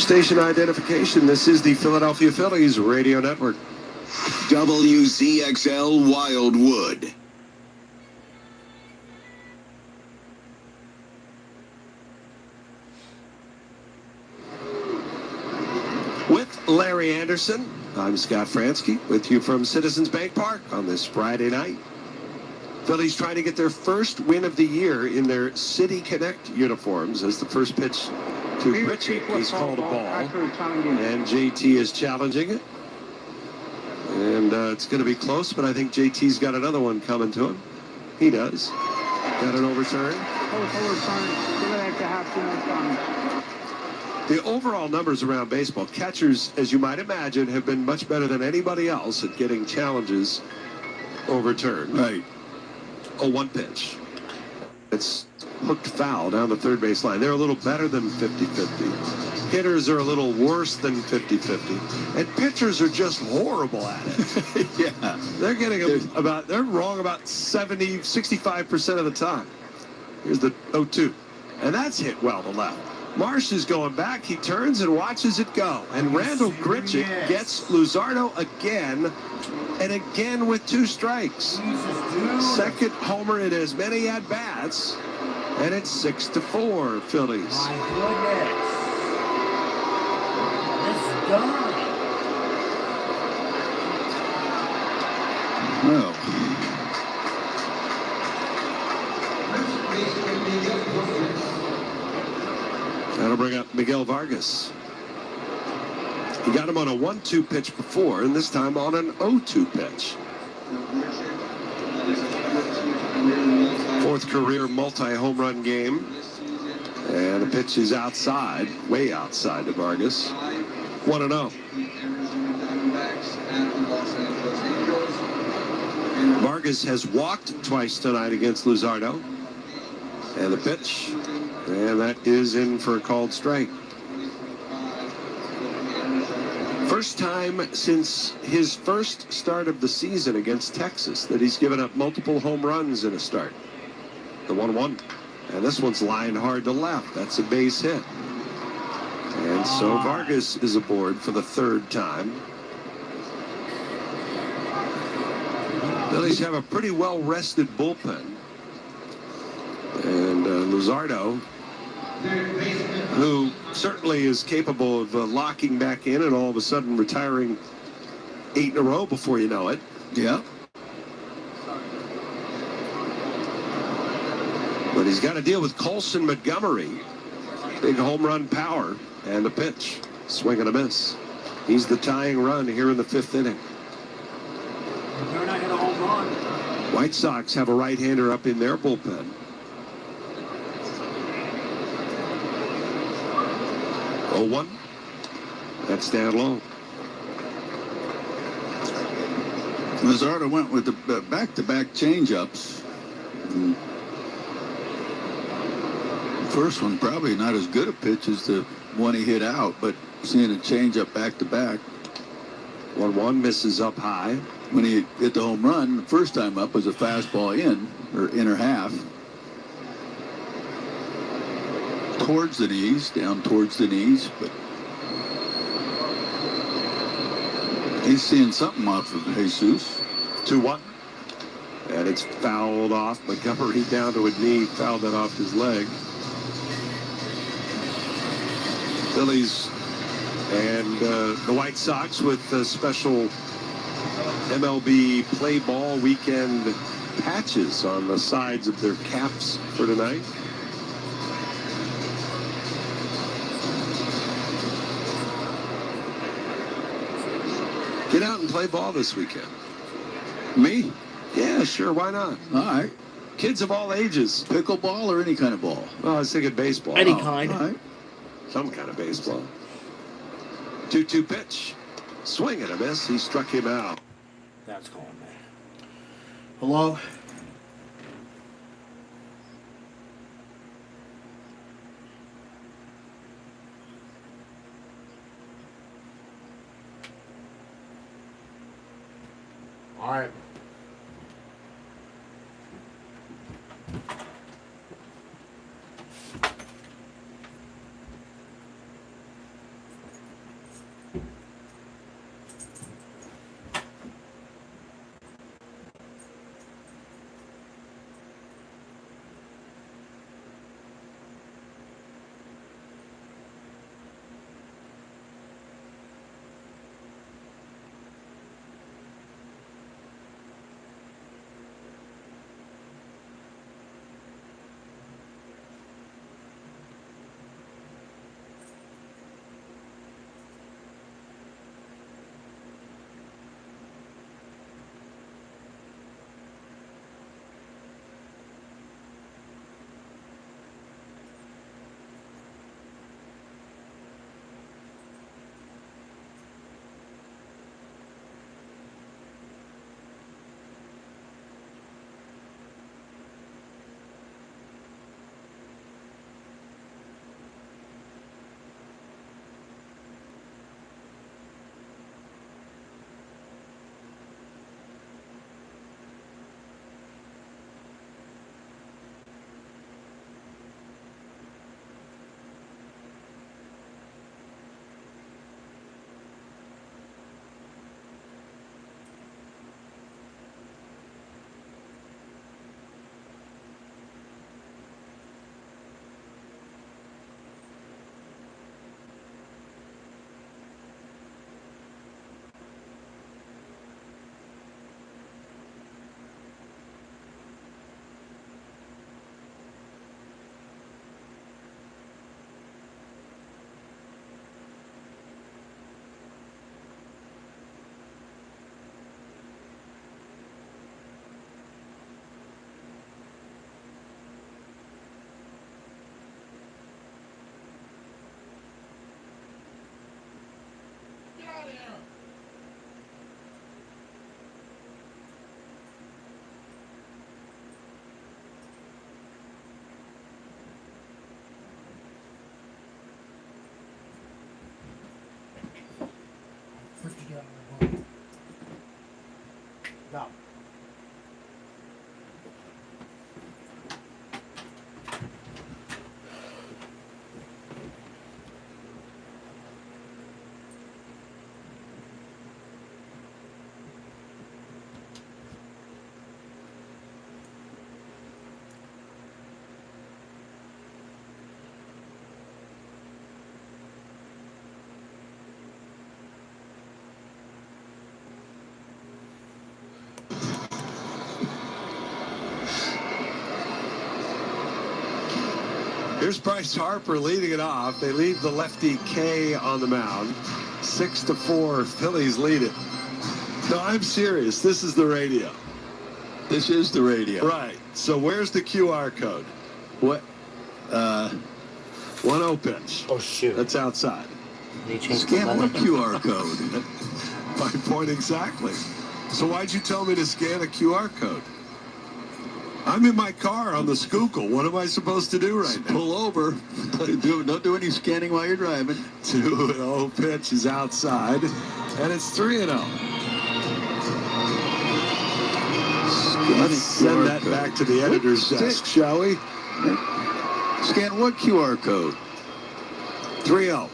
station identification. This is the Philadelphia Phillies Radio Network. WZXL Wildwood. With Larry Anderson, I'm Scott Fransky with you from Citizens Bank Park on this Friday night. Phillies trying to get their first win of the year in their City Connect uniforms as the first pitch to Richie. He's called a ball, and JT is challenging it. And it's going to be close, but I think JT's got another one coming to him. He does. Got an overturn. The overall numbers around baseball, catchers, as you might imagine, have been much better than anybody else at getting challenges overturned. Right. Oh, one pitch. It's hooked foul down the third base line. They're a little better than 50-50. Hitters are a little worse than 50-50. And pitchers are just horrible at it. Yeah. They're getting they're wrong about 65% of the time. Here's the 0-2. And that's hit well to left. Marsh is going back. He turns and watches it go. And Randall Grichuk gets Luzardo again, and again with 2 strikes. Second homer in as many at-bats, and it's 6-4 Phillies. My goodness. It's done. Well, that'll bring up Miguel Vargas. He got him on a 1-2 pitch before, and this time on an 0-2 pitch. Fourth career multi-home run game. And the pitch is outside, way outside to Vargas. 1-0. Vargas has walked twice tonight against Luzardo. And the pitch, and that is in for a called strike. First time since his first start of the season against Texas that he's given up multiple home runs in a start. The 1-1. And this one's lined hard to left. That's a base hit. And so Vargas is aboard for the third time. Phillies have a pretty well-rested bullpen. And Luzardo, who certainly is capable of locking back in and all of a sudden retiring 8 in a row before you know it. yeah. But he's got to deal with Colson Montgomery. Big home run power and a pitch. Swing and a miss. He's the tying run here in the 5th inning. They're not going to home run. White Sox have a right-hander up in their bullpen. Oh, 1. That's down low. Luzardo went with the back-to-back change-ups. First one probably not as good a pitch as the one he hit out, but seeing a change-up back-to-back. 1-1 misses up high. When he hit the home run, the first time up was a fastball in, or inner half. Towards the knees, down towards the knees, but he's seeing something off of Jesus. 2-1. And it's fouled off. Montgomery down to a knee, fouled it off his leg. Phillies and the White Sox with special MLB play ball weekend patches on the sides of their caps for tonight. Get out and play ball this weekend. Me? Yeah, sure. Why not? All right. Kids of all ages. Pickleball or any kind of ball? Well, I was thinking baseball. Any kind. All right. Some kind of baseball. 2-2 pitch. Swing and a miss. He struck him out. That's calling me. Hello? All right. No. Here's Bryce Harper leading it off. They leave the lefty K on the mound. 6-4, Phillies lead it. No, I'm serious. This is the radio. This is the radio. Right. So where's the QR code? What? 1-0 pitch. Oh, shoot. That's outside. Scan what QR code? 5 point exactly. So why'd you tell me to scan a QR code? I'm in my car on the Schuylkill. What am I supposed to do right now? Pull over. Don't do any scanning while you're driving. 2-0 pitch is outside, and it's 3-0. Let's send that back to the editor's desk, shall we? Scan what QR code? 3-0.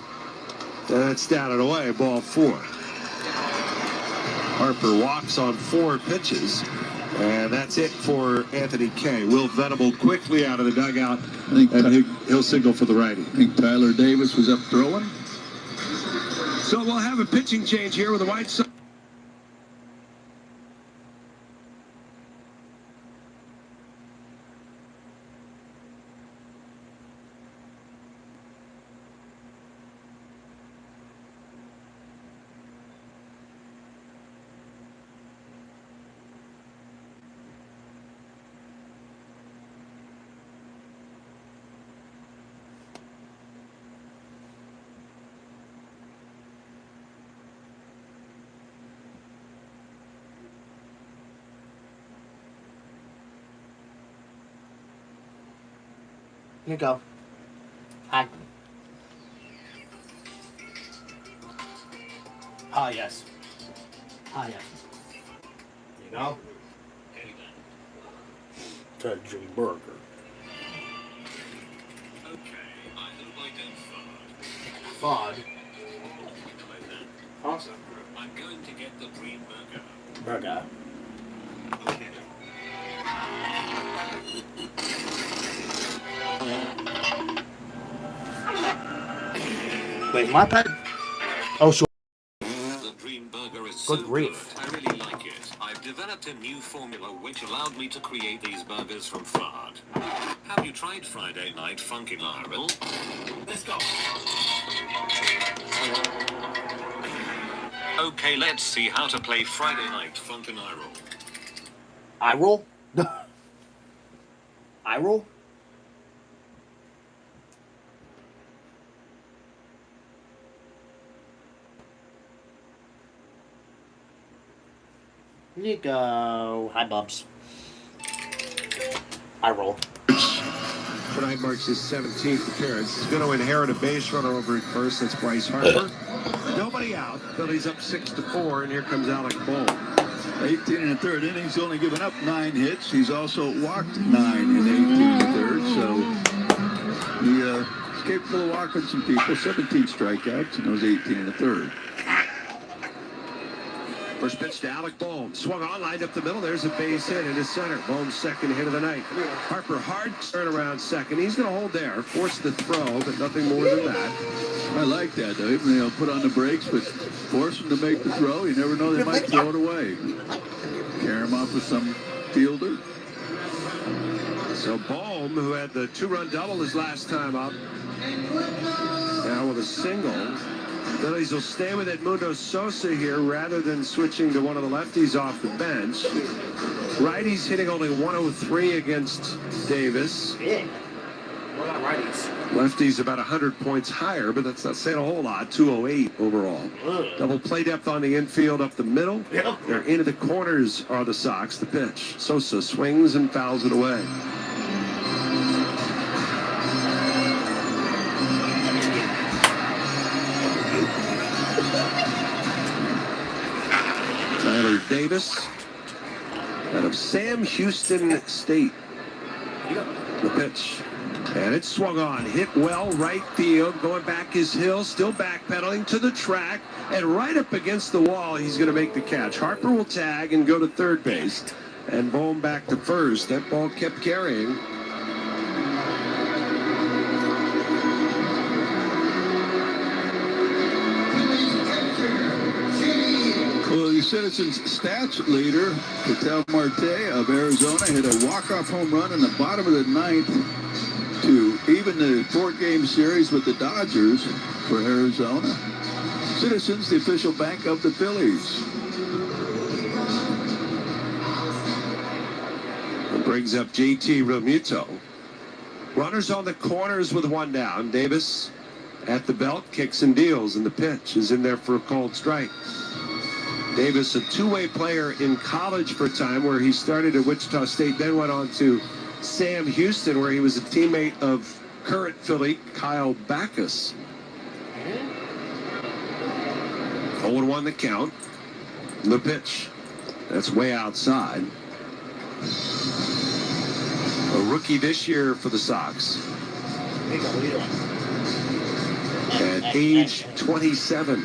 That's down and away, ball 4. Harper walks on 4 pitches. And that's it for Anthony K. Will Venable quickly out of the dugout, and he'll signal for the righty. I think Tyler Davis was up throwing. So we'll have a pitching change here with the White Sox. Here you go. Hi. Ah, yes. Ah, yes. There you go. Touching burger. Fod. Awesome. I'm going to get the green burger. Burger. Wait, my pet? Oh, sure. The green burger is Good so grief. good. I really like it. I've developed a new formula which allowed me to create these burgers from Fard. Have you tried Friday Night Funkin' Iron? Let's go. Okay, let's see how to play Friday Night Funkin' Iron. I roll? I roll? Here you go. Hi, Bubs. I roll. Tonight marks his 17th appearance. He's going to inherit a base runner over at first. That's Bryce Harper. Nobody out. Phillies up 6-4, and here comes Alec Bohm. 18 in the third inning. He's only given up 9 hits. He's also walked 9 in 18 in the third. So he capable of walking some people. 17 strikeouts in those 18 in the third. First pitch to Alec Bohm. Swung on, lined up the middle. There's a base hit into center. Bohm's second hit of the night. Harper hard turn around second. He's going to hold there. Force the throw, but nothing more than that. I like that, though. Even they'll put on the brakes, but force them to make the throw. You never know, they might throw it away. Carry him off with some fielder. So Bohm, who had the 2-run double his last time up, now with a single. Phillies will stay with Edmundo Sosa here rather than switching to one of the lefties off the bench. Righties hitting only 103 against Davis. Yeah. What about righties? Lefties about 100 points higher, but that's not saying a whole lot. 208 overall. Double play depth on the infield up the middle. Yep. They're into the corners are the Sox. The pitch. Sosa swings and fouls it away. Tyler Davis of Sam Houston State. The pitch. And it's swung on. Hit well right field. Going back is Hill. Still backpedaling to the track. And right up against the wall, he's going to make the catch. Harper will tag and go to third base. And Bohm back to first. That ball kept carrying. Well, the Citizens stats leader, Ketel Marte of Arizona, hit a walk-off home run in the bottom of the ninth to even the 4-game series with the Dodgers for Arizona. Citizens, the official bank of the Phillies. It brings up JT Realmuto. Runners on the corners with one down. Davis at the belt, kicks and deals, and the pitch is in there for a called strike. Davis, a two-way player in college for a time, where he started at Wichita State, then went on to Sam Houston, where he was a teammate of current Philly Kyle Backus. 0-1 the count. The pitch. That's way outside. A rookie this year for the Sox. At age 27.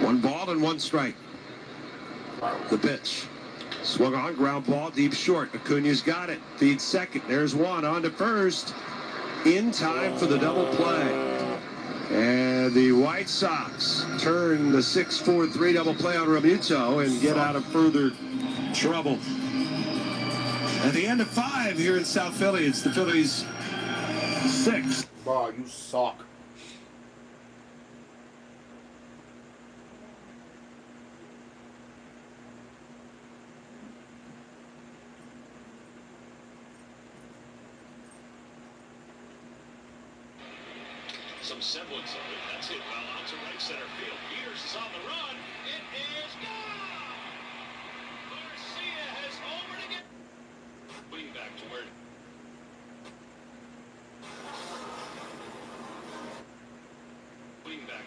One ball and one strike. The pitch. Swung on, ground ball, deep short. Acuna's got it. Feeds second. There's one on to first. In time for the double play. And the White Sox turn the 6-4-3 double play on Realmuto and get out of further trouble. At the end of 5 here in South Philly, it's the Phillies 6. Wow, you suck. Some semblance of it. That's it. Well, out to right center field. Peters is on the run. It is gone. Garcia has homered again. Putting back to where. Putting back.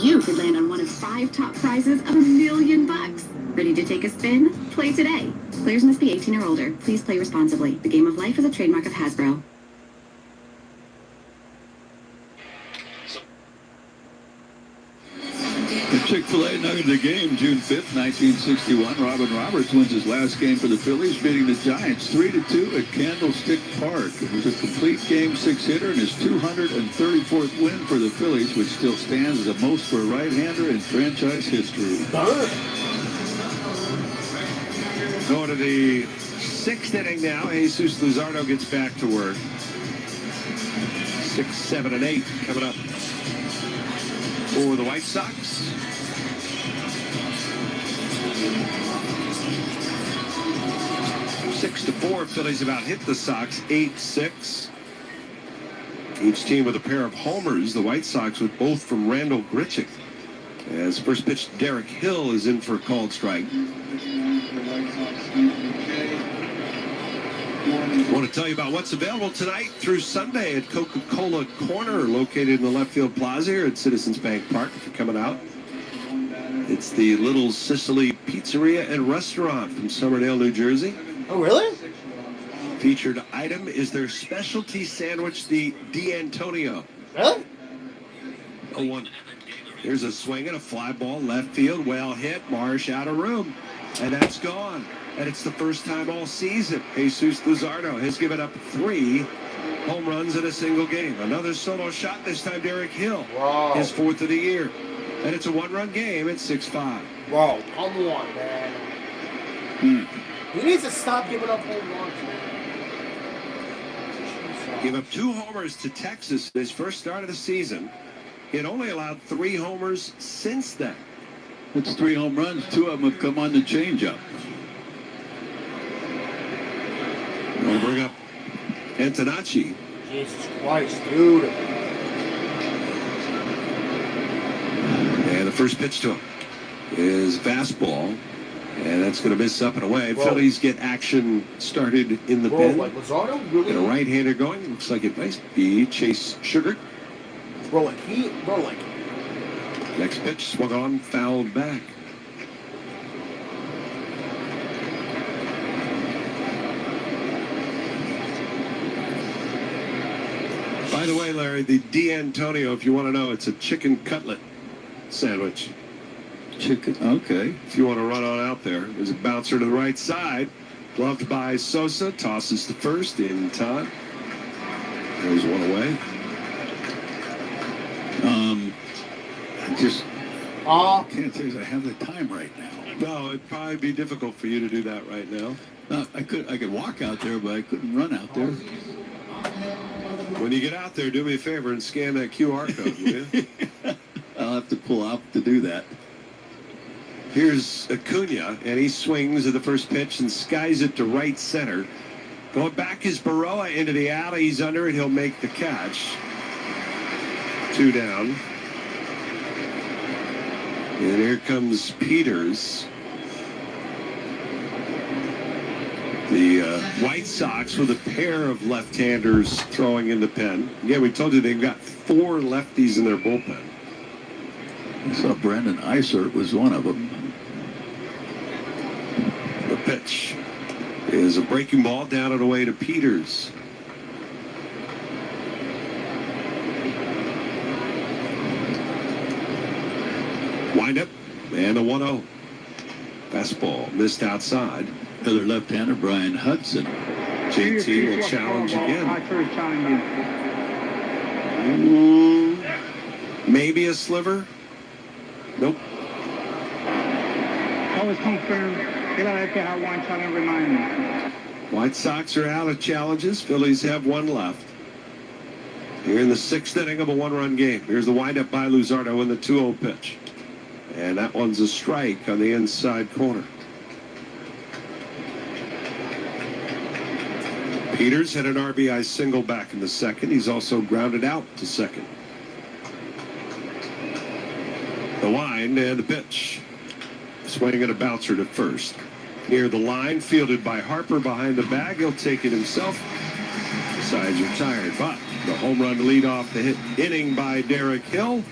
You could land on one of 5 top prizes of $1 million. Ready to take a spin? Play today. Players must be 18 or older. Please play responsibly. The game of life is a trademark of Hasbro. The Chick-fil-A Nugget of the game, June 5th, 1961. Robin Roberts wins his last game for the Phillies, beating the Giants 3-2 at Candlestick Park. It was a complete game 6-hitter and his 234th win for the Phillies, which still stands as the most for a right-hander in franchise history. Going to the 6th inning now. Jesus Luzardo gets back to work. 6, 7, and 8 coming up for the White Sox. Six to 4, Phillies about hit the Sox 8-6. Each team with a pair of homers. The White Sox with both from Randall Grichuk. As first pitch, Derek Hill is in for a called strike. I want to tell you about what's available tonight through Sunday at Coca-Cola Corner, located in the left field plaza here at Citizens Bank Park. If you're coming out, it's the Little Sicily Pizzeria and Restaurant from Somerdale, New Jersey. Oh, really? Featured item is their specialty sandwich, the D'Antonio. Really? Oh, one. Here's a swing and a fly ball left field. Well hit. Marsh out of room. And that's gone. And it's the first time all season Jesus Luzardo has given up 3 home runs in a single game. Another solo shot, this time Derek Hill. Wow. His 4th of the year. And it's a 1-run game at 6-5. Bro, come on, man. He needs to stop giving up home runs, man. Gave up 2 homers to Texas his first start of the season. He had only allowed 3 homers since then. That's 3 home runs. 2 of them have come on the changeup. We'll bring up Antonacci. Jesus Christ, dude. And the first pitch to him is fastball. And that's going to miss up and away. Bro. Phillies get action started in the Bro, pen. like Luzardo really. And a right-hander going. Looks like it might be Chase Sugar. Bro, like. Next pitch swung on, fouled back. By the way, Larry, the D'Antonio, if you want to know, it's a chicken cutlet sandwich. Chicken, okay. If you want to run on out there, there's a bouncer to the right side. Gloved by Sosa, tosses to first in time. There's one away. I just can't say I have the time right now. No, it'd probably be difficult for you to do that right now. I could walk out there, but I couldn't run out there. When you get out there, do me a favor and scan that QR code, will you? I'll have to pull out to do that. Here's Acuna, and he swings at the first pitch and skies it to right center. Going back is Baroa into the alley. He's under it. He'll make the catch. 2 down. And here comes Peters. The White Sox with a pair of left-handers throwing in the pen. Again, we told you they've got 4 lefties in their bullpen. I saw Brandon Isert was one of them. The pitch is a breaking ball down and away to Peters. Wind up and a 1-0. Fastball missed outside. Other left-hander, Brian Hudson. JT will challenge again. Maybe a sliver. Nope. Always confirm. Remind me. White Sox are out of challenges. Phillies have 1 left. Here in the 6th inning of a 1-run game. Here's the windup by Luzardo in the 2-0 pitch. And that one's a strike on the inside corner. Peters had an RBI single back in the 2nd. He's also grounded out to 2nd. The wind and the pitch. Swinging at a bouncer to first. Near the line, fielded by Harper behind the bag. He'll take it himself. The sides are tired, but the home run to lead off the hit inning by Derek Hill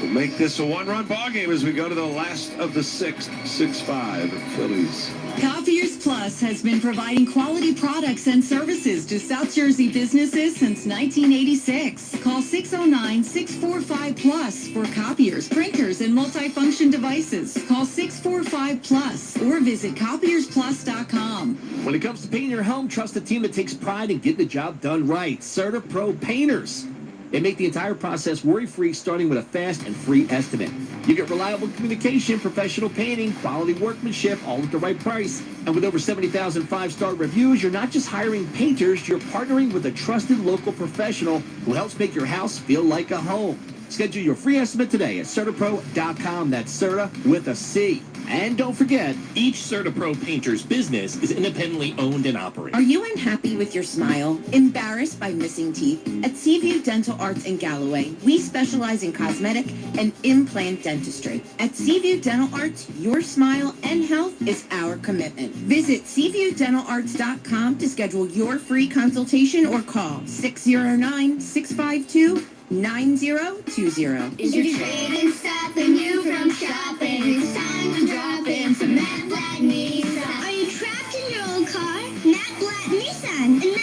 will make this a 1-run ball game as we go to the last of the 6th. 6-5 Phillies. Copiers Plus has been providing quality products and services to South Jersey businesses since 1986. Call 609-645-PLUS for copiers, printers, and multifunction devices. Call 645-PLUS or visit copiersplus.com. When it comes to painting your home, trust a team that takes pride in getting the job done right. Certa Pro Painters. They make the entire process worry-free, starting with a fast and free estimate. You get reliable communication, professional painting, quality workmanship, all at the right price. And with over 70,000 five-star reviews, you're not just hiring painters, you're partnering with a trusted local professional who helps make your house feel like a home. Schedule your free estimate today at CertaPro.com. That's Certa with a C. And don't forget, each CertaPro painter's business is independently owned and operated. Are you unhappy with your smile? Embarrassed by missing teeth? At Seaview Dental Arts in Galloway, we specialize in cosmetic and implant dentistry. At Seaview Dental Arts, your smile and health is our commitment. Visit SeaviewDentalArts.com to schedule your free consultation or call 609-652-9020. Is your trading stopping you from shopping? It's time to drop in some Matt Black Nissan. Are you trapped in your old car? Matt Black Nissan. And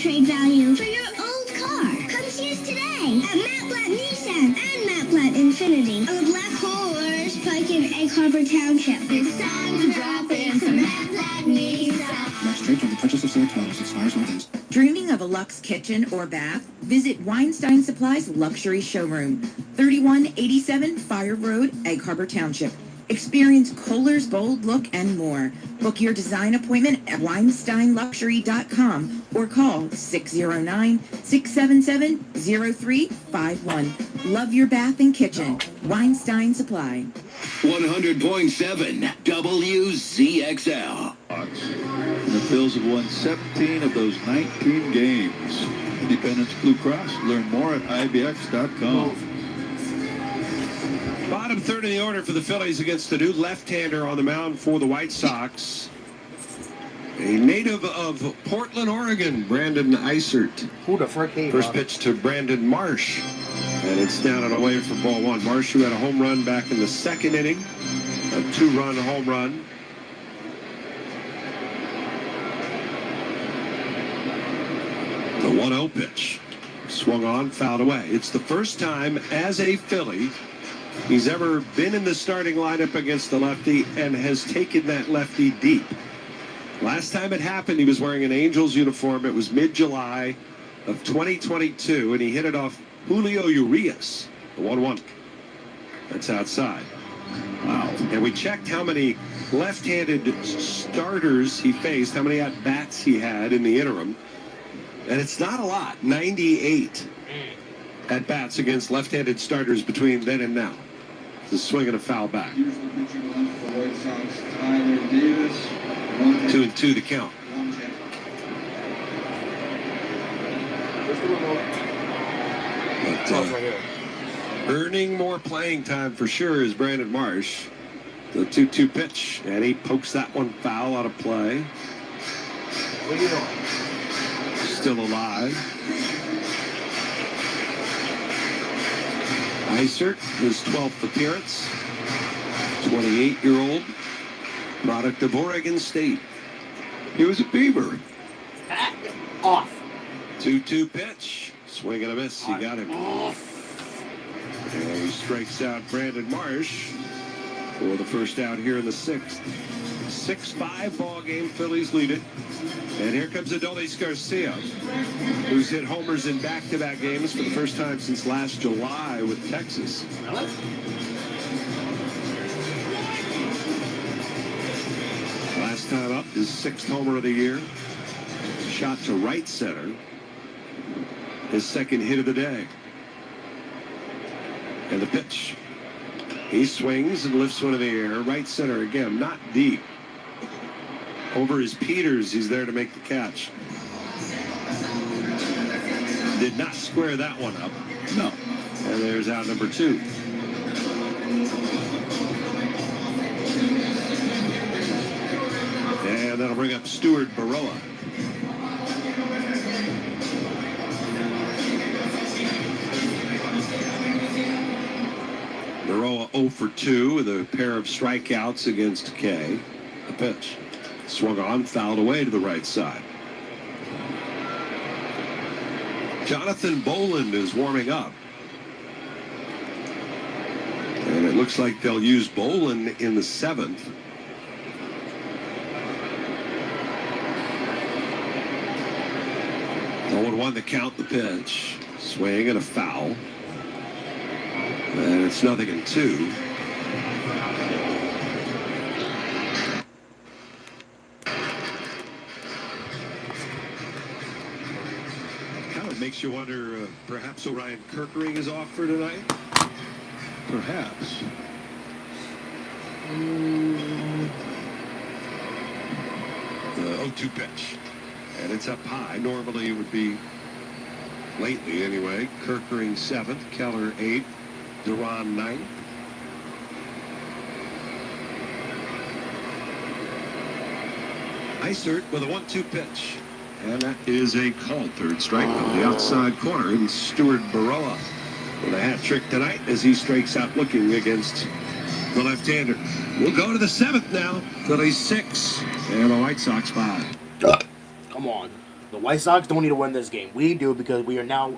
trade value for your old car. Come see us today at Matt Blatt Nissan and Matt Blatt Infinity of Black Horse Pike in Egg Harbor Township. It's time to drop into Matt Blatt Nissan. Max trade on the purchase of select models expires on days. Dreaming of a luxe kitchen or bath? Visit Weinstein Supply's luxury showroom, 3187 Fire Road, Egg Harbor Township. Experience Kohler's bold look and more. Book your design appointment at WeinsteinLuxury.com or call 609-677-0351. Love your bath and kitchen. Weinstein Supply. 100.7 WZXL. And the Phils have won 17 of those 19 games. Independence Blue Cross. Learn more at IBX.com. Bottom third of the order for the Phillies against the new left-hander on the mound for the White Sox. A native of Portland, Oregon, Brandon Eisert. Who the frick he First pitch to Brandon Marsh. And it's down and away for ball one. Marsh, who had a home run back in the second inning. A 2-run home run. The 1-0 pitch. Swung on, fouled away. It's the first time as a Philly he's ever been in the starting lineup against the lefty and has taken that lefty deep. Last time it happened, he was wearing an Angels uniform. It was mid-July of 2022, and he hit it off Julio Urias, the 1-1. That's outside. Wow. And we checked how many left-handed starters he faced, how many at-bats he had in the interim. And it's not a lot, 98 at-bats against left-handed starters between then and now. The swing and a foul back. 2-2 to count. But, earning more playing time for sure is Brandon Marsh. The 2-2 pitch, and he pokes that one foul out of play. Still alive. Eisert, his 12th appearance. 28-year-old, product of Oregon State. He was a Beaver. Off. 2-2 pitch. Swing and a miss. He got him. And he strikes out Brandon Marsh for the first out here in the sixth. 6-5 ball game. Phillies lead it. And here comes Adolis Garcia, who's hit homers in back-to-back games for the first time since last July with Texas. Last time up, his 6th homer of the year. Shot to right center. His 2nd hit of the day. And the pitch. He swings and lifts one in the air. Right center again, not deep. Over his Peters, he's there to make the catch. Did not square that one up. No. And there's out number 2. And that'll bring up Stuart Baroa. Baroa 0 for 2 with a pair of strikeouts against Kay. The pitch. Swung on, fouled away to the right side. Jonathan Boland is warming up. And it looks like they'll use Boland in the 7th. Oh, 1 to count the pitch. Swing and a foul. And it's 0-2. Makes you wonder, perhaps Orion Kirkering is off for tonight? Perhaps. The 0-2 pitch. And it's up high. Normally it would be, lately anyway, Kirkering 7th, Keller 8th, Duran 9th. Eisert with a 1-2 pitch. And that is a called third strike on the outside corner. And Stuart Baroa with a hat trick tonight as he strikes out looking against the left-hander. We'll go to the 7th now. Phillies 6 and the White Sox 5. Come on. The White Sox don't need to win this game. We do because we are now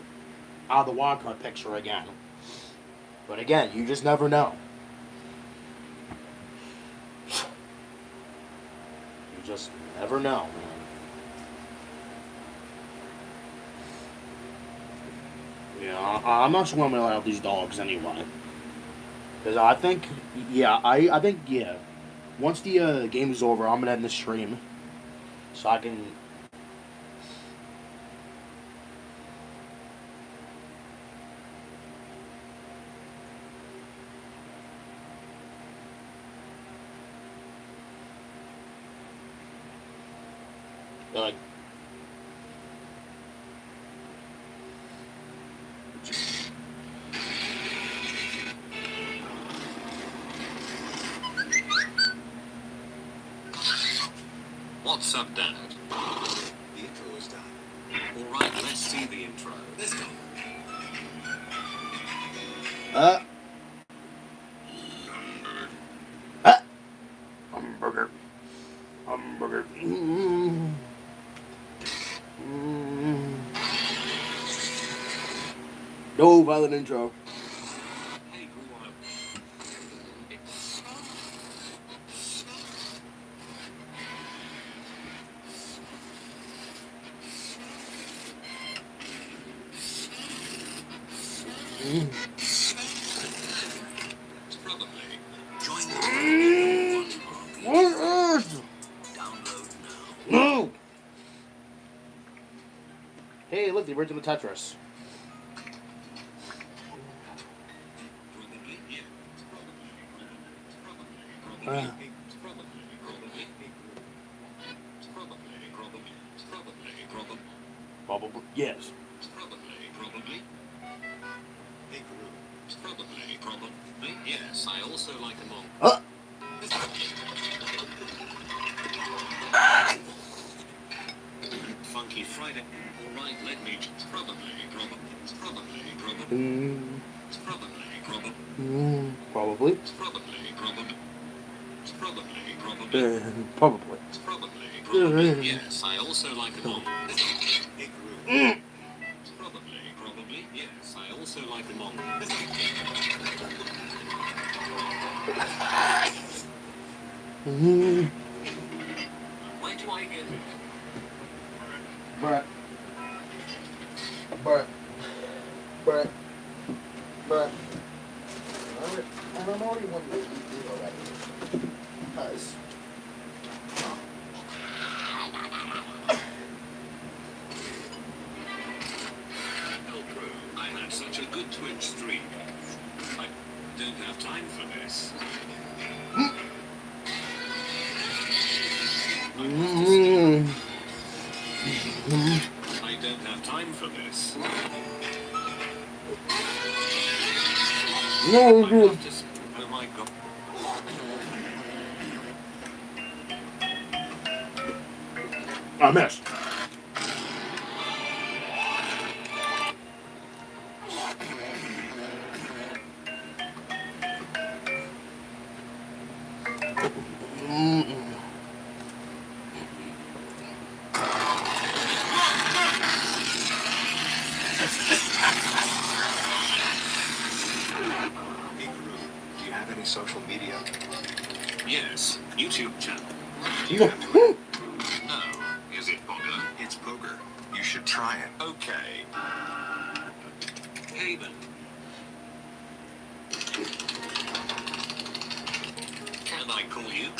out of the wild card picture again. But again, you just never know. You just never know, man. Yeah, I'm not sure I'm gonna let out these dogs anyway. Because I think, I think, once the game is over, I'm gonna end the stream. So I can. Like. What's up, Dad? The intro is done. All right, let's see the intro. Let's go. Hamburger. Hamburger. No violent intro. Hey, grew up. Probably. Join the What is? Download now. No. Hey, look, the original Tetris. Probably, yeah. Probably, yes. Probably. Big room. Probably. Yes, I also like them all. Funky Friday. All right, let me. Probably. Probably. Probably. Yes, I also like them all. Big room. Probably. Yes, I also like them all. Where do I get? Bruh. I'm already one way deep already. Because. I had such a good Twitch stream. I don't have time for this. I don't have time for this. No, dude. Oh my god. I missed. Do you have any social media? Yes, YouTube channel. No. No. Is it popular? It's poker. You should try it. Okay. Hey then. Can I call you?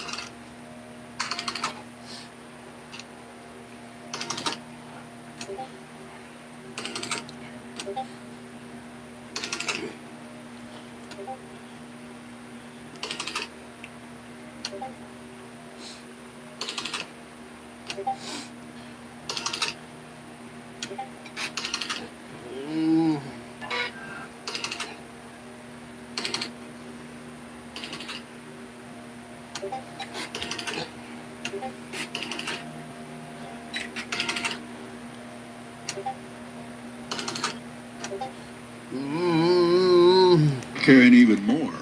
Carrying even more.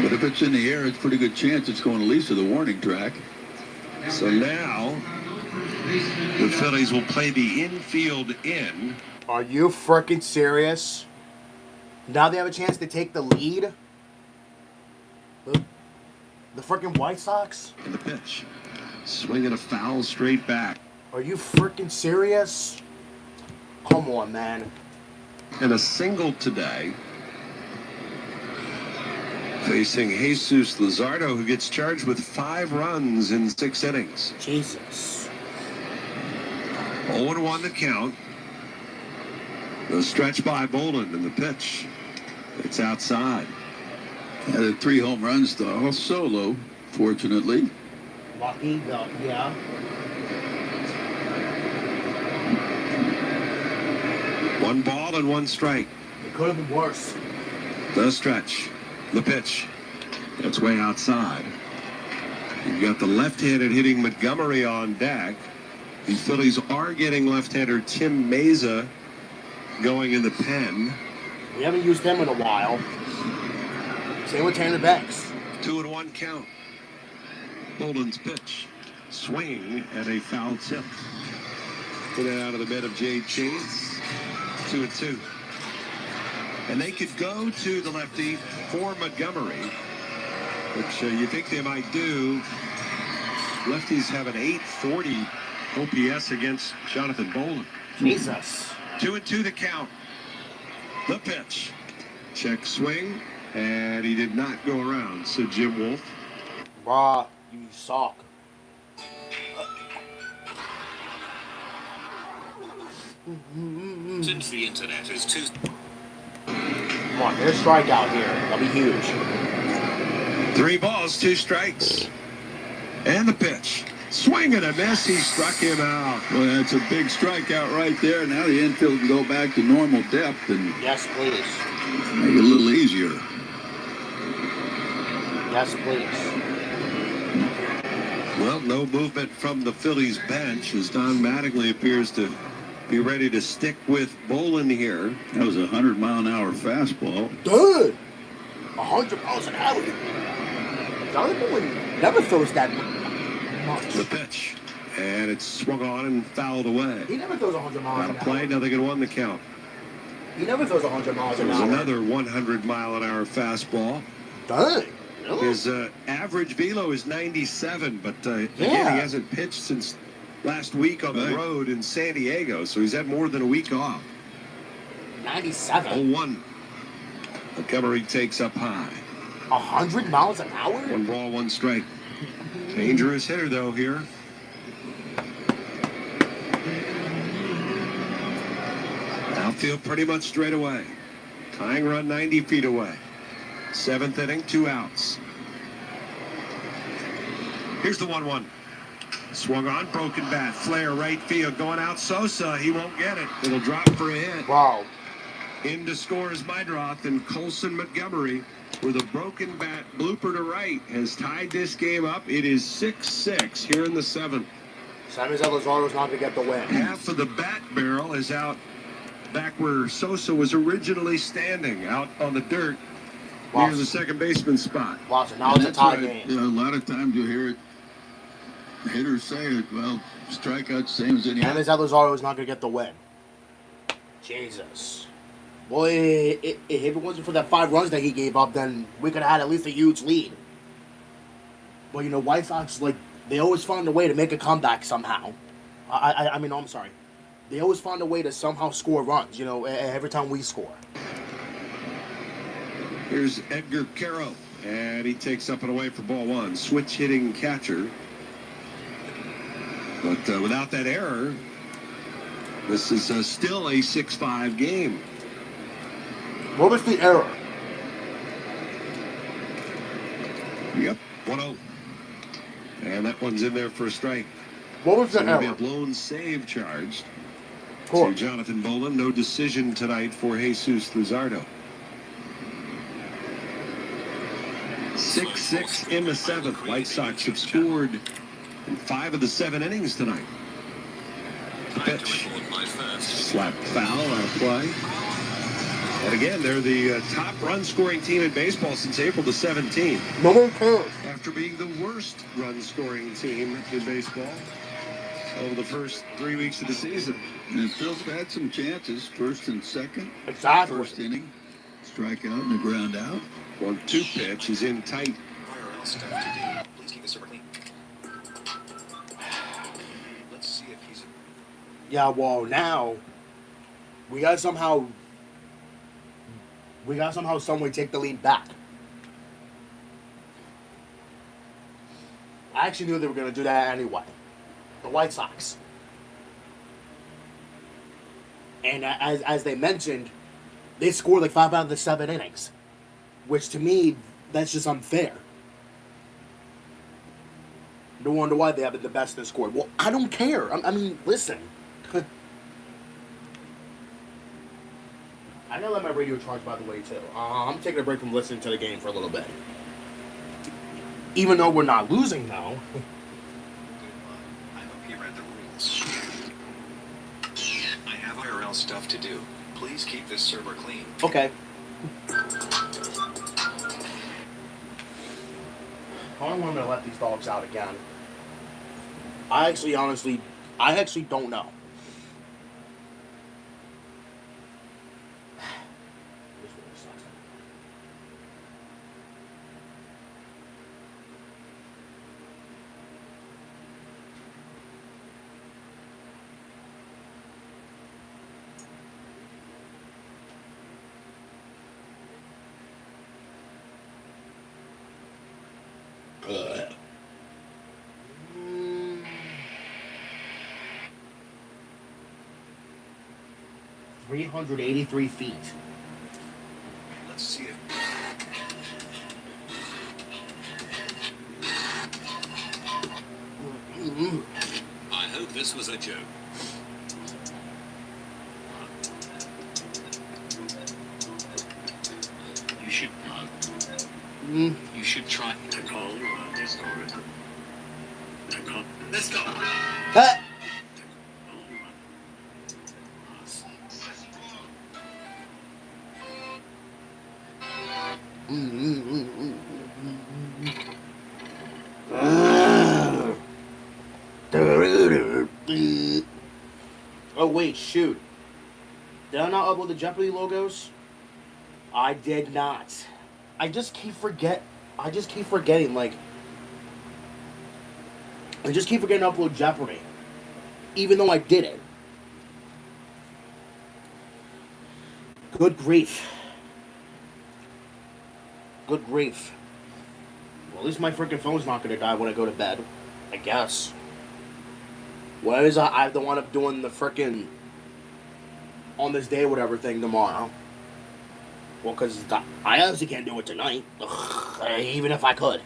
But if it's in the air, it's a pretty good chance it's going at least to the warning track. So now the Phillies will play the infield in. Are you freaking serious? Now they have a chance to take the lead? The freaking White Sox? And the pitch. Swinging a foul straight back. Are you freaking serious? Come on, man. And a single today. Facing Jesus Luzardo, who gets charged with 5 runs in 6 innings. Jesus. 0-1 the count. The stretch by Bolin and the pitch. It's outside. Had 3 home runs, though, all solo, fortunately. Lucky, yeah. One ball and 1 strike. It could have been worse. The stretch. The pitch. It's way outside. You've got the left-handed hitting Montgomery on deck. The Phillies are getting left-hander Tim Meza going in the pen. We haven't used them in a while. Same with Tanner Becks. 2-1 count. Bolin's pitch. Swing and a foul tip. Put it out of the bed of Jade Chains. 2-2. And they could go to the lefty for Montgomery, which you think they might do. Lefties have an 840 OPS against Jonathan Bolin. Jesus. 2-2 the count. The pitch. Check swing, and he did not go around. So Jim Wolf. Bruh, you suck. Since the internet is too... Come on, get a strikeout here. That'll be huge. 3 balls, 2 strikes. And the pitch. Swing and a miss. He struck him out. Well, that's a big strikeout right there. Now the infield can go back to normal depth and Yes, please. make it a little easier. Yes, please. Well, no movement from the Phillies bench as Don Mattingly appears to be ready to stick with Bolin here. That was a 100-mile-an-hour fastball. Dude! 100 miles an hour. Jonathan Bolin never throws that much. The pitch. And it's swung on and fouled away. He never throws 100 miles Out an of play, hour. nothing in 1 the count. He never throws 100 miles an There's hour. another 100-mile-an-hour fastball. Dang. Really? His average velo is 97, but again, he hasn't pitched since last week on the road in San Diego, so he's had more than a week off. 97. 0-1. Montgomery takes up high. 100 miles an hour? 1 ball, 1 strike. Dangerous hitter, though, here. Outfield pretty much straight away. Tying run 90 feet away. 7th inning, 2 outs. Here's the 1-1. Swung on, broken bat. Flare right field, going out Sosa. He won't get it. It'll drop for a hit. Wow. In to score is Meidroth, and Colson Montgomery with a broken bat blooper to right has tied this game up. It is 6-6 here in the 7th. Sammy Zalazardo's not going to get the win. Half of the bat barrel is out back where Sosa was originally standing, out on the dirt near the second baseman spot. Wow, so now it's a tie game. You know, a lot of times you hear it, hitters say it, well, strikeout same as any Sammy Zalazardo's not going to get the win. Jesus. Boy, if it wasn't for that 5 runs that he gave up, then we could have had at least a huge lead. But, you know, White Sox, like, they always find a way to make a comeback somehow. I mean, no, I'm sorry. They always find a way to somehow score runs, you know, every time we score. Here's Edgar Caro, and he takes up and away for ball 1. Switch hitting catcher. But without that error, this is still a 6-5 game. What was the error? Yep, 1-0. And that one's in there for a strike. What was the error? Be a error? blown save charged to Jonathan Bolin. No decision tonight for Jesus Luzardo. 6-6 in the 7th. White Sox have scored in 5 of the 7 innings tonight. The pitch. Slap foul out of play. And again, they're the top run-scoring team in baseball since April the 17th. No one cares. After being the worst run-scoring team in baseball over the first 3 weeks of the season. And Phil's had some chances, first and second. Exactly. First inning, strikeout and a ground out. 1-2 pitch. He's in tight. Please keep the server clean. Let's see if he's... Yeah, well, now we gotta somehow some way take the lead back. I actually knew they were gonna do that anyway. The White Sox. And as they mentioned, they scored like 5 out of the 7 innings, which to me, that's just unfair. No wonder why they have been the best and scored. Well, I don't care. I mean, listen. I gotta let my radio charge, by the way, too. I'm taking a break from listening to the game for a little bit. Even though we're not losing now. I hope you read the rules. I have IRL stuff to do. Please keep this server clean. Okay. I don't want to let these dogs out again. I actually don't know. This really sucks. Ugh. 383 feet. Let's see it. I hope this was a joke. You should You should try to call this over. Let's go. Cut. Oh wait, shoot. Did I not upload the Jeopardy logos? I did not. I just keep forgetting, like, I just keep forgetting to upload Jeopardy. Even though I did it. Good grief. Good grief. Well, at least my freaking phone's not gonna die when I go to bed. I guess. Whereas I don't want up doing the freaking on this day whatever thing tomorrow. Well, because I honestly can't do it tonight. Ugh, even if I could.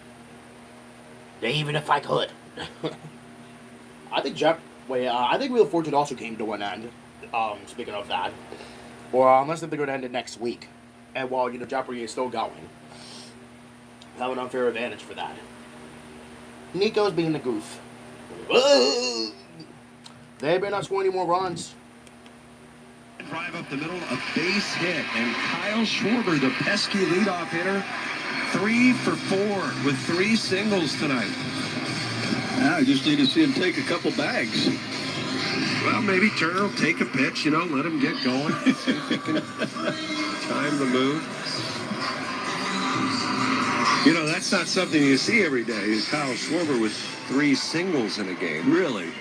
Even if I could. I think I think Wheel of Fortune also came to an end. Speaking of that. Or unless they're going to end it next week. And while, Jeopardy is still going. I have an unfair advantage for that. Nico's being the goof. They better not score any more runs. Drive up the middle, a base hit, and Kyle Schwarber, the pesky leadoff hitter, 3 for 4 with 3 singles tonight. Now I just need to see him take a couple bags. Well, maybe Turner will take a pitch, let him get going. See if he can time the move. That's not something you see every day. Kyle Schwarber with 3 singles in a game. Really?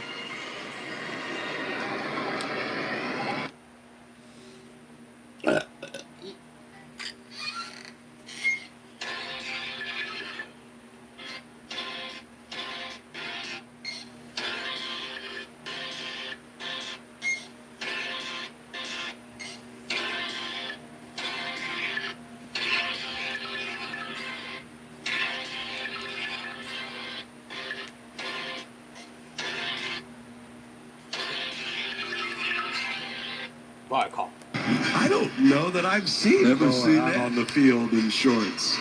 Call. I don't know that I've seen Never seen out that? on the field in shorts.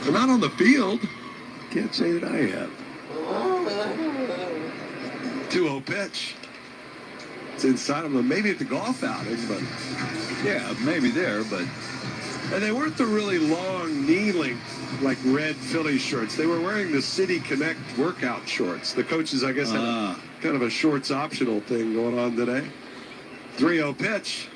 They're not on the field. Can't say that I have. 2-0 pitch. It's inside of them. Maybe at the golf outing, but Yeah, maybe there, but And they weren't the really long knee-length, like red Philly shorts. They were wearing the City Connect workout shorts. The coaches, I guess, had kind of a shorts optional thing going on today. 3-0 pitch.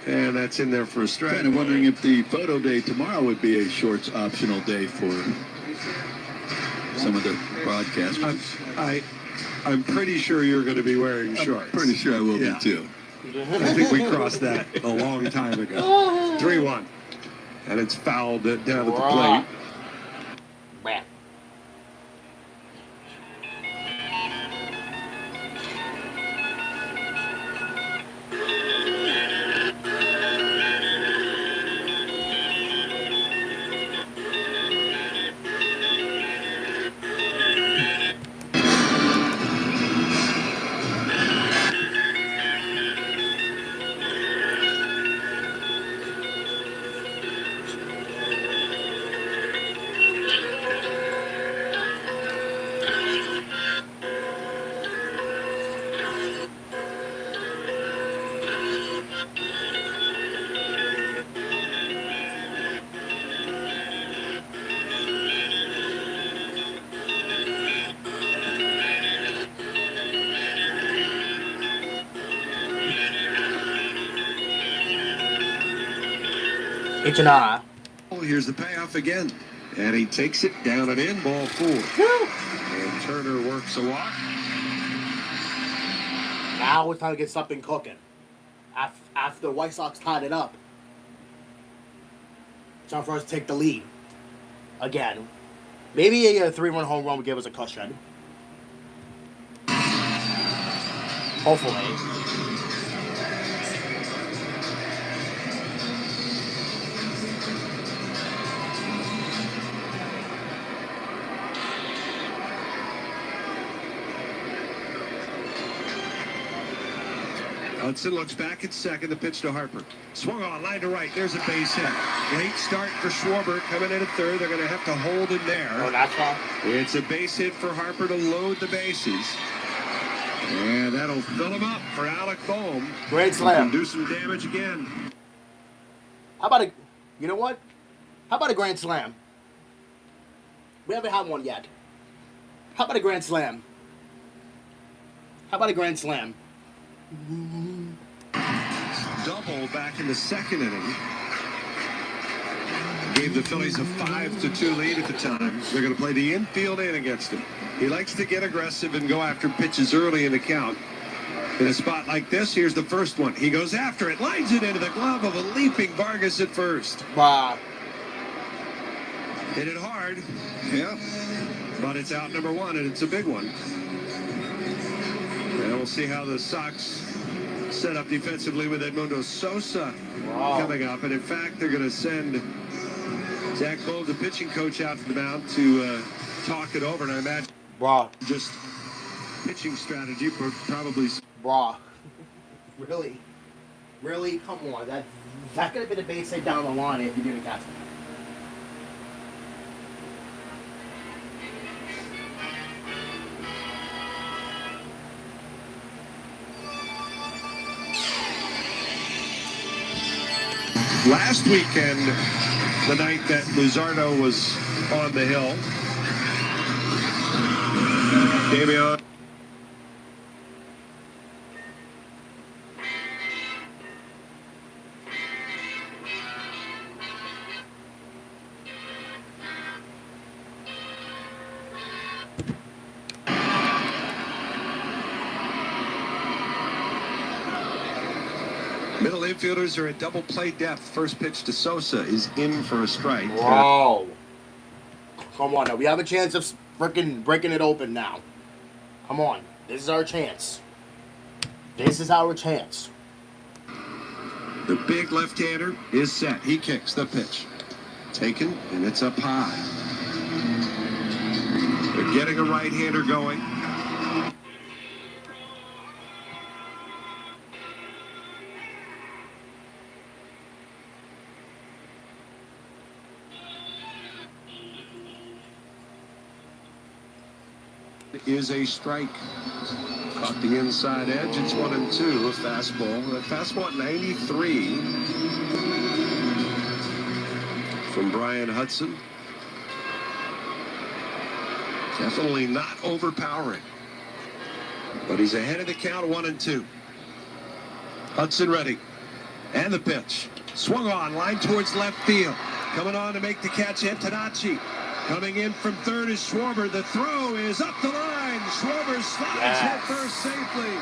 And that's in there for a strike. Kind of wondering if the photo day tomorrow would be a shorts optional day for some of the broadcasters. I'm pretty sure you're going to be wearing shorts. Pretty sure I will be too. I think we crossed that a long time ago. 3-1. And it's fouled down at the plate. H&R. Oh, here's the payoff again. And he takes it down and in, ball 4. And Turner works a walk. Now it's time to get something cooking. After the White Sox tied it up, it's time for us to take the lead. Again. Maybe a 3-run home run would give us a cushion. Hopefully. Hudson looks back at second. The pitch to Harper. Swung on, line to right. There's a base hit. Late start for Schwarber. Coming in at third. They're going to have to hold him there. Oh, that's fine. It's a base hit for Harper to load the bases. And that'll fill him up for Alec Boehm. Great slam. Do some damage again. How about a... You know what? How about a grand slam? We haven't had one yet. How about a grand slam? How about a grand slam? Double back in the second inning. Gave the Phillies a 5-2 lead at the time. They're going to play the infield in against him. He likes to get aggressive and go after pitches early in the count. In a spot like this, here's the first one. He goes after it, lines it into the glove of a leaping Vargas at first. Wow. Hit it hard. Yeah. But it's out number 1, and it's a big one. And we'll see how the Sox set up defensively with Edmundo Sosa coming up. And in fact, they're going to send Zach Bowles, the pitching coach, out to the mound to talk it over. And I imagine just pitching strategy, but probably. Really? Really? Come on. That could have been a base hit down the line if you didn't catch it. Last weekend, the night that Luzardo was on the hill, Damian. Middle infielders are at double play depth. First pitch to Sosa is in for a strike. Wow. Come on now. We have a chance of freaking breaking it open now. Come on. This is our chance. This is our chance. The big left-hander is set. He kicks the pitch. Taken, and it's up high. They're getting a right-hander going. Is a strike. Caught the inside edge. It's 1-2. A fastball. A fastball at 93. from Brian Hudson. Definitely not overpowering. But he's ahead of the count, 1-2. Hudson ready. And the pitch. Swung on, line towards left field. Coming on to make the catch, Antonacci. Coming in from third is Schwarber. The throw is up the line. Schwarber slides head first safely.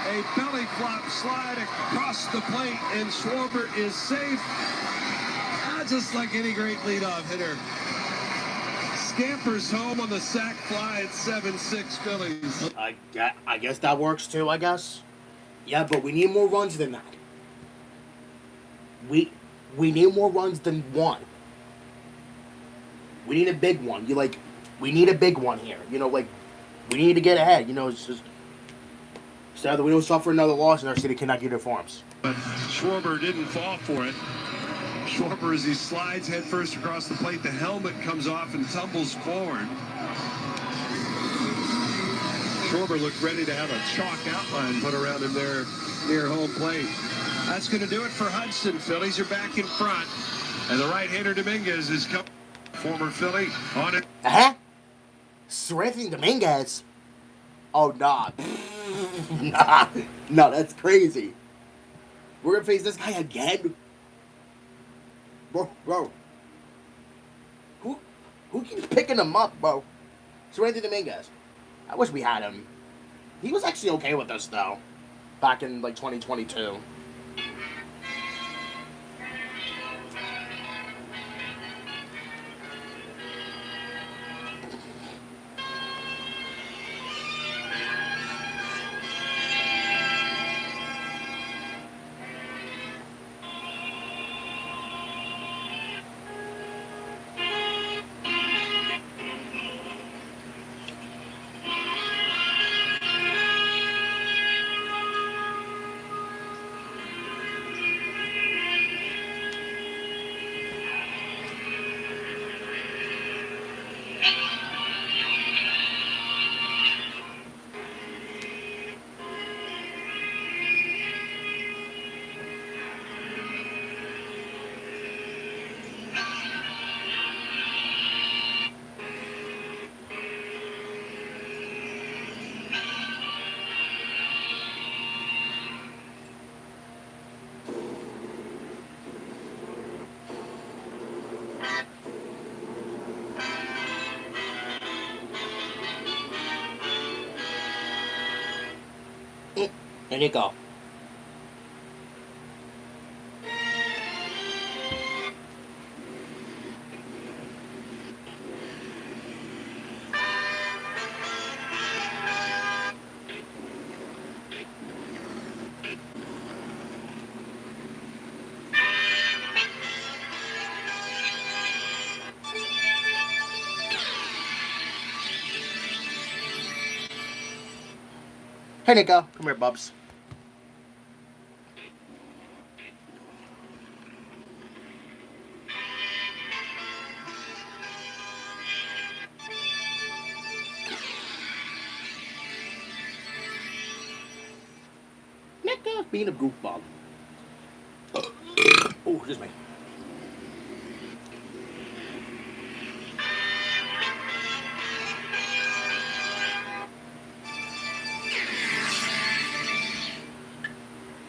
A belly flop slide across the plate, and Schwarber is safe. Just like any great leadoff hitter. Scampers home on the sac fly at 7-6 Phillies. I guess that works too, I guess. Yeah, but we need more runs than that. We need more runs than one. We need a big one. We need a big one here. We need to get ahead. It's just so that we don't suffer another loss and our city cannot get their forms. But Schwarber didn't fall for it. Schwarber, as he slides headfirst across the plate, the helmet comes off and tumbles forward. Schwarber looked ready to have a chalk outline put around him there near home plate. That's going to do it for Hudson. Phillies are back in front. And the right-hander Dominguez is coming. Former Philly on it. Sir Anthony Dominguez? Oh, nah. Nah. No, that's crazy. We're going to face this guy again? Bro. Who keeps picking him up, bro? Sir Anthony Dominguez. I wish we had him. He was actually okay with us, though. Back in, 2022. There you go. Hey, Nico. Come here, Bubs. Nico being a goofball. Oh, excuse me.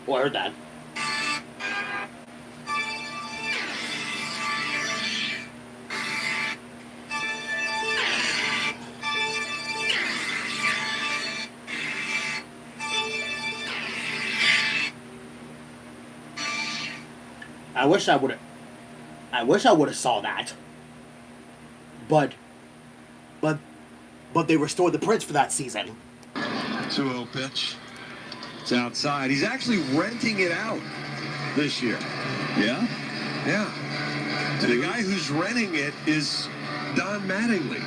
Oh, I heard that. I wish I would have saw that. But they restored the Prince for that season. 2-0 pitch. It's outside. He's actually renting it out this year. Yeah? Yeah. And the guy who's renting it is Don Mattingly.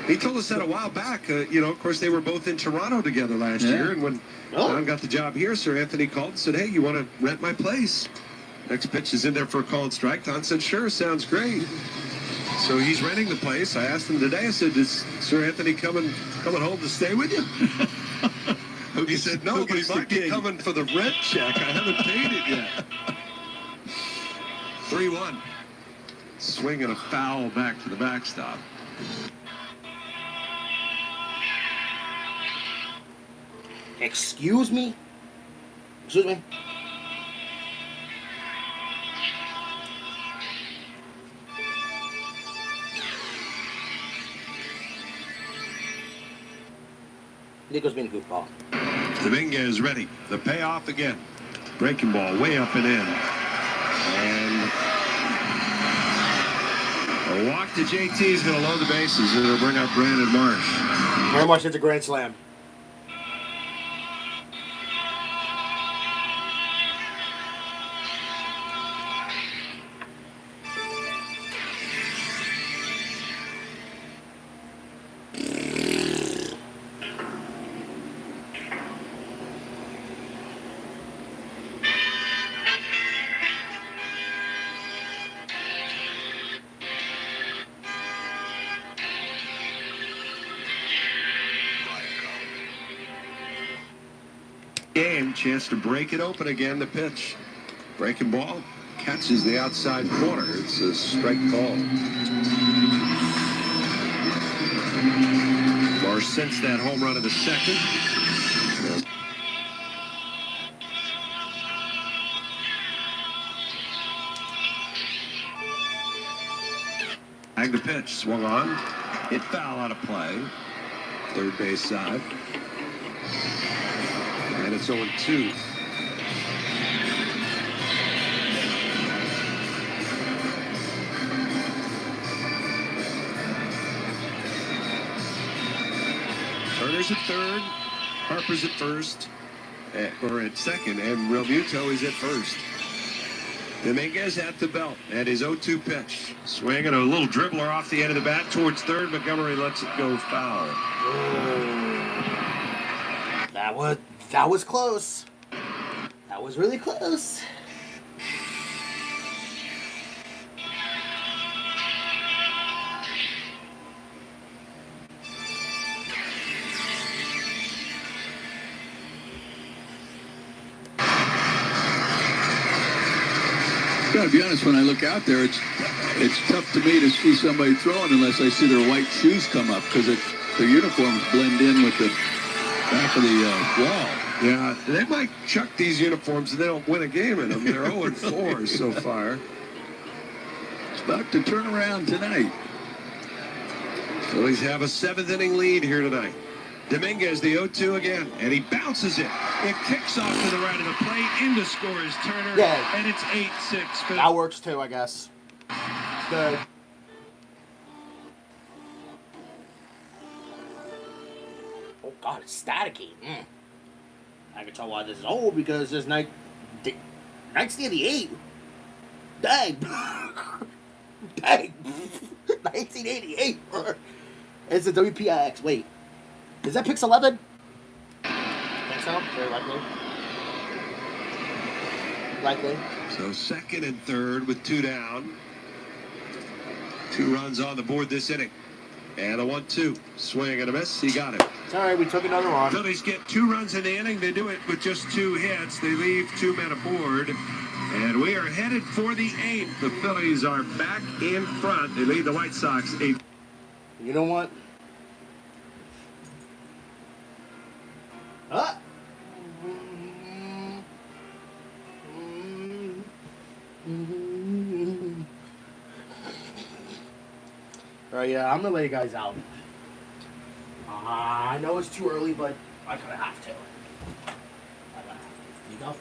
He told us that a while back. Of course, they were both in Toronto together last year. And when Don got the job here, Sir Anthony called and said, hey, you want to rent my place? Next pitch is in there for a called strike. Don said, sure, sounds great. So he's renting the place. I asked him today, I said, is Sir Anthony coming home to stay with you? He said, no, but he might be coming for the rent check. I haven't paid it yet. 3-1. Swing and a foul back to the backstop. Excuse me? Excuse me? Nico's being a goofball. Dominguez ready. The payoff again. Breaking ball way up and in. And a walk to JT is going to load the bases. It'll bring up Brandon Marsh. Very much hits a grand slam. Game, chance to break it open again. The pitch. Breaking ball. Catches the outside corner. It's a strike call. Marsh since that home run in the second. Ag the pitch. Swung on. It foul out of play. Third base side. And it's 0-2. Turner's at third. Harper's at first. Or at second. And Realmuto is at first. Dominguez at the belt. And his 0-2 pitch. Swinging a little dribbler off the end of the bat towards third. Montgomery lets it go foul. That was close. That was really close. Gotta be honest, when I look out there, it's tough to me to see somebody throwing unless I see their white shoes come up, because their uniforms blend in with the back of the wall. Yeah, they might chuck these uniforms and they don't win a game in them. They're 0-4 so far. It's about to turn around tonight. Phillies have a 7th inning lead here tonight. Dominguez, the 0-2 again, and he bounces it. It kicks off to the right of the plate. In to score is Turner, and it's 8-6. That works too, I guess. Good. Oh God, it's staticky. I can tell why this is old, because this 1988. Dang. Dang. 1988. It's a WPIX. Wait. Is that Pix 11? Think so? Very likely. Likely. So second and third with 2 down. 2 runs on the board this inning. And a 1-2. Swing and a miss. He got it. Sorry, we took another one. Phillies get 2 runs in the inning. They do it with just 2 hits. They leave 2 men aboard. And we are headed for the 8th. The Phillies are back in front. They lead the White Sox 8. You know what? Ah! Alright, yeah, I'm gonna lay you guys out. I know it's too early, but I kinda have to. You go.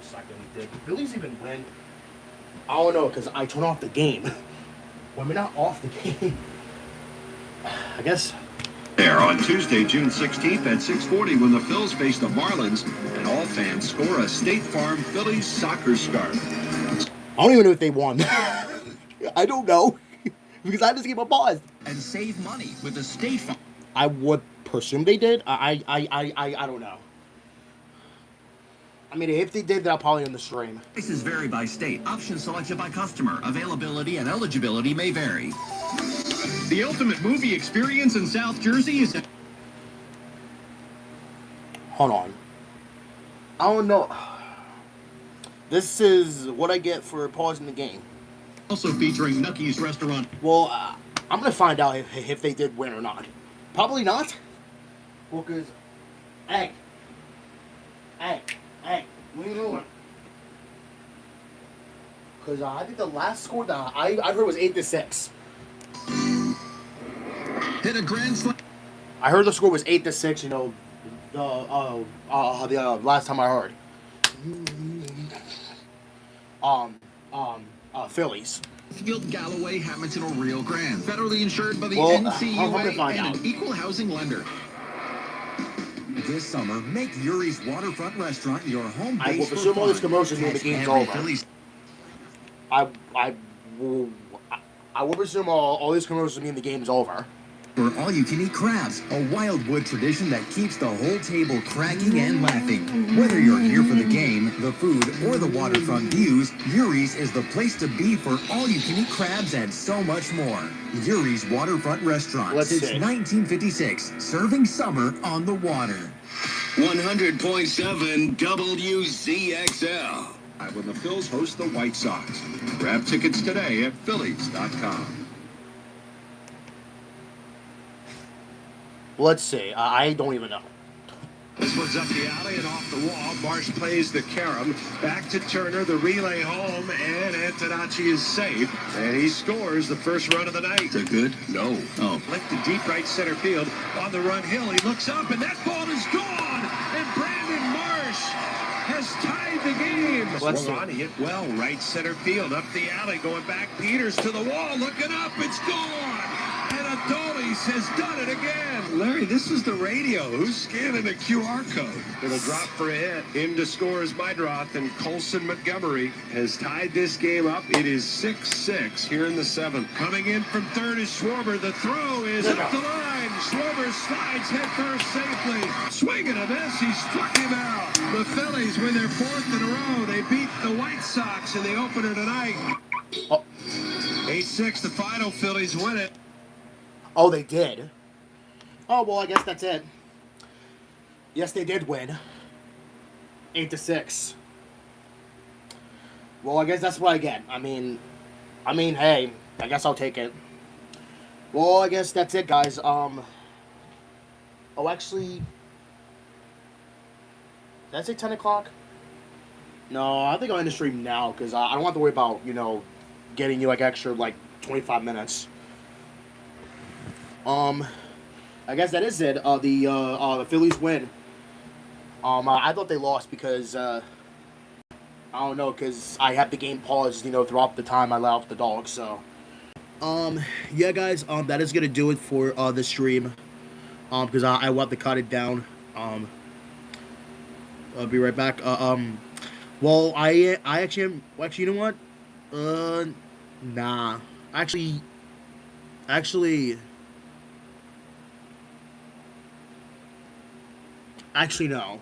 a second. Did the Phillies even win? I don't know, because I turn off the game. When we're not off the game, I guess. There on Tuesday, June 16th at 6:40 when the Phils face the Marlins, and all fans score a State Farm Phillies soccer scarf. I don't even know if they won. I don't know. Because I just gave a pause. And save money with the State Farm. I would presume they did. I don't know. I mean, if they did, they'll probably in the stream. Prices vary by state. Options selected by customer. Availability and eligibility may vary. The ultimate movie experience in South Jersey is... Hold on. I don't know. This is what I get for pausing the game. Also featuring Nucky's Restaurant. Well, I'm going to find out if they did win or not. Probably not. Well, because... Hey, what are you doing? Because I think the last score that I heard was 8-6. Hit a grand slam. I heard the score was 8-6. You know, the last time I heard. Phillies. Field, Galloway, Hamilton, or Rio Grande. Federally insured by the I'm NCUA find and out. an equal housing lender. This summer, make Yuri's Waterfront Restaurant your home base. I will presume all these commercials when the game's over. I will presume all these commercials mean the game's over. For all-you-can-eat crabs, a wildwood tradition that keeps the whole table cracking and laughing. Whether you're here for the game, the food, or the waterfront views, Yuri's is the place to be for all-you-can-eat crabs and so much more. Yuri's Waterfront Restaurant since 1956, serving summer on the water. 100.7 WZXL. When the Phils host the White Sox. Grab tickets today at Phillies.com. Let's see. I don't even know. This one's up the alley and off the wall. Marsh plays the carom. Back to Turner, the relay home, and Antonacci is safe. And he scores the first run of the night. They're good? No. Oh. Flick to deep right center field. On the run hill, he looks up, and that ball is gone. And Brandon Marsh has tied the game. Swung on, he hit well, right center field, up the alley, going back. Peters to the wall, looking up, it's gone. And Adolis has done it again. Larry, this is the radio. Who's scanning the QR code? It'll drop for a hit. In to score is Meidroth, and Colson Montgomery has tied this game up. It is 6-6 here in the seventh. Coming in from third is Schwarber. The throw is up the line. Schwarber slides headfirst safely. Swing and a miss. He struck him out. The Phillies win their fourth in a row. They beat the White Sox in the opener tonight. 8-6, the final. Phillies win it. Oh, they did? Oh, well, I guess that's it. Yes, they did win. 8-6. Well, I guess that's what I get. I mean, hey, I guess I'll take it. Well, I guess that's it, guys. Oh, actually, did I say 10 o'clock? No, I think I'll end the stream now, because I don't have to worry about, you know, getting you, like, extra, like, 25 minutes. I guess that is it. The Phillies win. I thought they lost because, I don't know, because I had the game paused, you know, throughout the time I let out the dog, so. Yeah, guys, that is gonna do it for, the stream. Because I will have to cut it down. I'll be right back. Well, I actually, you know what? Nah. Actually, no.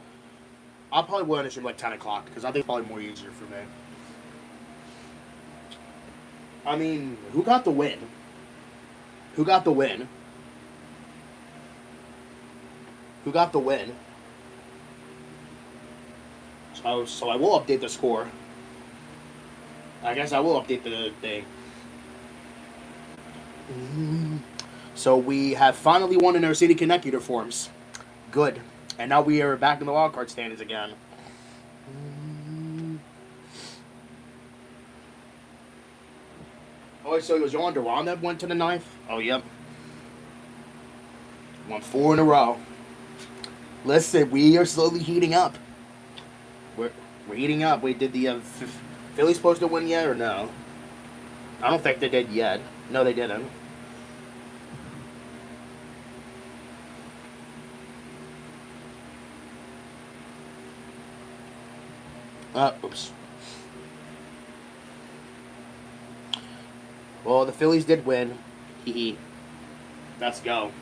I'll probably win it like 10 o'clock, because I think it's probably more easier for me. I mean, who got the win? Who got the win? Who got the win? So I will update the score. I guess I will update the thing. So we have finally won in our City Connect uniforms. Good. And now we are back in the wildcard standings again. Oh, so it was John Duran that went to the ninth? Oh, yep. Won 4 in a row. Listen, we are slowly heating up. We're heating up. Wait, did the Phillies supposed to win yet or no? I don't think they did yet. No, they didn't. Oops. Well, the Phillies did win. Hee hee. Let's go.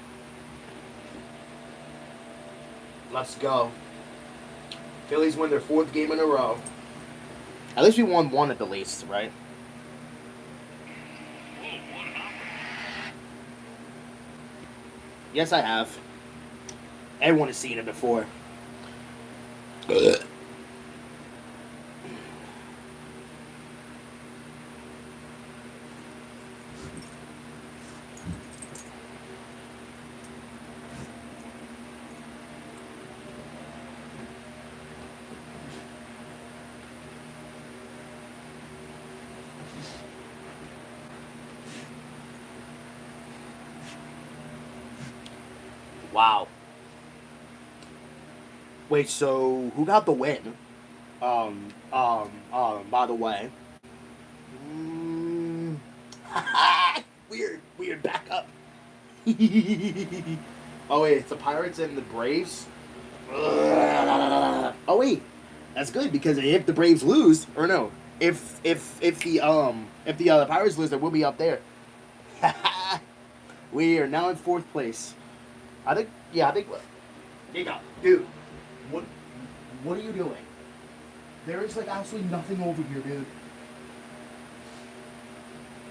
Let's go. Phillies win their 4th game in a row. At least we won one at the least, right? Yes, I have. Everyone has seen it before. Wow. Wait, so who got the win? By the way. Mm, weird backup. Oh wait, it's the Pirates and the Braves. Oh wait, that's good because if the Braves lose, or no, if the Pirates lose, then we'll be up there. We are now in 4th place. I think. Yeah, I think. Dude, what are you doing? There is like absolutely nothing over here, dude.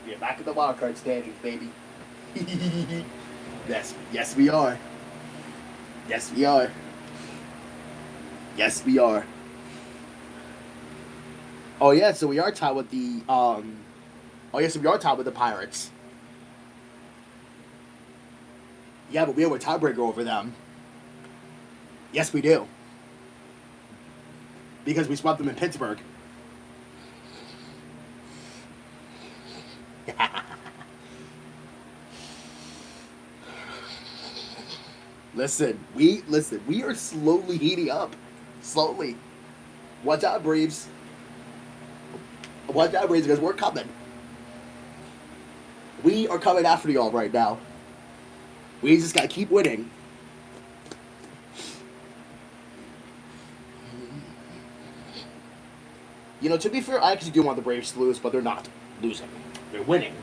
We're back at the wild card standings, baby. Yes, we are. Yes, we are. Yes, we are. Oh yeah, so we are tied with the Oh yeah, so we are tied with the Pirates. Yeah, but we have a tiebreaker over them. Yes, we do. Because we swept them in Pittsburgh. Listen. We are slowly heating up. Slowly. Watch out, Braves. Watch out, Braves, because we're coming. We are coming after y'all right now. We just gotta keep winning. You know, to be fair, I actually do want the Braves to lose, but they're not losing. They're winning.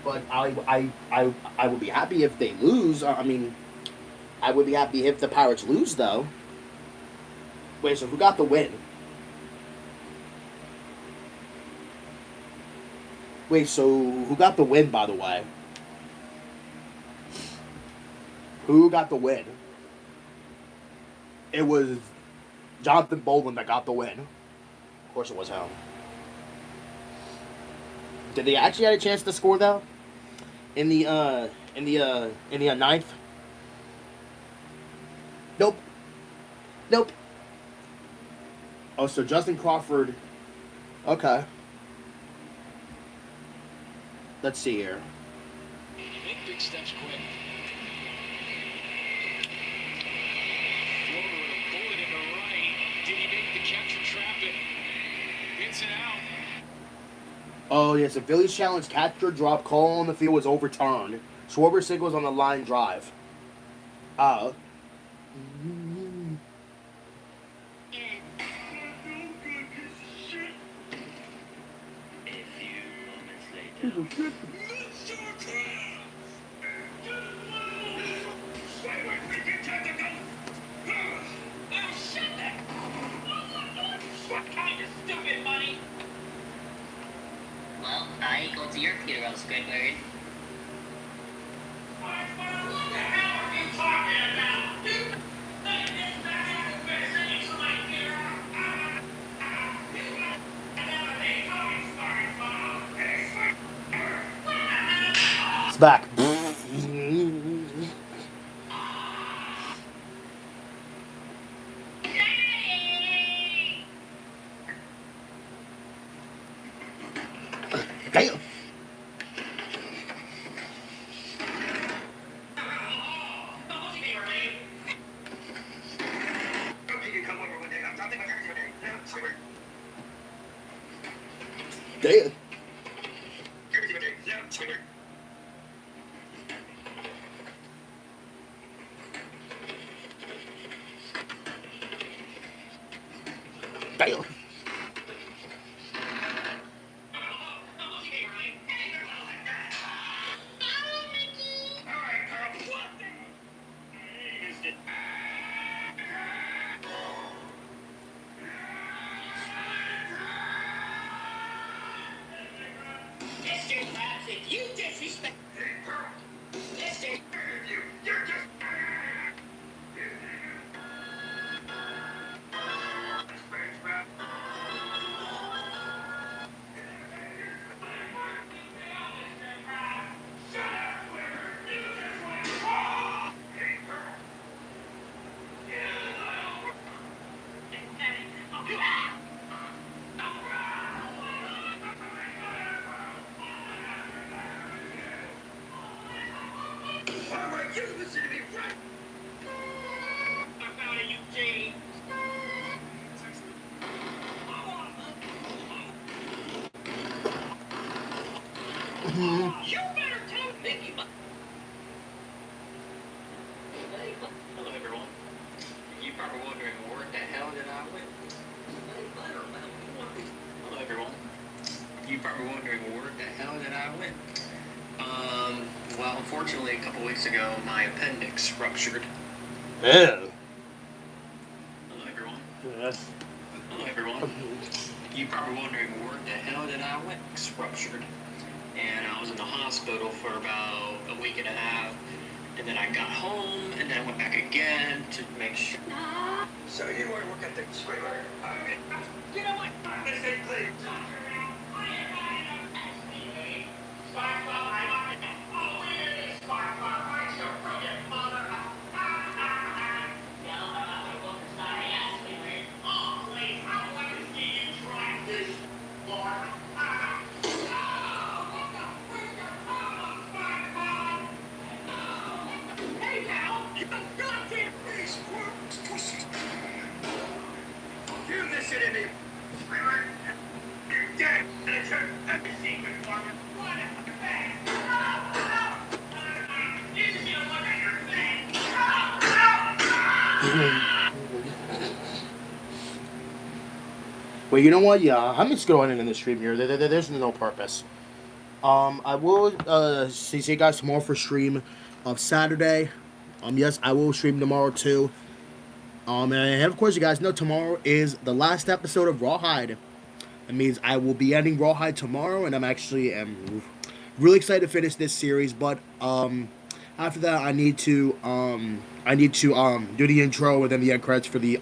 But I would be happy if they lose. I mean, I would be happy if the Pirates lose, though. Wait, so who got the win? Wait, so who got the win, by the way? Who got the win? It was Jonathan Bolin that got the win. Of course it was him. Did they actually have a chance to score, though? In the ninth? Nope. Nope. Oh, so Justin Crawford. Okay. Let's see here. You make big steps quick. Forward, a bullet in the right. Did he make the catch or trap it? Hits it out. Oh, yes. The Phillies challenge catcher drop call on the field was overturned. Schwarber signals on the line drive. Well, I equal to your hero, Squidward. It's back. Damn. Damn. Mr. Krabs, if you disrespect... Mr. You're just... Farmer, you listen to me right. I'm out of you, Jane. You better tell Mickey. Hello, everyone. You probably wondering where the hell did I went? Hello, everyone. You probably wondering where the hell did I went? Well, unfortunately, a couple weeks ago, my appendix ruptured. Ew. Hello, everyone. Yes. Hello, everyone. You probably wondering where the hell did I went? It's ruptured. And I was in the hospital for about a week and a half. And then I got home, and then I went back again to make sure. So you want to work at the screamer? You know what? I'm going to say please. Hey now, you goddamn face pussy. You listen to me. You're dead. I've been seeing you, Farmer. What a bang. You see a look at your face. Well, you know what? Yeah, I'm just going in the stream here. There's no purpose. I will see you guys tomorrow for stream of Saturday. Yes, I will stream tomorrow too. And of course, you guys know tomorrow is the last episode of Rawhide. It means I will be ending Rawhide tomorrow, and I'm actually really excited to finish this series. But after that, I need to do the intro and then the end credits for the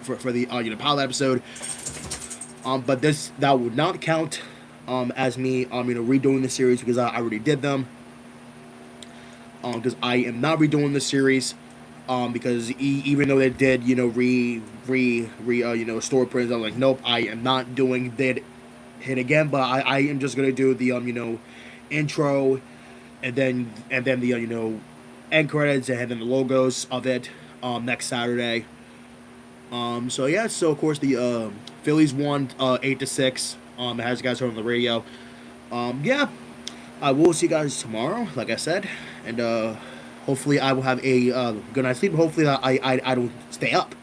for the pilot episode. But that would not count as me redoing the series because I already did them. Because I am not redoing the series. Because even though they did, story prints, I'm like, nope, I am not doing that hit again. But I am just gonna do the intro, and then the end credits, and then the logos of it next Saturday. So yeah, so of course the Phillies won 8-6. As you guys heard on the radio. Yeah, I will see you guys tomorrow, like I said, and hopefully I will have a good night's sleep. Hopefully I don't stay up.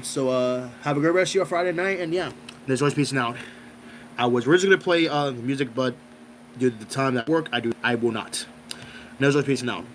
So have a great rest of your Friday night, and yeah, there's always peace out. I was originally gonna play music, but due to the time at work, I will not. There's always peace out.